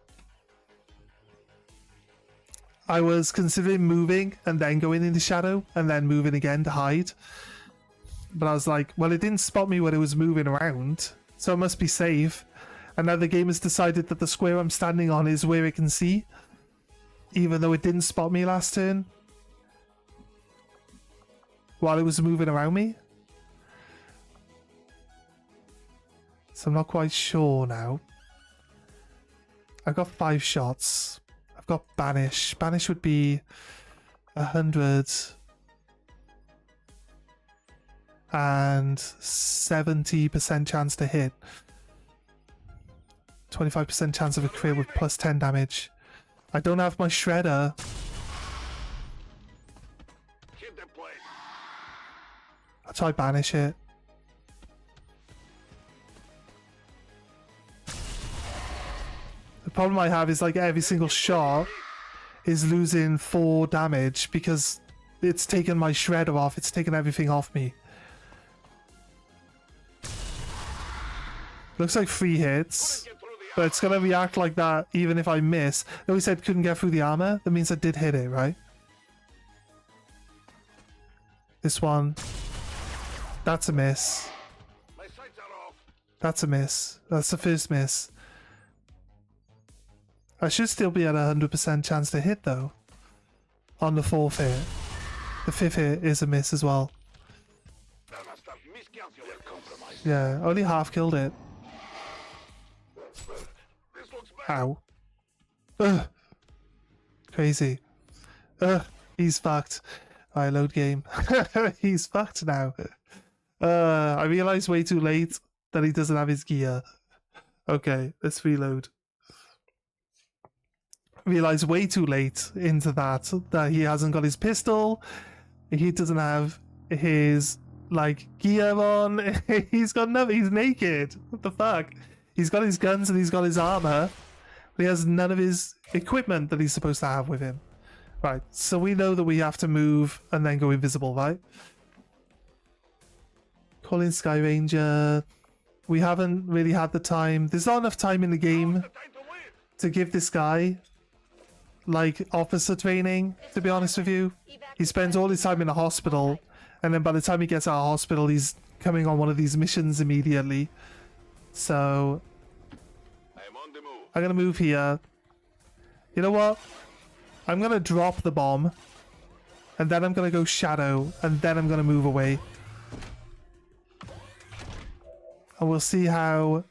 [SPEAKER 1] I was considering moving and then going into shadow and then moving again to hide. But I was like, well, it didn't spot me when it was moving around, so it must be safe. And now the game has decided that the square I'm standing on is where it can see, even though it didn't spot me last turn while it was moving around me. So I'm not quite sure now. I've got 5 shots. I've got Banish. Banish would be 100 and 70% chance to hit. 25% chance of a crit with plus 10 damage. I don't have my Shredder. try banish it. The problem I have is like every single shot is losing 4 damage because it's taken my shredder off. It's taken everything off me. Looks like 3 hits, but it's gonna react like that even if I miss. Though he said couldn't get through the armor, that means I did hit it, right? This one. That's a miss. That's a miss. That's the first miss. I should still be at 100% chance to hit though. On the 4th hit. The 5th hit is a miss as well. Yeah, only half killed it. Ow. Ugh. Crazy. Ugh. He's fucked. Alright, load game. He's fucked now. I realised way too late that he doesn't have his gear. Okay, let's reload. Realised way too late into that he hasn't got his pistol. He doesn't have his like gear on. He's got nothing. He's naked. What the fuck? He's got his guns and he's got his armor. But he has none of his equipment that he's supposed to have with him. Right, so we know that we have to move and then go invisible, right? Call in Sky Ranger. We haven't really had the time. There's not enough time in the game to give this guy like officer training, to be honest with you. He spends all his time in the hospital, and then by the time he gets out of hospital, he's coming on one of these missions immediately. So I'm gonna move here. You know what? I'm gonna drop the bomb, and then I'm gonna go shadow, and then I'm gonna move away. And we'll see how...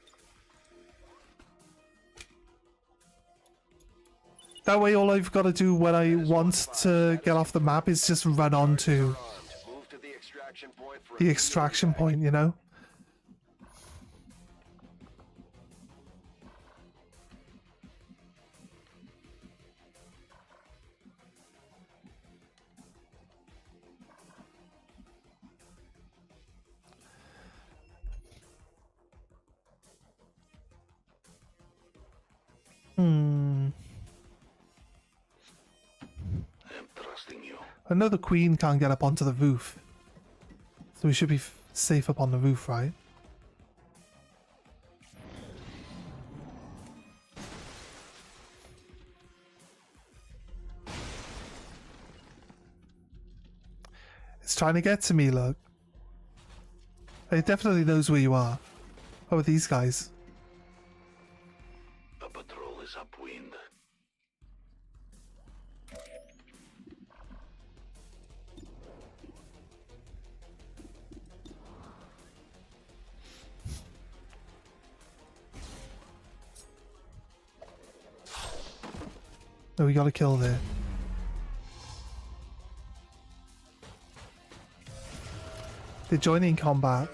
[SPEAKER 1] That way all I've got to do when I want to get off the map is just run on to the extraction point, you know? I know the Queen can't get up onto the roof, so we should be safe up on the roof, right? It's trying to get to me, look. It definitely knows where you are. How are these guys?
[SPEAKER 8] The patrol is upwind.
[SPEAKER 1] No, we got a kill there. They're joining combat,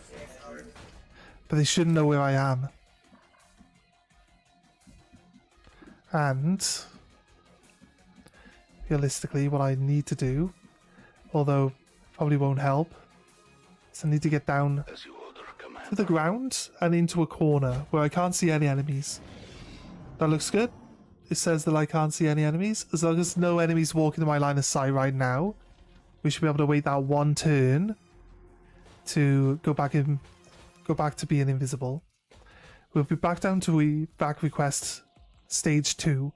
[SPEAKER 1] but they shouldn't know where I am. And realistically, what I need to do, although probably won't help, is I need to get down to the ground and into a corner where I can't see any enemies. That looks good. It says that I can't see any enemies. As long as no enemies walk into my line of sight right now, we should be able to wait that one turn to go back to being invisible. We'll be back down to back request stage 2.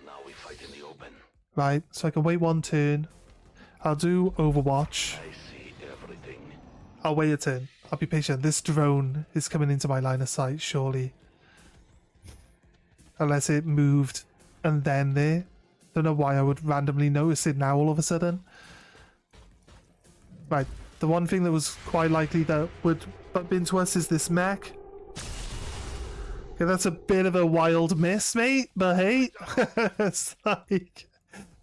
[SPEAKER 8] Now we fight in the open.
[SPEAKER 1] Right, so I can wait one turn. I'll do Overwatch.
[SPEAKER 8] I see everything.
[SPEAKER 1] I'll wait a turn. I'll be patient. This drone is coming into my line of sight, surely. Unless it moved and then there. Don't know why I would randomly notice it now all of a sudden. Right, the one thing that was quite likely that would bump into us is this mech. Okay, that's a bit of a wild miss, mate, but hey, it's like,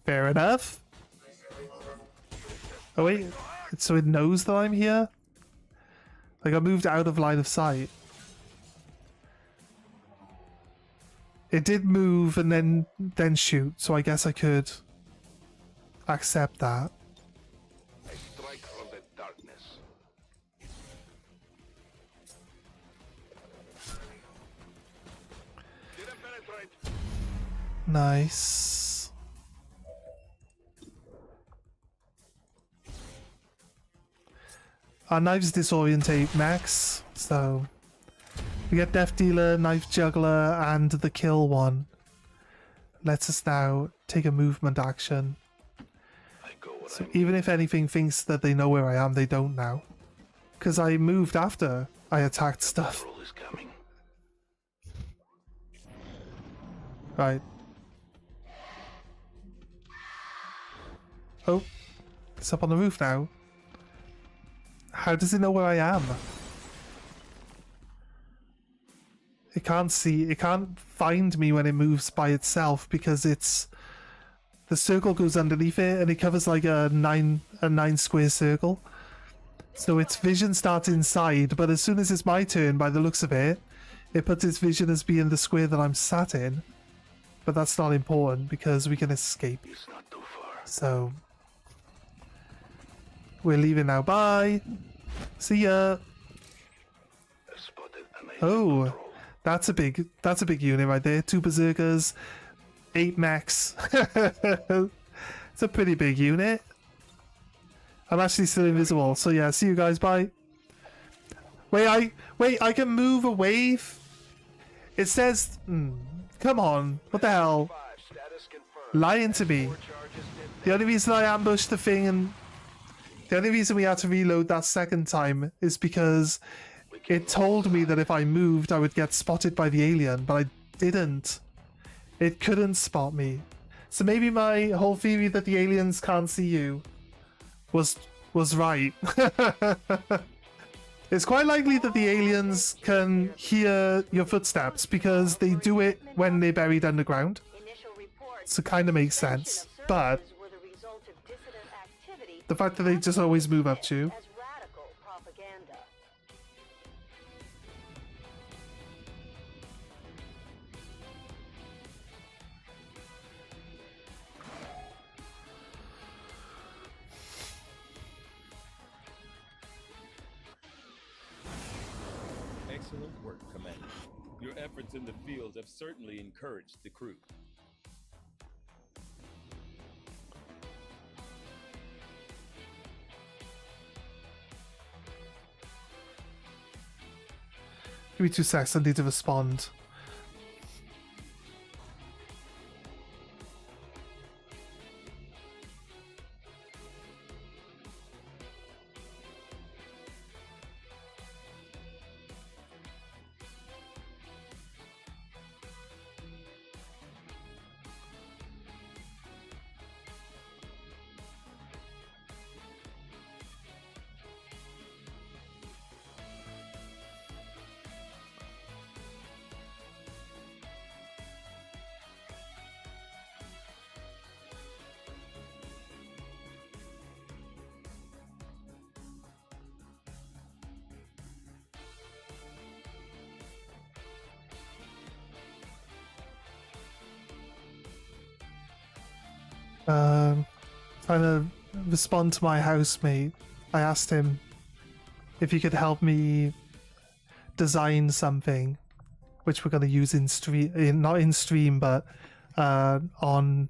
[SPEAKER 1] fair enough. Oh wait, so it knows that I'm here? Like I moved out of line of sight. It did move and then shoot, so I guess I could accept that.
[SPEAKER 8] I strike from the darkness.
[SPEAKER 1] Nice. Our knives disorientate max, so we get Death Dealer, Knife Juggler, and the kill one. Lets us now take a movement action. So even if anything thinks that they know where I am, they don't now. Because I moved after I attacked stuff. Right. Oh, it's up on the roof now. How does it know where I am? It can't see, it can't find me when it moves by itself because it's... The circle goes underneath it and it covers like a nine square circle. So its vision starts inside, but as soon as it's my turn, by the looks of it, it puts its vision as being the square that I'm sat in. But that's not important because we can escape. So we're leaving now. Bye. See ya. Oh, that's a big unit right there. 2 berserkers, 8 mechs. It's a pretty big unit. I'm actually still invisible, so yeah. See you guys. Bye. Wait, I can move away. It says. Come on, what the hell? Lying to me. The only reason I ambushed the thing and the only reason we had to reload that second time is because it told me that if I moved I would get spotted by the alien, but I didn't. It couldn't spot me. So maybe my whole theory that the aliens can't see you was right. It's quite likely that the aliens can hear your footsteps because they do it when they're buried underground. So it kind of makes sense. But the fact that they just always move up to you.
[SPEAKER 2] Excellent work, Commander. Your efforts in the field have certainly encouraged the crew.
[SPEAKER 1] Give me 2 seconds, I need to respond. Trying to respond to my housemate. I asked him if he could help me design something, which we're going to use in stream, not in stream, but on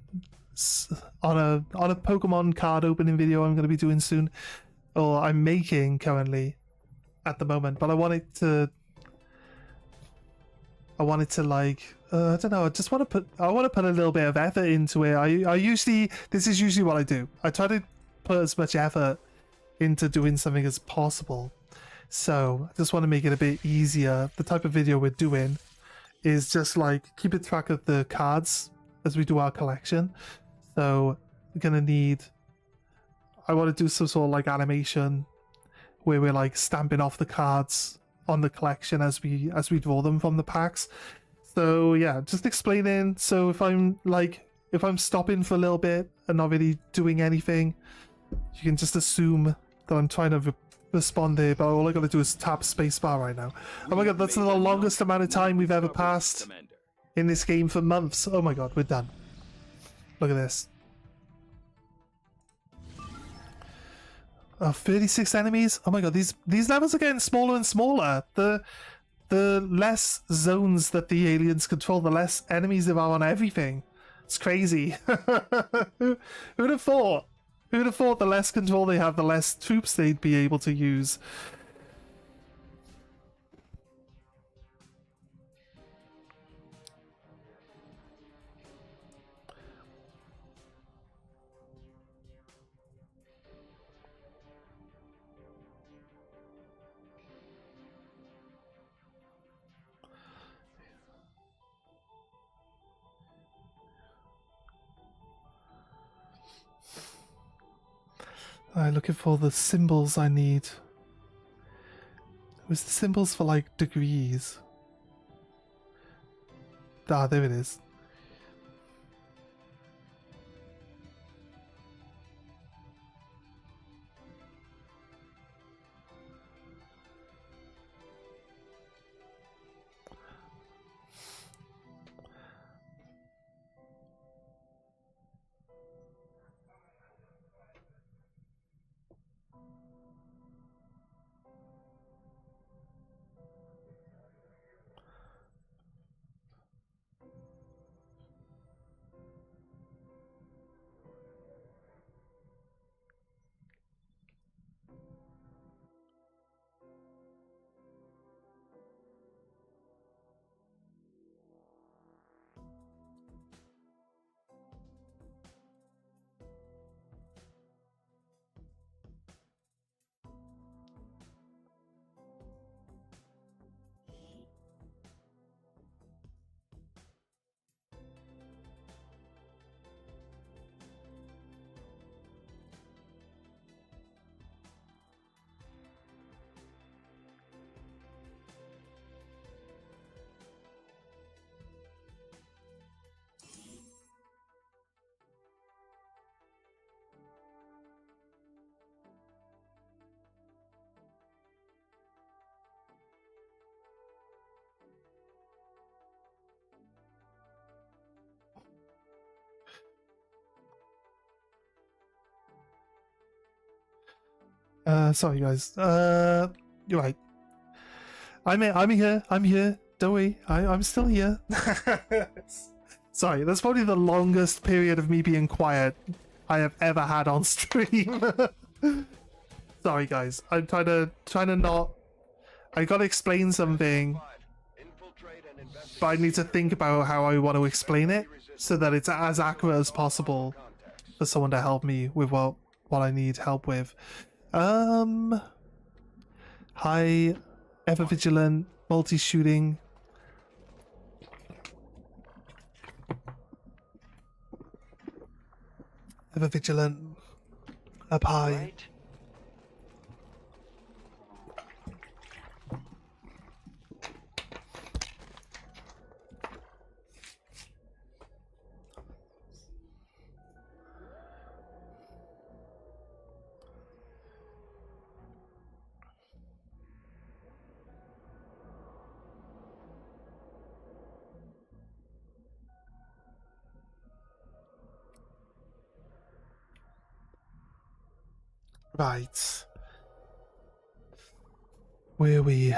[SPEAKER 1] a Pokemon card opening video I'm going to be doing soon, or I'm making currently at the moment. But I wanted to like I don't know. I want to put a little bit of effort into it. This is usually what I do. I try to put as much effort into doing something as possible. So I just want to make it a bit easier. The type of video we're doing is just like keeping track of the cards as we do our collection. So we're gonna need. I want to do some sort of like animation where we're like stamping off the cards on the collection as we draw them from the packs. So yeah, just explaining. So if I'm stopping for a little bit and not really doing anything, you can just assume that I'm trying to respond there, but all I gotta do is tap spacebar right now. Oh my god, that's the longest amount of time we've ever passed in this game for months. Oh my god, we're done. Look at this. 36 enemies. Oh my god, these levels are getting smaller and smaller. The less zones that the aliens control, the less enemies there are on everything. It's crazy. Who'd have thought? Who'd have thought the less control they have, the less troops they'd be able to use? I'm looking for the symbols I need. It was the symbols for like degrees. Ah, there it is. Sorry guys. You're right. I'm here. I'm here. Don't worry. I'm still here. Sorry, that's probably the longest period of me being quiet I have ever had on stream. Sorry guys. I'm trying to not. I gotta explain something, but I need to think about how I want to explain it so that it's as accurate as possible for someone to help me with what I need help with. Hi, ever vigilant, multi-shooting. Ever vigilant, up high. Right. Where are we?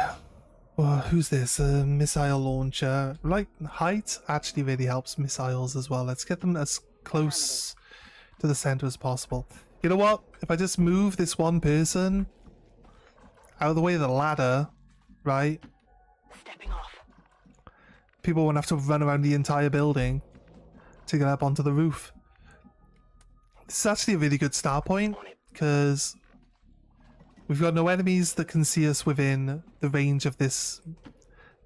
[SPEAKER 1] Well, who's this? A missile launcher. Like, height actually really helps missiles as well. Let's get them as close to the center as possible. You know what? If I just move this one person out of the way of the ladder, right?
[SPEAKER 10] Stepping off.
[SPEAKER 1] People won't have to run around the entire building to get up onto the roof. This is actually a really good start point, because we've got no enemies that can see us within the range of this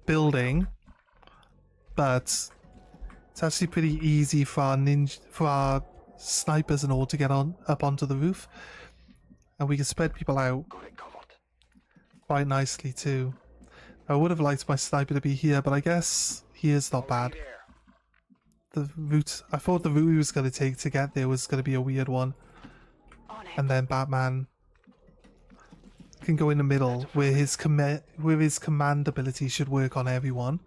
[SPEAKER 1] building, but it's actually pretty easy for our snipers and all to get up onto the roof, and we can spread people out quite nicely too. I would have liked my sniper to be here, but I guess he is not bad. The route, I thought the route he was going to take to get there was going to be a weird one. And then Batman can go in the middle where his command ability should work on everyone.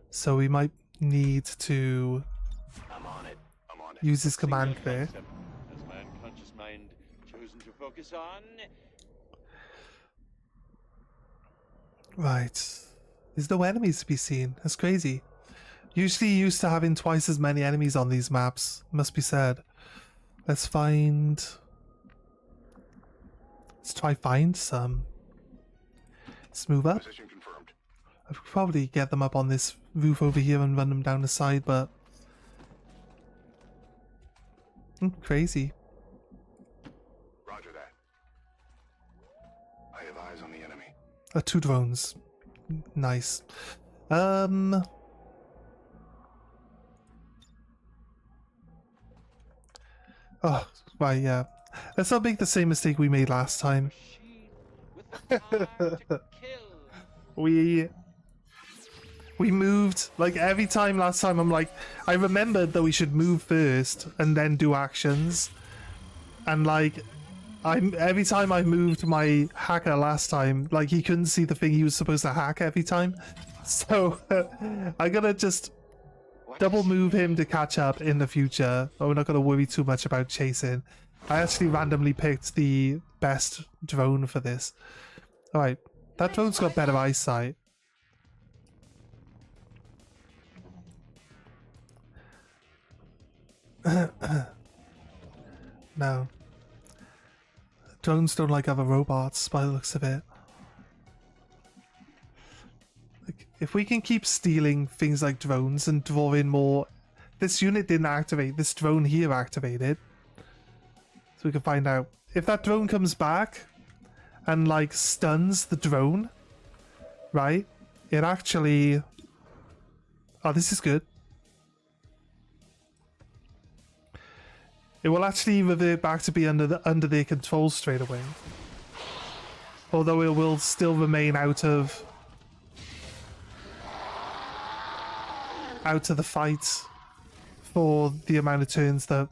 [SPEAKER 1] So we might need to use his command there.
[SPEAKER 2] Has my unconscious mind chosen to focus on?
[SPEAKER 1] Right. There's no enemies to be seen. That's crazy. Usually used to having twice as many enemies on these maps, must be said. Let's find... Let's try find some. Let's move up.
[SPEAKER 9] Position confirmed.
[SPEAKER 1] I could probably get them up on this roof over here and run them down the side, but... crazy.
[SPEAKER 9] Roger that. I have eyes on the enemy.
[SPEAKER 1] 2 drones. Nice. Oh, right, yeah. Let's not make the same mistake we made last time. We moved, like, every time last time I'm like, I remembered that we should move first and then do actions. And like, every time I moved my hacker last time, like, he couldn't see the thing he was supposed to hack every time. So I gotta just double move him to catch up in the future. But we're not gonna worry too much about chasing. I actually randomly picked the best drone for this. Alright, that drone's got better eyesight. No. Drones don't like other robots by the looks of it. Like, if we can keep stealing things like drones and draw in more... This unit didn't activate, this drone here activated. So we can find out. If that drone comes back and like stuns the drone, right? It actually... Oh, this is good. It will actually revert back to be under their control straight away. Although it will still remain out of the fight for the amount of turns that,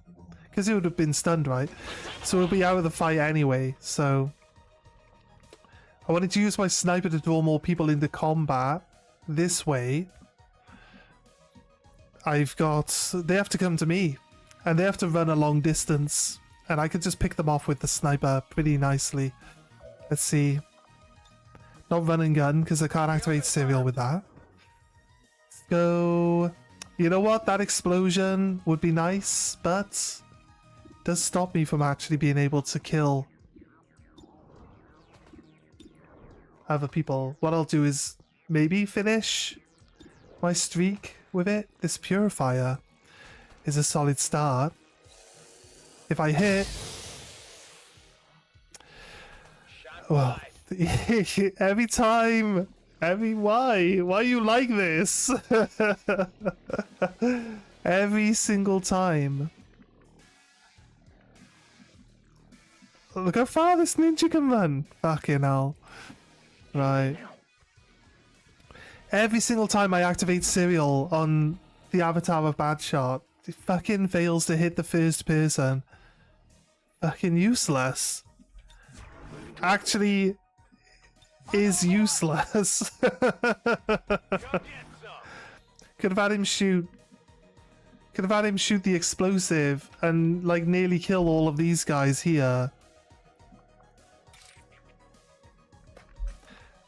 [SPEAKER 1] because it would have been stunned, right? So it'll be out of the fight anyway. So I wanted to use my sniper to draw more people into combat. This way, I've got, they have to come to me. And they have to run a long distance. And I could just pick them off with the sniper pretty nicely. Let's see. Not run and gun, because I can't activate serial with that. Let's go... You know what? That explosion would be nice, but... It does stop me from actually being able to kill other people. What I'll do is maybe finish my streak with it. This purifier is a solid start. If I hit... Well, every time... Why are you like this? Every single time. Look how far this ninja can run. Fucking hell. Right. Every single time I activate serial on the avatar of Badshot, it fucking fails to hit the first person. Fucking useless. Actually, is useless. Could have had him shoot. Could have had him shoot the explosive and like nearly kill all of these guys here.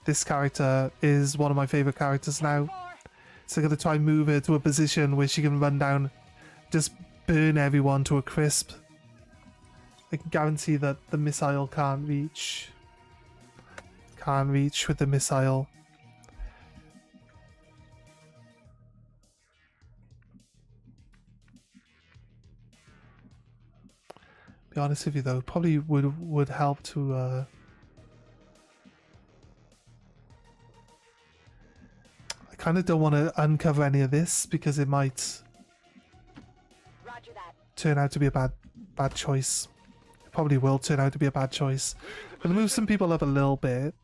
[SPEAKER 1] This character is one of my favorite characters now. So I'm gonna try and move her to a position where she can run down, just burn everyone to a crisp. I can guarantee that the missile can't reach. Can't reach with the missile. Be honest with you though, probably would help to I kind of don't want to uncover any of this because it might turn out to be a bad choice. It probably will turn out to be a bad choice. I'm gonna move some people up a little bit.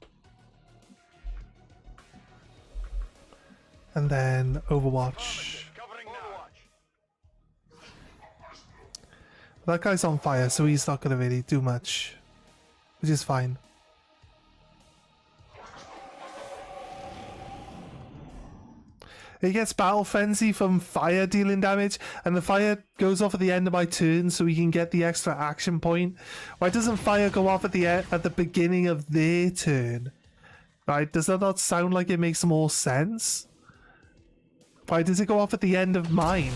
[SPEAKER 1] And then Overwatch. That guy's on fire, so he's not gonna really do much. Which is fine. It gets Battle Frenzy from fire dealing damage, and the fire goes off at the end of my turn so we can get the extra action point. Why doesn't fire go off at the beginning of their turn? Right, does that not sound like it makes more sense? Why does it go off at the end of mine?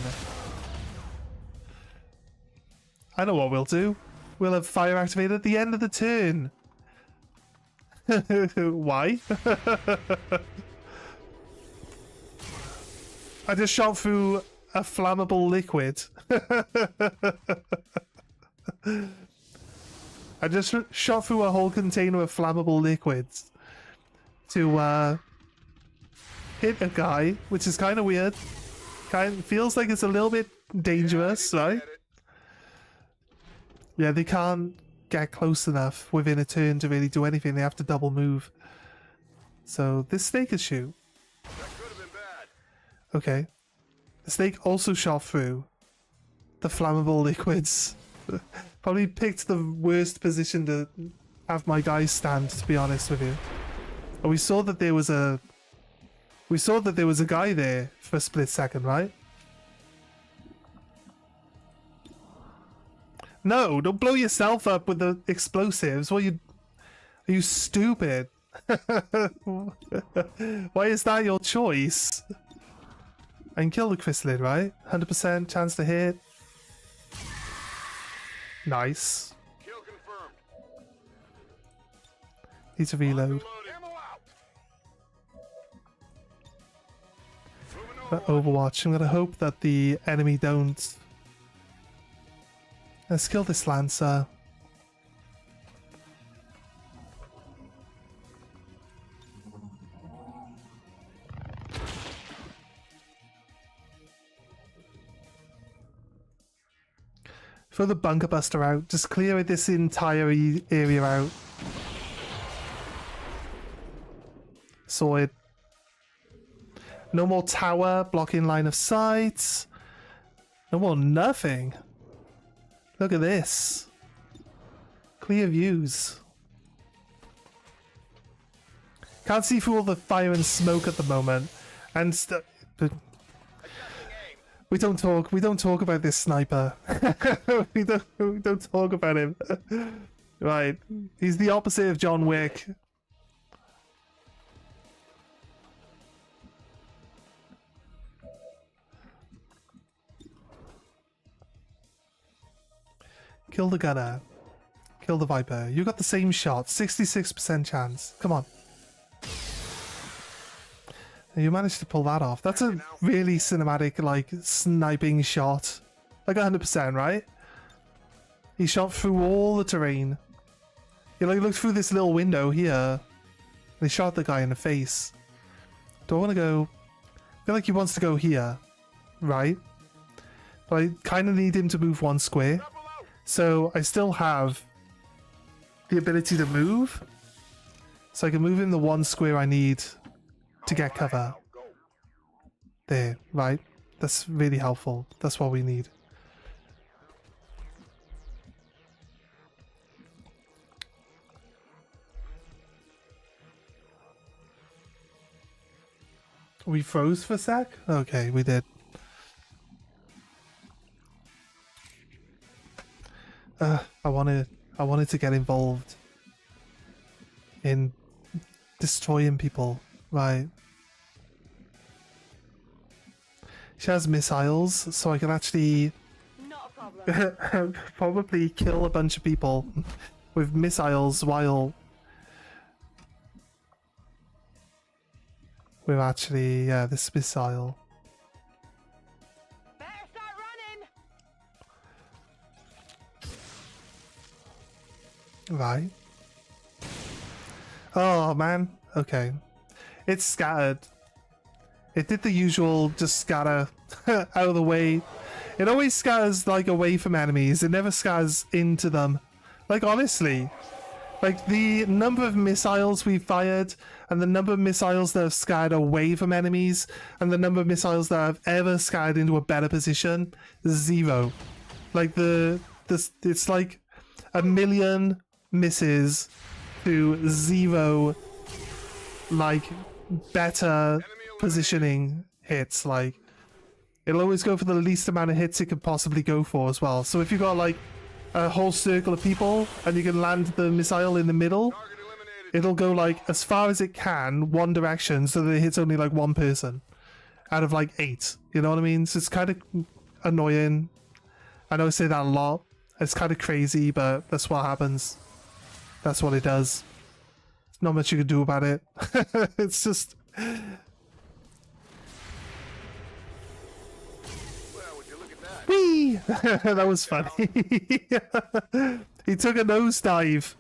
[SPEAKER 1] I know what we'll do. We'll have fire activated at the end of the turn. Why? I just shot through a flammable liquid. I just shot through a whole container of flammable liquids to hit a guy, which is kind of weird. Feels like it's a little bit dangerous, right? Yeah, they can't get close enough within a turn to really do anything. They have to double move. So this snake is shoot.
[SPEAKER 9] That could have been bad.
[SPEAKER 1] Okay. The snake also shot through the flammable liquids. Probably picked the worst position to have my guys stand, to be honest with you. But we saw that there was a guy there for a split second, right? No, don't blow yourself up with the explosives. Are you stupid? Why is that your choice? I can kill the chrysalid, right? 100% chance to hit. Nice.
[SPEAKER 9] Kill confirmed.
[SPEAKER 1] Need to reload.
[SPEAKER 9] Ammo out.
[SPEAKER 1] For Overwatch, I'm gonna hope that the enemy don't. Let's kill this Lancer. Throw the bunker buster out. Just clear this entire area out. Sorted. No more tower blocking line of sight. No more nothing. Look at this. Clear views. Can't see through all the fire and smoke at the moment. And we don't talk about this sniper. we don't talk about him. Right. He's the opposite of John Wick. Kill the gunner. Kill the Viper. You got the same shot. 66% chance. Come on. You managed to pull that off. That's a really cinematic, like, sniping shot. Like 100%, right? He shot through all the terrain. He like looked through this little window here. And he shot the guy in the face. Do I want to go? I feel like he wants to go here, right? But I kind of need him to move one square. So I still have the ability to move. So I can move in the one square I need to get cover. There, right? That's really helpful. That's what we need. We froze for a sec? Okay, we did. I wanted to get involved in destroying people, right? She has missiles, so I can actually
[SPEAKER 4] Not a problem.
[SPEAKER 1] probably kill a bunch of people with missiles while we're actually, yeah, this missile.
[SPEAKER 4] Better start running.
[SPEAKER 1] Right. Oh man. Okay. It's scattered. It did the usual, just scatter out of the way. It always scatters like away from enemies. It never scatters into them. Like honestly. Like the number of missiles we fired and the number of missiles that have scattered away from enemies and the number of missiles that have ever scattered into a better position, 0. Like it's like 1,000,000 misses to 0 like better positioning hits. Like it'll always go for the least amount of hits it could possibly go for as well. So if you've got like a whole circle of people and you can land the missile in the middle, it'll go like as far as it can one direction so that it hits only like one person, out of like 8. You know what I mean? So it's kind of annoying. I know I say that a lot. It's kind of crazy, but that's what happens. That's what it does. There's not much you can do about it. It's just...
[SPEAKER 9] Well, would you look at that?
[SPEAKER 1] Whee! That was funny. He took a nosedive.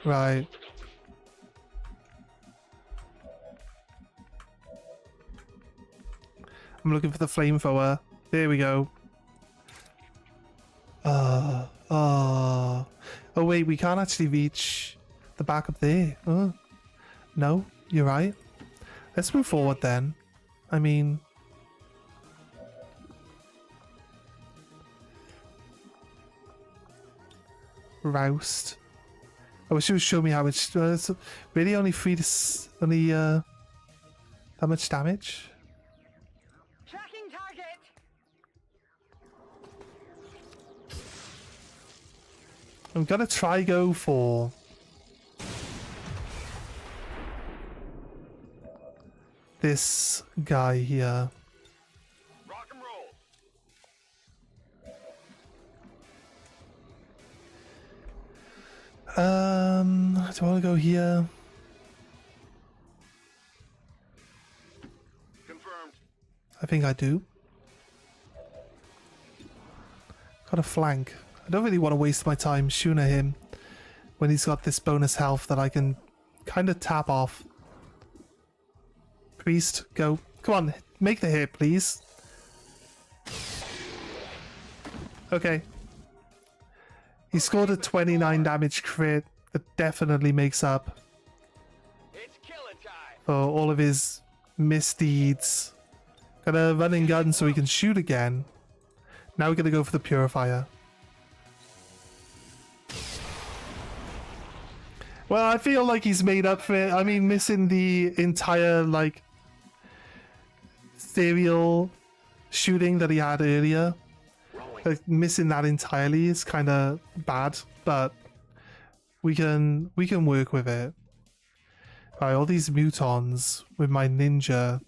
[SPEAKER 1] Right. I'm looking for the flamethrower. There we go. Oh wait, we can't actually reach the back up there. Oh. No, you're right. Let's move forward then. I mean... Roust. I wish it would show me how much... it's really only that much damage?
[SPEAKER 4] Tracking target.
[SPEAKER 1] I'm gonna try go for... this guy here.
[SPEAKER 9] Rock and roll.
[SPEAKER 1] Do I want to go here?
[SPEAKER 9] Confirmed.
[SPEAKER 1] I think I do. Got a flank. I don't really want to waste my time shooting at him when he's got this bonus health that I can kind of tap off. Priest, go. Come on, make the hit, please. Okay. He scored a 29 damage crit that definitely makes up
[SPEAKER 9] It's killing time.
[SPEAKER 1] for all of his misdeeds. Got a running gun so he can shoot again. Now we're gonna go for the purifier. Well, I feel like he's made up for it. I mean, missing the entire, like, serial shooting that he had earlier. Like, missing that entirely is kind of bad, but we can work with it. Right, all these mutons with my ninja.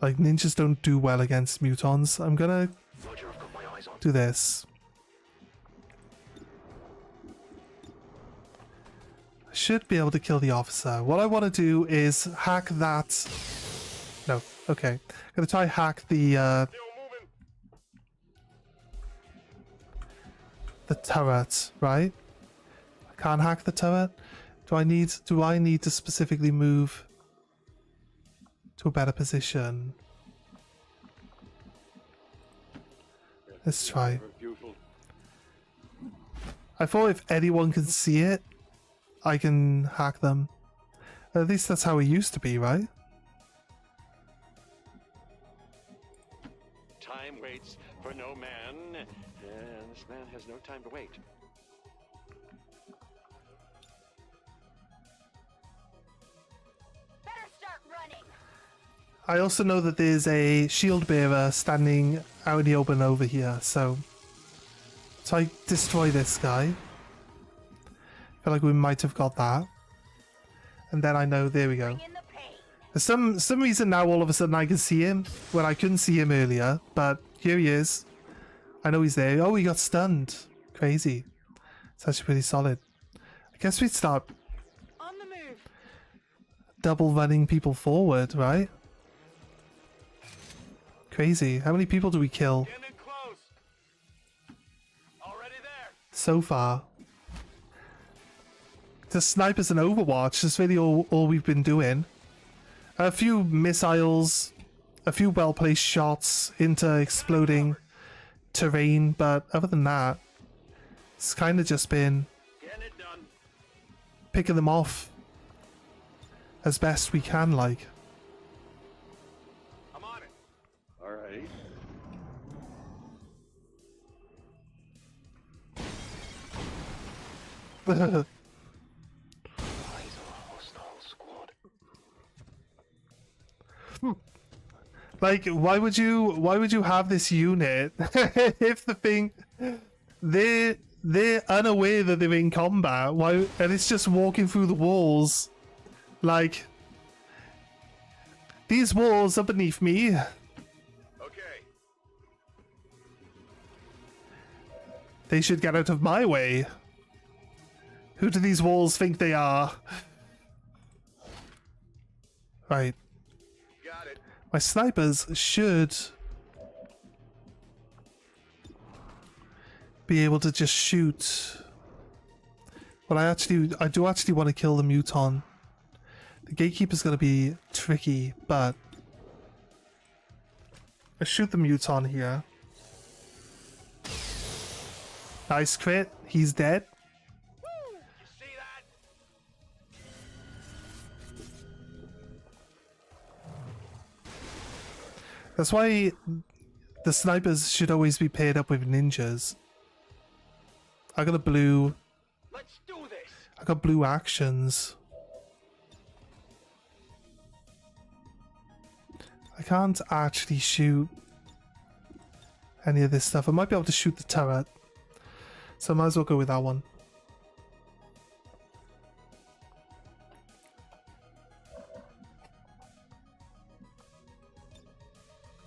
[SPEAKER 1] Like, ninjas don't do well against mutons. I'm gonna do this. Should be able to kill the officer. What I want to do is hack that. No, okay. I'm gonna try hack the turret, right? I can't hack the turret. Do I need to specifically move to a better position? Let's try. I thought if anyone can see it, I can hack them. At least that's how it used to be, right?
[SPEAKER 11] Time waits for no man, and this man has no time to wait.
[SPEAKER 4] Better start running.
[SPEAKER 1] I also know that there's a shield bearer standing out in the open over here, so I destroy this guy. I feel like we might have got that. And then I know, there we go. For some reason now all of a sudden I can see him when I couldn't see him earlier, but here he is. I know he's there. Oh, he got stunned. Crazy. It's actually pretty solid. I guess we'd start
[SPEAKER 4] On the move.
[SPEAKER 1] double running people forward, right? Crazy. How many people do we kill
[SPEAKER 9] Getting in close. Already there.
[SPEAKER 1] so far? The snipers and Overwatch is really all we've been doing. A few missiles, a few well-placed shots into exploding terrain, but other than that, it's kind of just been
[SPEAKER 9] Getting it done.
[SPEAKER 1] picking them off as best we can, like.
[SPEAKER 9] I'm on it.
[SPEAKER 11] All right.
[SPEAKER 1] Like, why would you have this unit if the thing they're unaware that they're in combat? Why? And it's just walking through the walls. Like, These walls are beneath me.
[SPEAKER 9] Okay.
[SPEAKER 1] They should get out of my way. Who do these walls think they are? Right.
[SPEAKER 9] Got it.
[SPEAKER 1] My snipers should be able to just shoot. But I do actually want to kill the Muton. The Gatekeeper's going to be tricky, but I shoot the Muton here. Nice crit. He's dead.
[SPEAKER 9] You see that?
[SPEAKER 1] That's why the snipers should always be paired up with ninjas. I got a blue.
[SPEAKER 9] Let's do this.
[SPEAKER 1] I got blue actions. I can't actually shoot any of this stuff. I might be able to shoot the turret. So I might as well go with that one.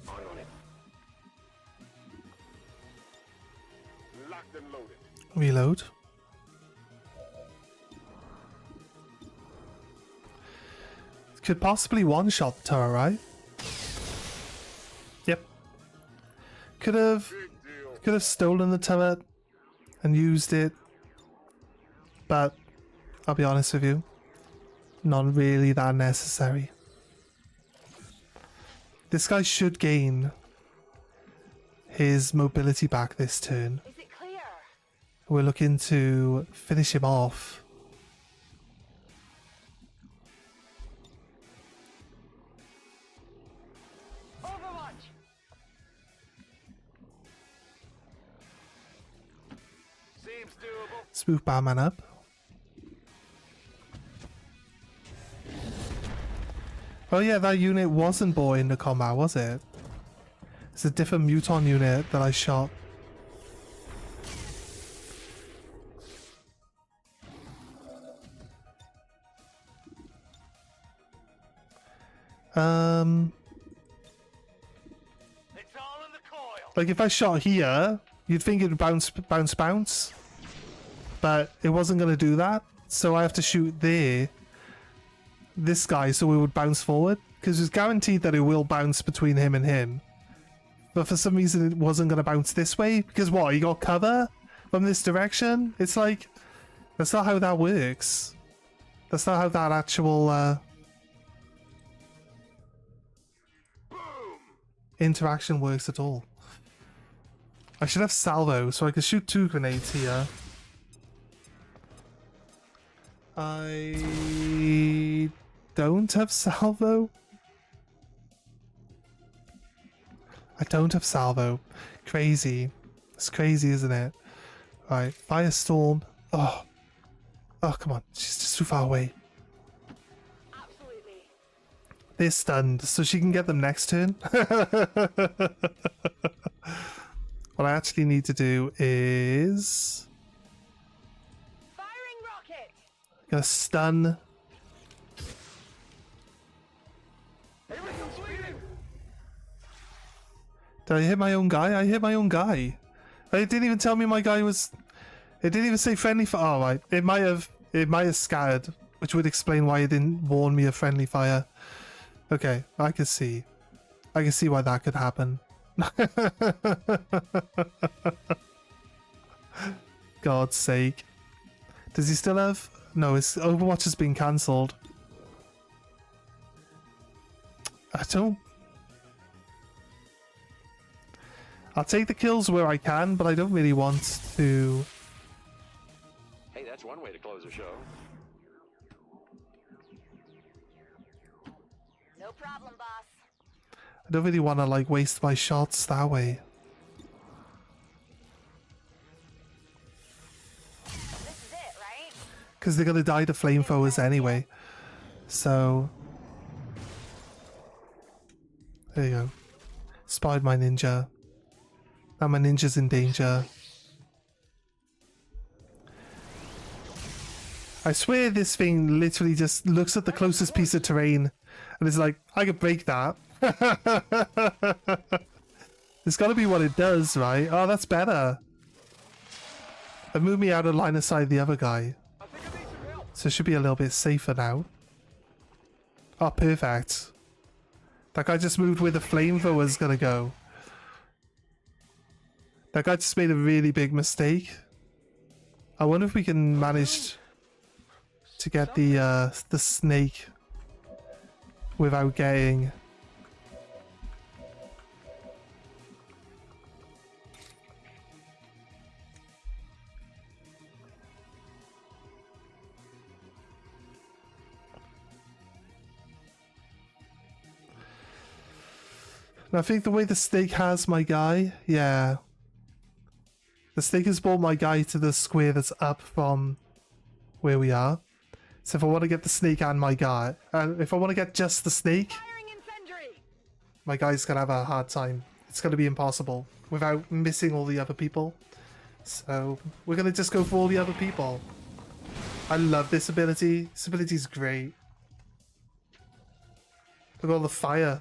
[SPEAKER 9] On it. Locked and loaded.
[SPEAKER 1] Reload. Could possibly one-shot the turret, right? Yep. Could have stolen the turret and used it, but I'll be honest with you, not really that necessary. This guy should gain his mobility back this turn.
[SPEAKER 4] Is it clear?
[SPEAKER 1] We're looking to finish him off.
[SPEAKER 4] Overwatch.
[SPEAKER 9] Seems doable.
[SPEAKER 1] Smooth Barman up. Oh yeah, that unit wasn't brought into combat, was it? It's a different Muton unit that I shot.
[SPEAKER 9] It's all in the coil.
[SPEAKER 1] Like if I shot here, you'd think it'd bounce, but it wasn't gonna do that. So I have to shoot there, this guy, so it would bounce forward, because it's guaranteed that it will bounce between him and him. But for some reason, it wasn't gonna bounce this way because what? He got cover from this direction. It's like that's not how that works. That's not how that actual interaction works at all. I should have salvo so I could shoot 2 grenades here. I don't have salvo. I don't have salvo. Crazy. It's crazy, isn't it? Right, Firestorm. Oh. Oh, come on. She's just too far away.
[SPEAKER 4] Absolutely.
[SPEAKER 1] They're stunned, so she can get them next turn. What I actually need to do is...
[SPEAKER 4] Firing rocket.
[SPEAKER 1] gonna stun. Did I hit my own guy? I hit my own guy. It didn't even tell me my guy was... It didn't even say friendly fire. Oh, right. It might have scattered, which would explain why it didn't warn me of friendly fire. Okay, I can see. I can see why that could happen. God's sake. Does he still have... No, his Overwatch has been cancelled. I don't... I'll take the kills where I can, but I don't really want to...
[SPEAKER 11] Hey, that's one way to close a show.
[SPEAKER 4] No problem, boss.
[SPEAKER 1] I don't really want to, like, waste my shots that way.
[SPEAKER 4] This is it, right?
[SPEAKER 1] Because they're going to die to flamethrowers anyway. So... There you go. Spied my ninja. Now my ninja's in danger. I swear this thing literally just looks at the closest piece of terrain and is like, I could break that. There's got to be what it does, right? Oh, that's better. It moved me out of line of sight of the other guy. So it should be a little bit safer now. Oh, perfect. That guy just moved where the flamethrower was going to go. That guy just made a really big mistake. I wonder if we can manage to get the snake without getting... And I think the way the snake has my guy, yeah. The snake has brought my guy to the square that's up from where we are. So if I want to get the snake and my guy, if I want to get just the snake, my guy's going to have a hard time. It's going to be impossible without missing all the other people. So we're going to just go for all the other people. I love this ability. This ability is great. Look at all the fire.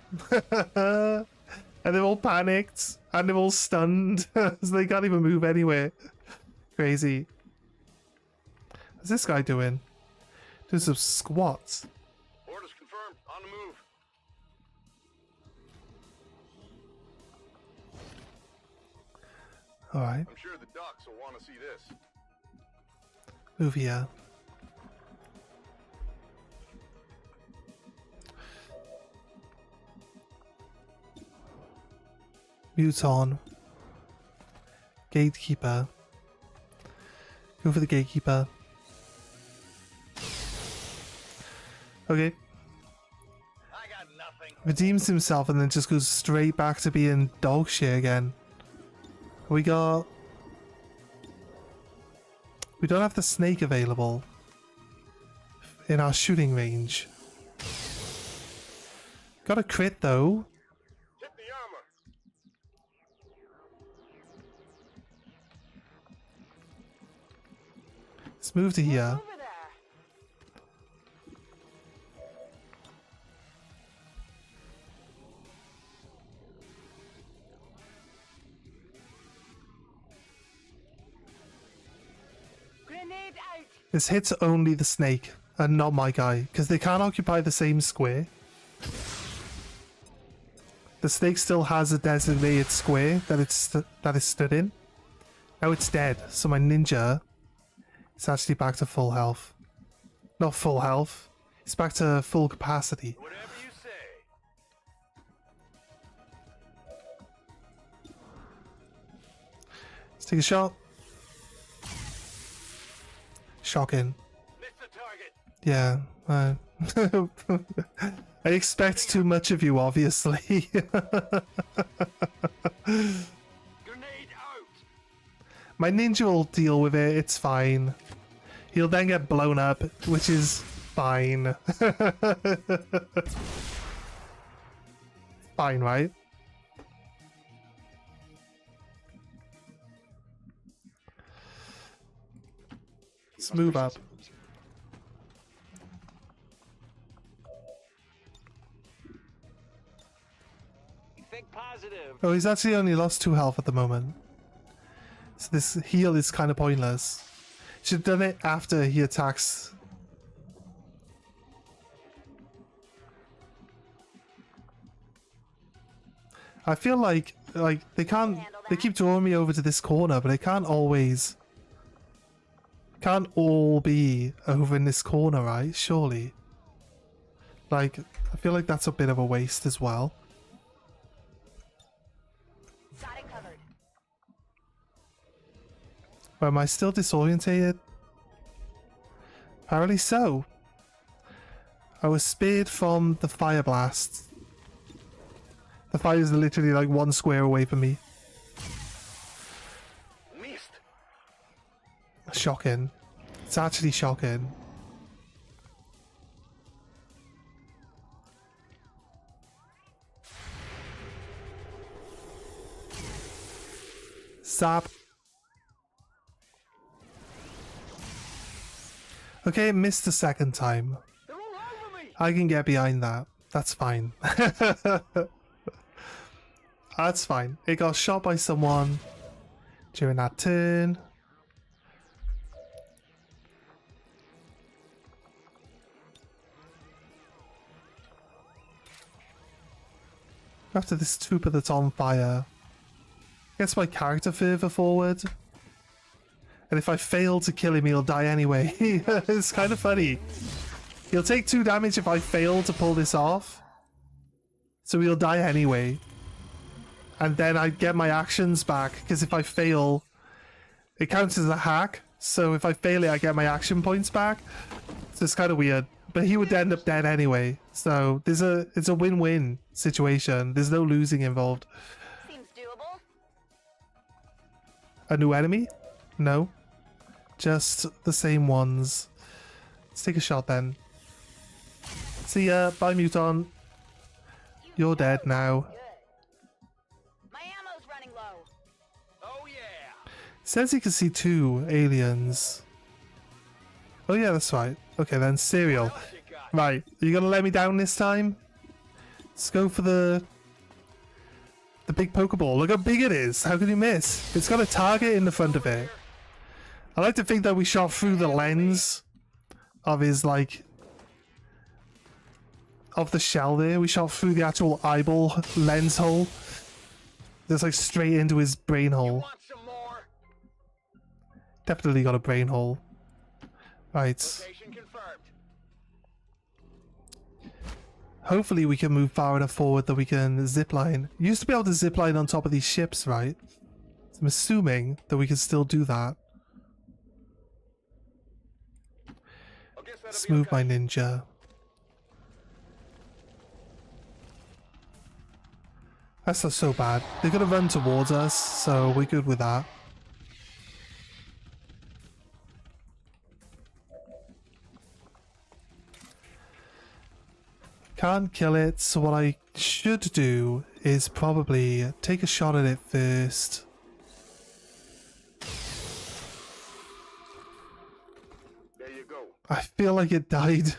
[SPEAKER 1] And they're all panicked. And they're all stunned. So they can't even move anywhere. Crazy. What's this guy doing? Doing some squats.
[SPEAKER 9] Orders confirmed. On the move.
[SPEAKER 1] Alright.
[SPEAKER 9] I'm sure the ducks will want to see this.
[SPEAKER 1] Move here. Mute on. Gatekeeper. Go for the gatekeeper. Okay.
[SPEAKER 9] I got nothing.
[SPEAKER 1] Redeems himself and then just goes straight back to being dog shit again. We don't have the snake available in our shooting range. Got a crit though.
[SPEAKER 9] Hit the armor.
[SPEAKER 1] Let's move to here.
[SPEAKER 4] Over there. Grenade out.
[SPEAKER 1] This hits only the snake and not my guy because they can't occupy the same square. The snake still has a designated square that it's stood in. Now it's dead, so my ninja is actually back to full health. Not full health. It's back to full capacity.
[SPEAKER 9] Whatever you say.
[SPEAKER 1] Let's take a shot. Shocking.
[SPEAKER 9] Missed the target.
[SPEAKER 1] Yeah. I expect too much of you, obviously.
[SPEAKER 9] Grenade out.
[SPEAKER 1] My ninja will deal with it, it's fine. He'll then get blown up, which is fine. Fine, right? Let's move up.
[SPEAKER 11] Think positive.
[SPEAKER 1] Oh, he's actually only lost 2 health at the moment. So this heal is kind of pointless. Should have done it after he attacks. I feel like they can't. They keep drawing me over to this corner, but they can't always. Can't all be over in this corner, right? Surely. Like, I feel like that's a bit of a waste as well.
[SPEAKER 4] Got it covered.
[SPEAKER 1] But am I still disorientated? Apparently so. I was spared from the fire blast. The fire is literally like 1 square away from me.
[SPEAKER 9] Missed.
[SPEAKER 1] Shocking. It's actually shocking. Zap. Okay, it missed the second time. I can get behind that. That's fine. That's fine. It got shot by someone during that turn. After this trooper that's on fire, gets my character further forward. And if I fail to kill him, he'll die anyway. It's kind of funny. He'll take 2 damage if I fail to pull this off. So he'll die anyway. And then I get my actions back, because if I fail, it counts as a hack. So if I fail it, I get my action points back. So it's kind of weird. But he would end up dead anyway. So it's a win-win situation. There's no losing involved.
[SPEAKER 4] Seems doable.
[SPEAKER 1] A new enemy? No. Just the same ones. Let's take a shot then. See ya. Bye, Muton. You're dead now.
[SPEAKER 4] Good. My ammo's running low.
[SPEAKER 9] Oh yeah!
[SPEAKER 1] Says he can see 2 aliens. Oh yeah, that's right. Okay then, Serial. Right, you gonna let me down this time? Let's go for the big Pokeball. Look how big it is. How can you miss? It's got a target in the front of it. I like to think that we shot through the lens of his, like, of the shell there. We shot through the actual eyeball lens hole. Just like straight into his brain hole. Definitely got a brain hole. Right. Hopefully we can move far enough forward that we can zipline. You used to be able to zipline on top of these ships, right? So I'm assuming that we can still do that. Let's move my ninja. That's not so bad. They're gonna run towards us, so we're good with that. Can't kill it, so what I should do is probably take a shot at it first.
[SPEAKER 9] There you go.
[SPEAKER 1] I feel like it died.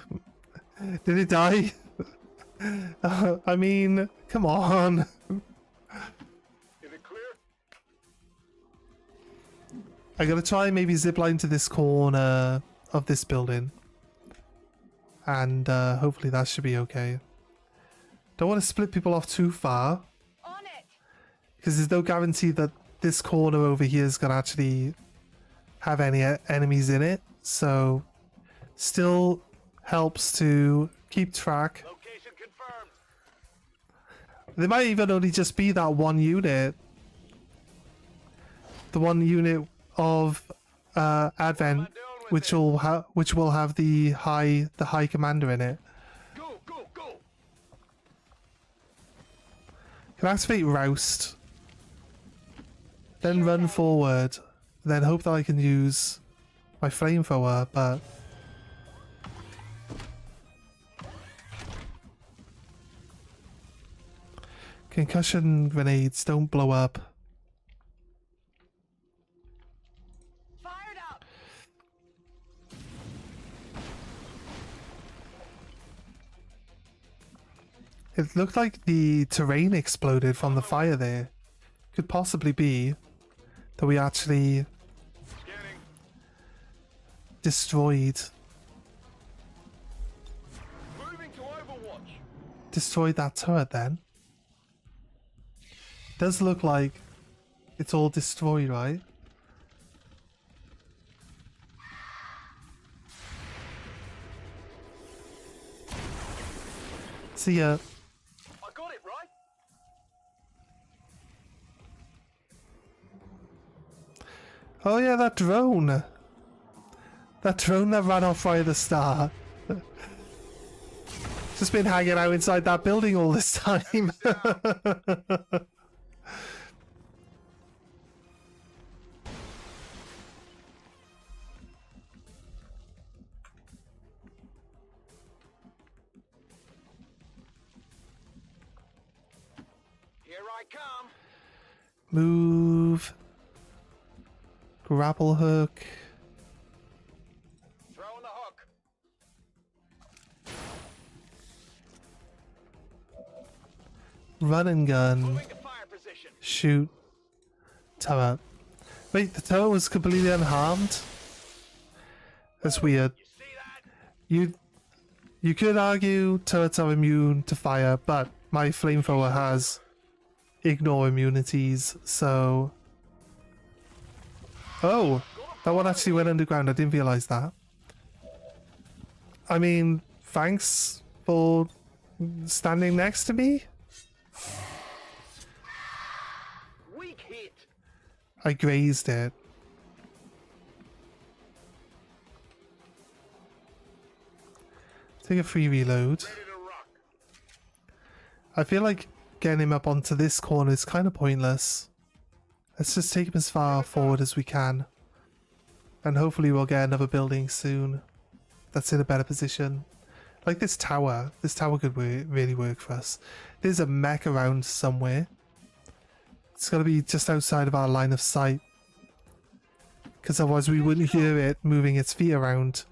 [SPEAKER 1] Did it die? I mean, come on.
[SPEAKER 9] Is it clear?
[SPEAKER 1] I gotta try and maybe zipline to this corner of this building. And hopefully that should be okay. Don't want to split people off too far.
[SPEAKER 4] On it.
[SPEAKER 1] Because there's no guarantee that this corner over here is going to actually have any enemies in it. So, still helps to keep track.
[SPEAKER 9] Location confirmed.
[SPEAKER 1] There might even only just be that one unit. The one unit of Advent, which will have the high commander in it.
[SPEAKER 9] Go, go, go.
[SPEAKER 1] Can activate Roust. Then run forward. Then hope that I can use my flamethrower, but concussion grenades don't blow up.
[SPEAKER 4] Fired up.
[SPEAKER 1] It looked like the terrain exploded from the fire there. Could possibly be that we actually destroyed
[SPEAKER 9] Moving to Overwatch.
[SPEAKER 1] destroyed that turret then. Does look like it's all destroyed, right? See ya.
[SPEAKER 9] I got it right.
[SPEAKER 1] Oh yeah, that drone. That drone that ran off right at the start. Just been hanging out inside that building all this time.
[SPEAKER 9] Here I come.
[SPEAKER 1] Move. Grapple hook.
[SPEAKER 9] Throwing the hook.
[SPEAKER 1] run and gun, shoot, turret. Wait, the turret was completely unharmed? That's weird. You could argue turrets are immune to fire, but my flamethrower has ignore immunities, so... Oh! That one actually went underground, I didn't realise that. I mean, thanks for standing next to me?
[SPEAKER 9] Weak hit.
[SPEAKER 1] I grazed it. Take a free reload. I feel like getting him up onto this corner is kind of pointless. Let's just take him as far forward as we can. And hopefully we'll get another building soon that's in a better position. Like this tower. This tower could really work for us. There's a mech around somewhere. It's got to be just outside of our line of sight. Because otherwise we wouldn't hear it moving its feet around.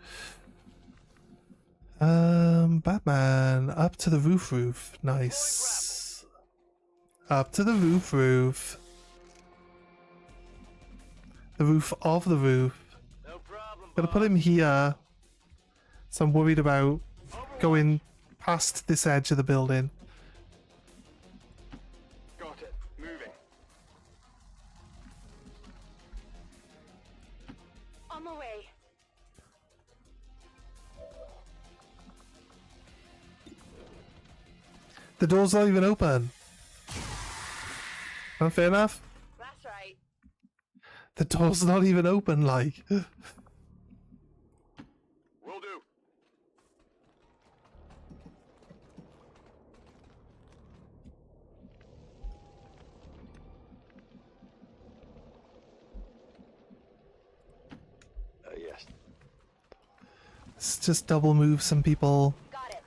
[SPEAKER 1] Batman, up to the roof. Nice. Up to the roof. The roof of the roof.
[SPEAKER 9] No problem,
[SPEAKER 1] Gonna put him here. So I'm worried about going past this edge of the building.
[SPEAKER 9] Got it. Moving.
[SPEAKER 4] On my way.
[SPEAKER 1] The door's not even open. Unfair enough.
[SPEAKER 4] That's right.
[SPEAKER 1] The door's not even open, like.
[SPEAKER 9] Will do.
[SPEAKER 11] Yes.
[SPEAKER 1] Let's just double move some people.
[SPEAKER 4] Got it.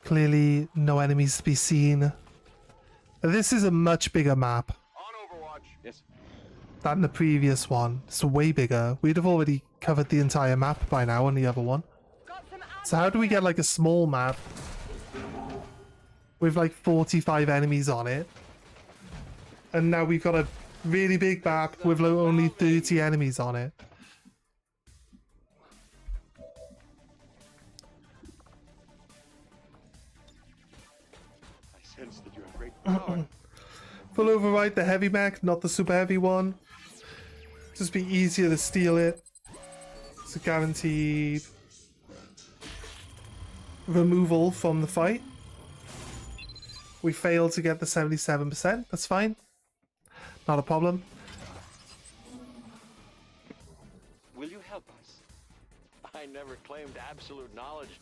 [SPEAKER 1] Clearly, no enemies to be seen. This is a much bigger map
[SPEAKER 9] On Overwatch.
[SPEAKER 11] Yes.
[SPEAKER 1] than the previous one. It's way bigger. We'd have already covered the entire map by now on the other one.
[SPEAKER 4] Got some
[SPEAKER 1] So how do we get like a small map with like 45 enemies on it? And now we've got a really big map with only 30 enemies on it.
[SPEAKER 11] I sense that you have great power.
[SPEAKER 1] Full override the heavy mech, not the super heavy one. Just be easier to steal it. It's a guaranteed removal from the fight. We failed to get the 77%. That's fine. Not a problem.
[SPEAKER 11] Will you help us? I never claimed absolute knowledge.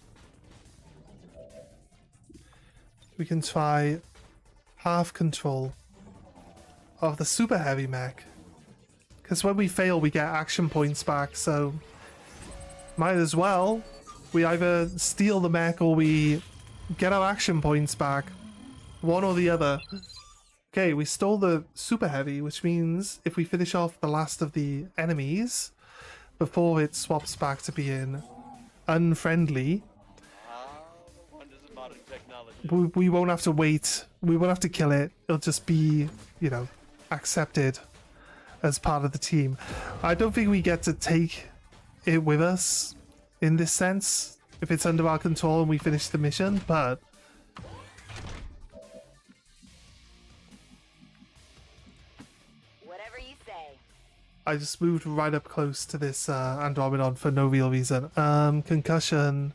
[SPEAKER 1] We can try half control of the super heavy mech. Because when we fail, we get action points back, so might as well. We either steal the mech or we get our action points back. One or the other. Okay, we stole the super heavy, which means if we finish off the last of the enemies before it swaps back to being unfriendly,
[SPEAKER 11] The wonders of modern technology.
[SPEAKER 1] we won't have to wait. We won't have to kill it. It'll just be, you know, accepted as part of the team. I don't think we get to take it with us in this sense if it's under our control and we finish the mission, but
[SPEAKER 4] whatever you say.
[SPEAKER 1] I just moved right up close to this Andromedon for no real reason. Concussion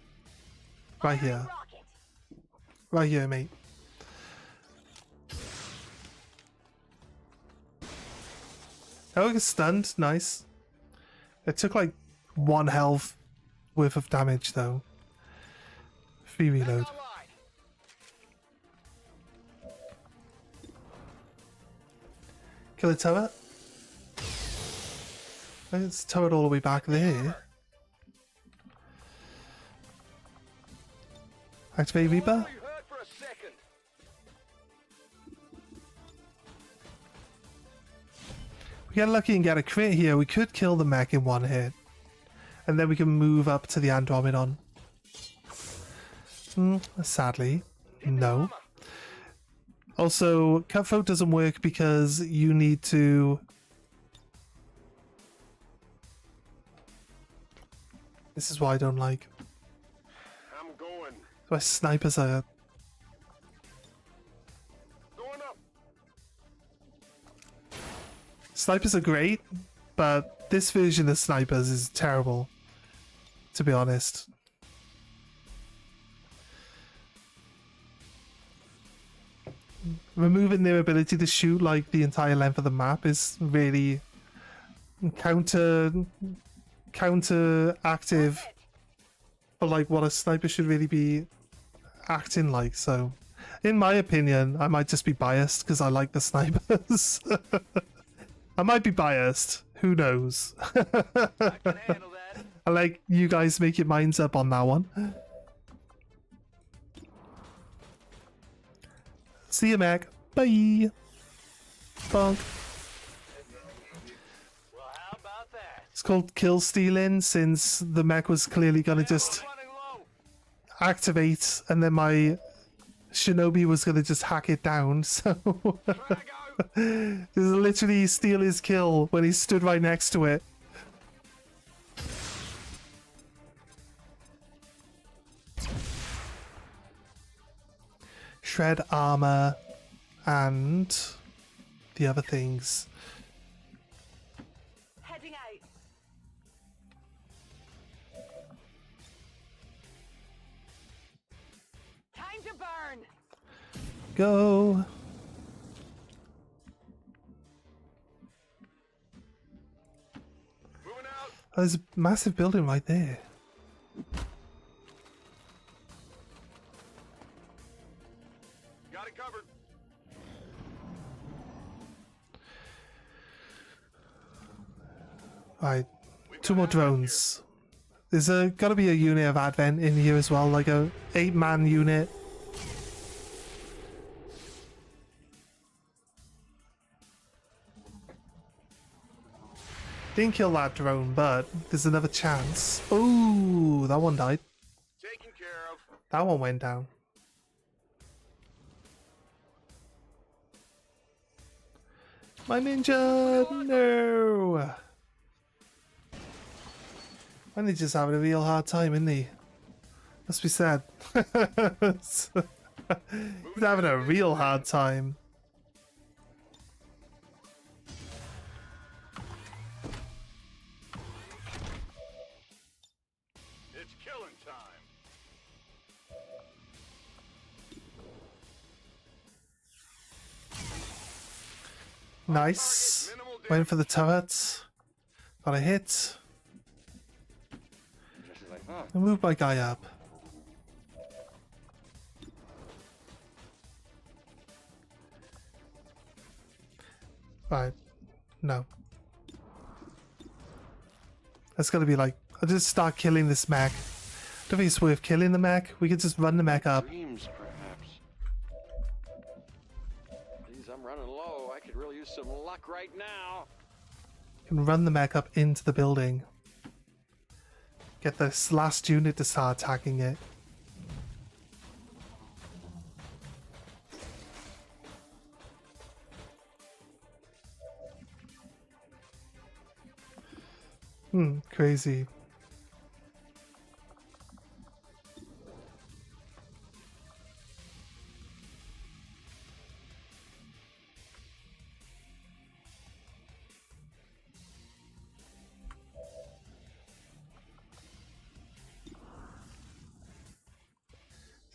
[SPEAKER 1] right here.
[SPEAKER 4] Rocket.
[SPEAKER 1] Right here, mate. Oh, I got stunned. Nice. It took like 1 health worth of damage, though. Free reload. Kill a turret. Let's turret all the way back there. Activate Reaper.
[SPEAKER 9] You heard for a second.
[SPEAKER 1] We get lucky and get a crit here. We could kill the mech in 1 hit. And then we can move up to the Andromedon. Sadly, no. Also, cutthroat doesn't work because you need to... This is what I don't like.
[SPEAKER 9] I'm going.
[SPEAKER 1] Why snipers are...
[SPEAKER 9] Going up.
[SPEAKER 1] Snipers are great, but this version of snipers is terrible, to be honest. Removing their ability to shoot like the entire length of the map is really counteractive for like what a sniper should really be acting like. So in my opinion, I might just be biased because I like the snipers. I might be biased, who knows.
[SPEAKER 11] I can handle that.
[SPEAKER 1] I like you guys make your minds up on that one. See you, Mac. Bye. Bonk.
[SPEAKER 11] Well, how about that?
[SPEAKER 1] It's called kill stealing since the mech was clearly gonna just
[SPEAKER 11] Running low.
[SPEAKER 1] activate and then my shinobi was gonna just hack it down. So this is literally steal his kill when he stood right next to it. Shred armor and the other things.
[SPEAKER 4] Heading out. Time to burn.
[SPEAKER 1] Go.
[SPEAKER 9] Moving out.
[SPEAKER 1] There's a massive building right there.
[SPEAKER 9] Got it covered.
[SPEAKER 1] Right, 2 more drones. There's gotta be a unit of Advent in here as well, like a 8-man unit. Didn't kill that drone, but there's another chance. Oh, that one died.
[SPEAKER 9] Taken care of.
[SPEAKER 1] That one went down. My ninja! No! My ninja's having a real hard time, isn't he? Must be sad. He's having a real hard time.
[SPEAKER 9] It's killing time.
[SPEAKER 1] Nice. Waiting for the turret. Got a hit. I move my guy up. Right. No. That's gotta be like... I'll just start killing this mech. Don't think it's worth killing the mech. We could just run the mech up.
[SPEAKER 11] Dreams, perhaps. Please, I'm running low. I could really use some luck right now.
[SPEAKER 1] And run the mech up into the building. Get this last unit to start attacking it. Crazy.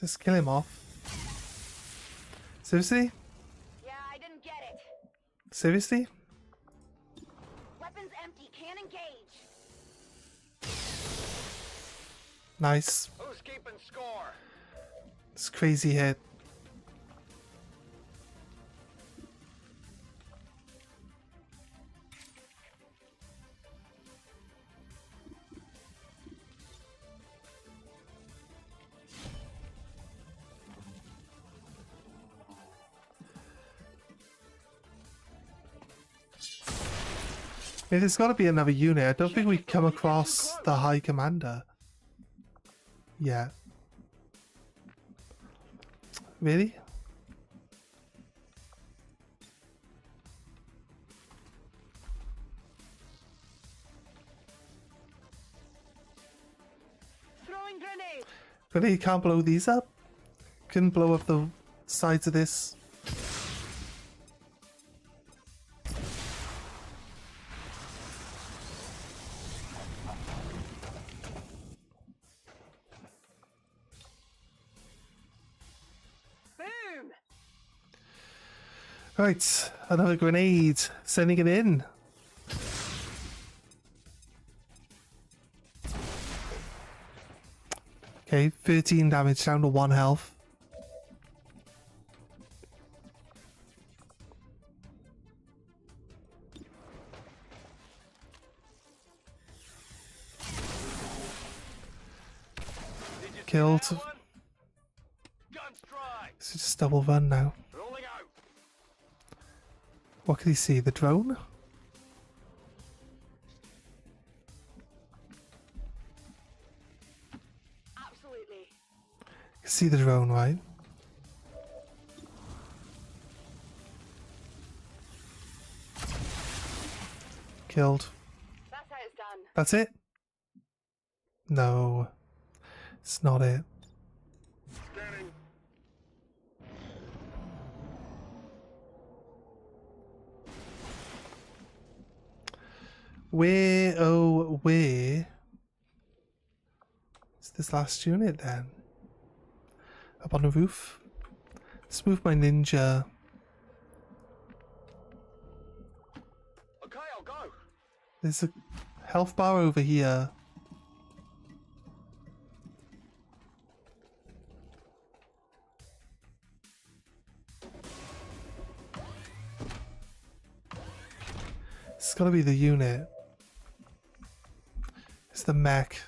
[SPEAKER 1] Just kill him off. Seriously?
[SPEAKER 4] Yeah, I didn't get it.
[SPEAKER 1] Seriously?
[SPEAKER 4] Weapons empty. Can't engage.
[SPEAKER 1] Nice.
[SPEAKER 11] Who's keeping score?
[SPEAKER 1] It's crazy hit. There's got to be another unit. I don't think we've come across the High Commander yet. Really? Really can't blow these up? Can blow up the sides of this.
[SPEAKER 4] Boom!
[SPEAKER 1] Right, another grenade. Sending it in. Okay, 13 damage down to 1 health. Killed. So just double run now. What can he see? The drone?
[SPEAKER 4] Absolutely.
[SPEAKER 1] You can see the drone, right? Killed.
[SPEAKER 4] That's how it's done.
[SPEAKER 1] That's it? No. It's not it.
[SPEAKER 9] Scanning.
[SPEAKER 1] Where, oh, where is this last unit then? Up on the roof? Let's move my ninja.
[SPEAKER 9] Okay, I'll go.
[SPEAKER 1] There's a health bar over here. It's gotta be the unit. It's the mech.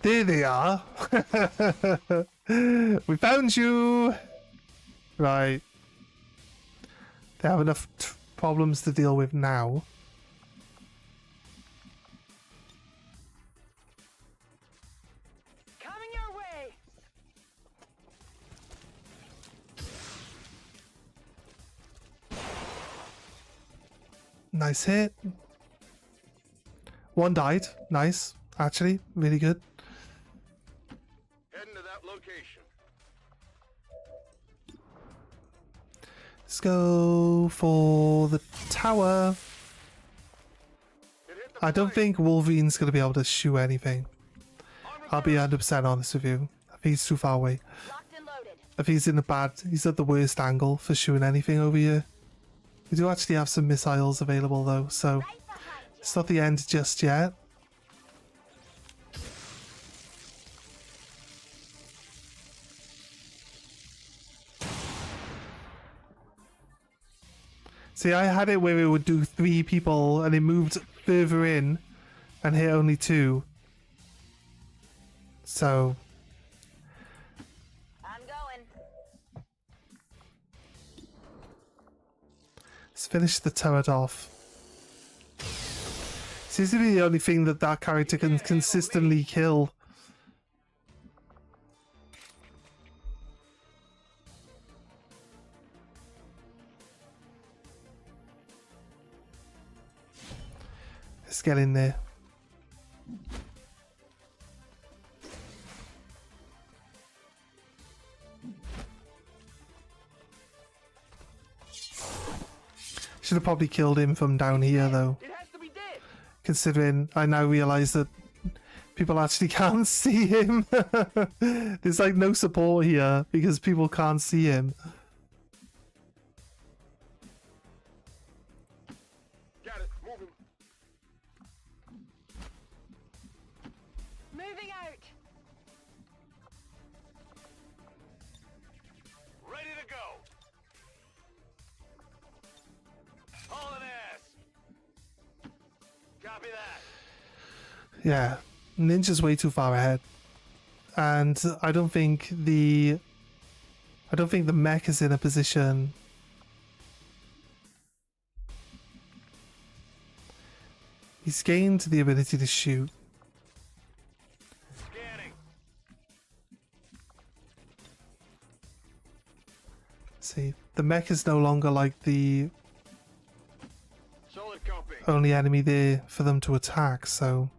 [SPEAKER 1] There they are. We found you. Right. They have enough problems to deal with now.
[SPEAKER 4] Coming your way.
[SPEAKER 1] Nice hit. One died. Nice. Actually, really good.
[SPEAKER 9] Heading to that location.
[SPEAKER 1] Let's go for the tower. I don't think Wolverine's going to be able to shoot anything. I'll be 100% honest with you. I think he's too far away.
[SPEAKER 4] Locked and loaded.
[SPEAKER 1] If he's in the bad, he's at the worst angle for shooting anything over here. We do actually have some missiles available though, so it's not the end just yet. See, I had it where it would do 3 people and it moved further in and hit only 2. So
[SPEAKER 4] I'm going.
[SPEAKER 1] let's finish the turret off. Seems to be the only thing that that character can consistently kill. Let's get in there. Should have probably killed him from down here though.
[SPEAKER 11] It has to be dead.
[SPEAKER 1] Considering I now realise that people actually can't see him. There's like no support here because people can't see him.
[SPEAKER 9] Got it. Moving.
[SPEAKER 4] Moving out.
[SPEAKER 9] Ready to go. Hauling ass. Copy that.
[SPEAKER 1] Yeah, Ninja's way too far ahead, and I don't think the mech is in a position. He's gained the ability to shoot.
[SPEAKER 9] Scanning.
[SPEAKER 1] See, the mech is no longer like the
[SPEAKER 9] Solid copy.
[SPEAKER 1] only enemy there for them to attack, so...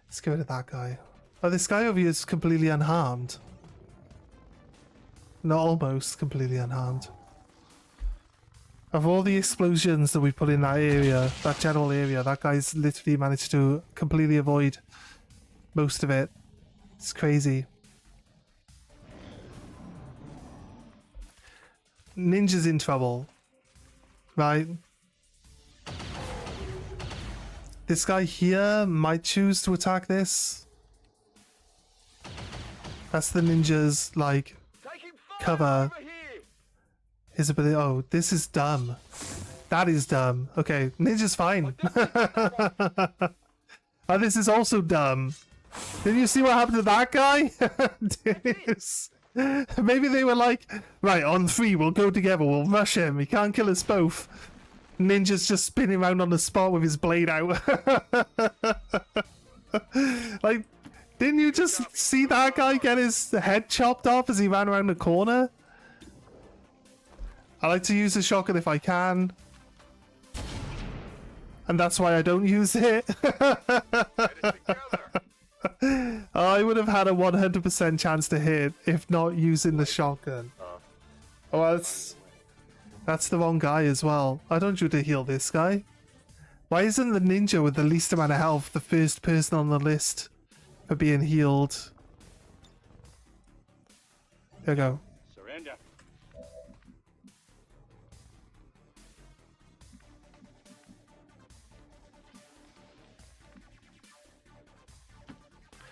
[SPEAKER 1] Let's get rid of that guy. Oh, this guy over here is completely unharmed. Not almost completely unharmed. Of all the explosions that we put in that area, that general area, that guy's literally managed to completely avoid most of it. It's crazy. Ninja's in trouble. Right? This guy here might choose to attack this. That's the ninja's, like, cover. His ability. Oh, this is dumb. That is dumb. Okay, ninja's fine. Oh, this is also dumb. Didn't you see what happened to that guy? Maybe they were like, right, on 3, we'll go together, we'll rush him. He can't kill us both. Ninja's just spinning around on the spot with his blade out. Like, didn't you just see that guy get his head chopped off as he ran around the corner? I like to use the shotgun if I can. And that's why I don't use it. I would have had a 100% chance to hit if not using the shotgun. Oh, that's the wrong guy as well. I don't need to heal this guy. Why isn't the ninja with the least amount of health the first person on the list for being healed? There we go.
[SPEAKER 2] Surrender.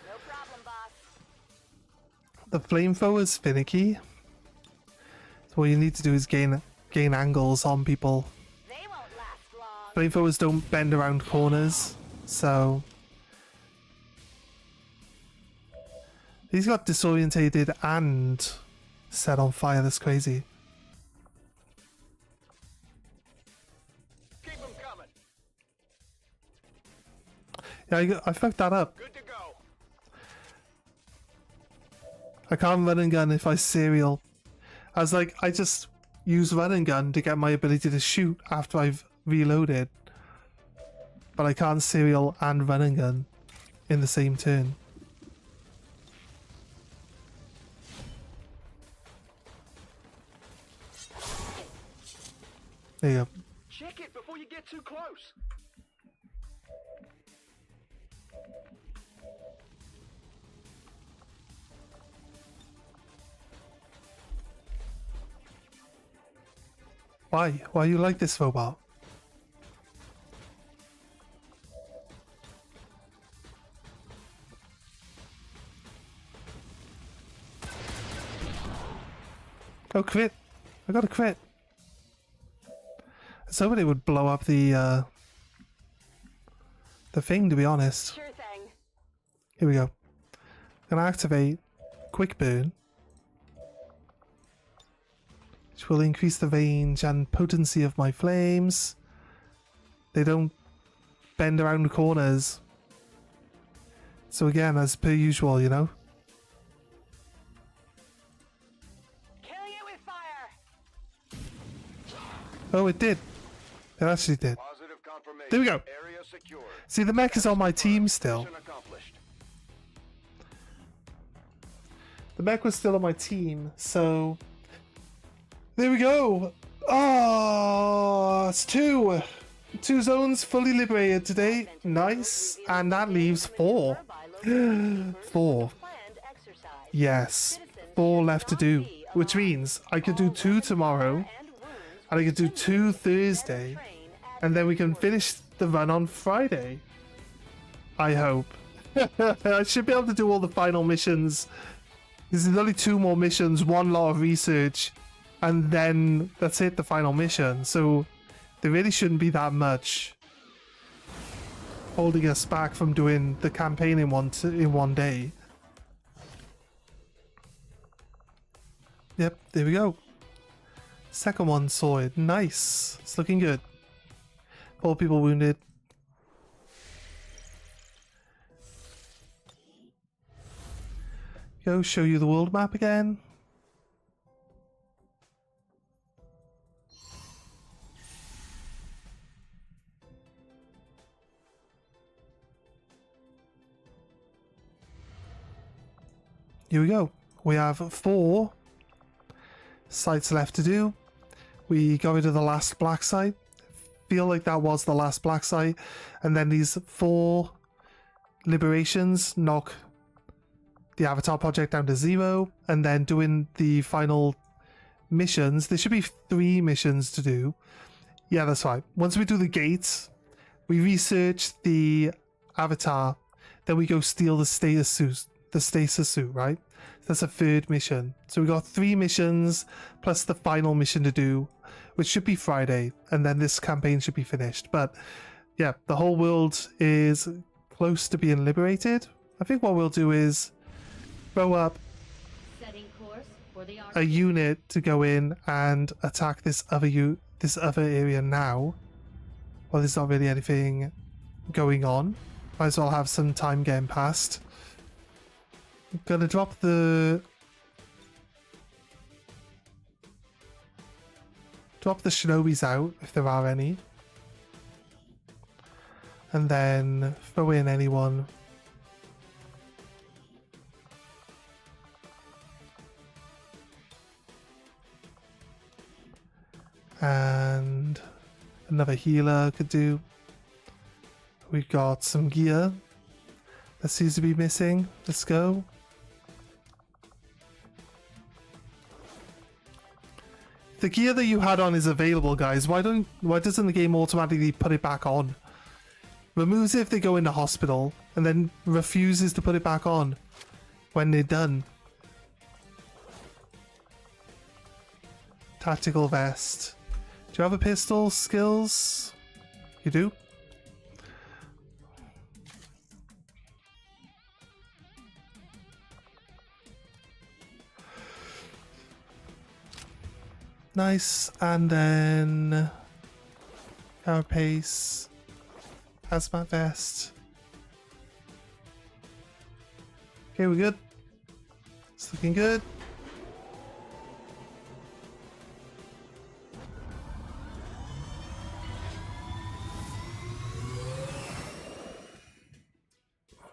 [SPEAKER 4] No problem, boss.
[SPEAKER 1] The flamethrower's finicky. So what you need to do is gain angles on people.
[SPEAKER 4] They won't last long.
[SPEAKER 1] Flamethrowers don't bend around corners, so he's got disorientated and set on fire. That's crazy.
[SPEAKER 9] Keep them coming.
[SPEAKER 1] Yeah, I fucked that up.
[SPEAKER 9] Good to go.
[SPEAKER 1] I can't run and gun if I serial. I was like, I just use run and gun to get my ability to shoot after I've reloaded. But I can't serial and run and gun in the same turn. There you go.
[SPEAKER 9] Check it before you get too close.
[SPEAKER 1] Why? Why you like this robot? Oh, crit! I got a crit. Somebody would blow up the thing, to be honest.
[SPEAKER 4] Sure thing.
[SPEAKER 1] Here we go. Gonna activate Quick Burn, which will increase the range and potency of my flames. They don't bend around the corners. So again, as per usual, you know.
[SPEAKER 4] Killing it with fire.
[SPEAKER 1] Oh, it did. It actually did.
[SPEAKER 9] Positive confirmation.
[SPEAKER 1] There we go.
[SPEAKER 9] Area secured.
[SPEAKER 1] See, the mech is on my team still.
[SPEAKER 9] Mission accomplished.
[SPEAKER 1] The mech was still on my team, so... There we go! Oh, it's 2! 2 zones fully liberated today. Nice. And that leaves 4. 4. Yes. 4 left to do. Which means I could do 2 tomorrow. And I could do 2 Thursday. And then we can finish the run on Friday. I hope. I should be able to do all the final missions. There's only 2 more missions, 1 lot of research. And then that's it, the final mission. So there really shouldn't be that much holding us back from doing the campaign in one day. Yep, there we go. Second one sorted. Nice. It's looking good. 4 people wounded. Go show you the world map again. Here we go. We have 4 sites left to do. We got rid of the last black site. Feel like that was the last black site. And then these 4 liberations knock the Avatar project down to 0. And then doing the final missions. There should be 3 missions to do. Yeah, that's right. Once we do the gates, we research the Avatar. Then we go steal the stasis suit, right? That's a 3rd mission. So we got 3 missions plus the final mission to do, which should be Friday, and then this campaign should be finished. But yeah, the whole world is close to being liberated. I think what we'll do is throw up
[SPEAKER 3] Setting course for the
[SPEAKER 1] a unit to go in and attack this other area now. Well, there's not really anything going on. Might as well have some time getting past. I'm gonna drop the shinobis out if there are any, and then throw in anyone. And another healer could do. We've got some gear that seems to be missing. Let's go. The gear that you had on is available, guys. Why doesn't the game automatically put it back on? Removes it if they go into hospital and then refuses to put it back on when they're done. Tactical vest. Do you have a pistol skills? You do? Nice, and then carapace, hazmat vest. Okay, we're good. It's looking good.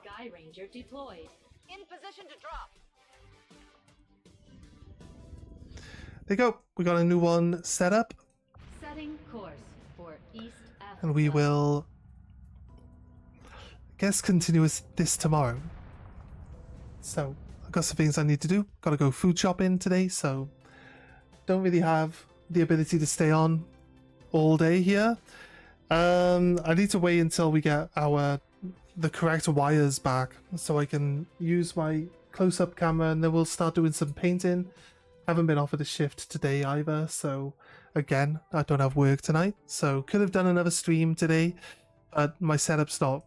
[SPEAKER 3] Sky Ranger deployed.
[SPEAKER 4] In position to drop.
[SPEAKER 1] There you go. We got a new one set up.
[SPEAKER 3] Setting course for East Africa.
[SPEAKER 1] And we will, I guess, continue with this tomorrow. So, I've got some things I need to do. Got to go food shopping today, so don't really have the ability to stay on all day here. I need to wait until we get the correct wires back so I can use my close-up camera, and then we'll start doing some painting. Haven't been offered a shift today either, so again, I don't have work tonight, so could have done another stream today, but my setup's not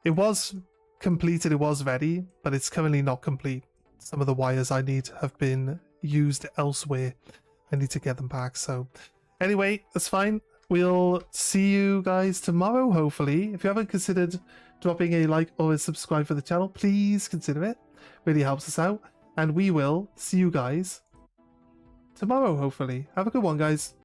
[SPEAKER 1] it was completed, it was ready, but it's currently not complete. Some of the wires I need have been used elsewhere. I need to get them back, so anyway, that's fine. We'll see you guys tomorrow, hopefully. If you haven't considered dropping a like or a subscribe for the channel, please consider it. Really helps us out. And we will see you guys tomorrow, hopefully. Have a good one, guys.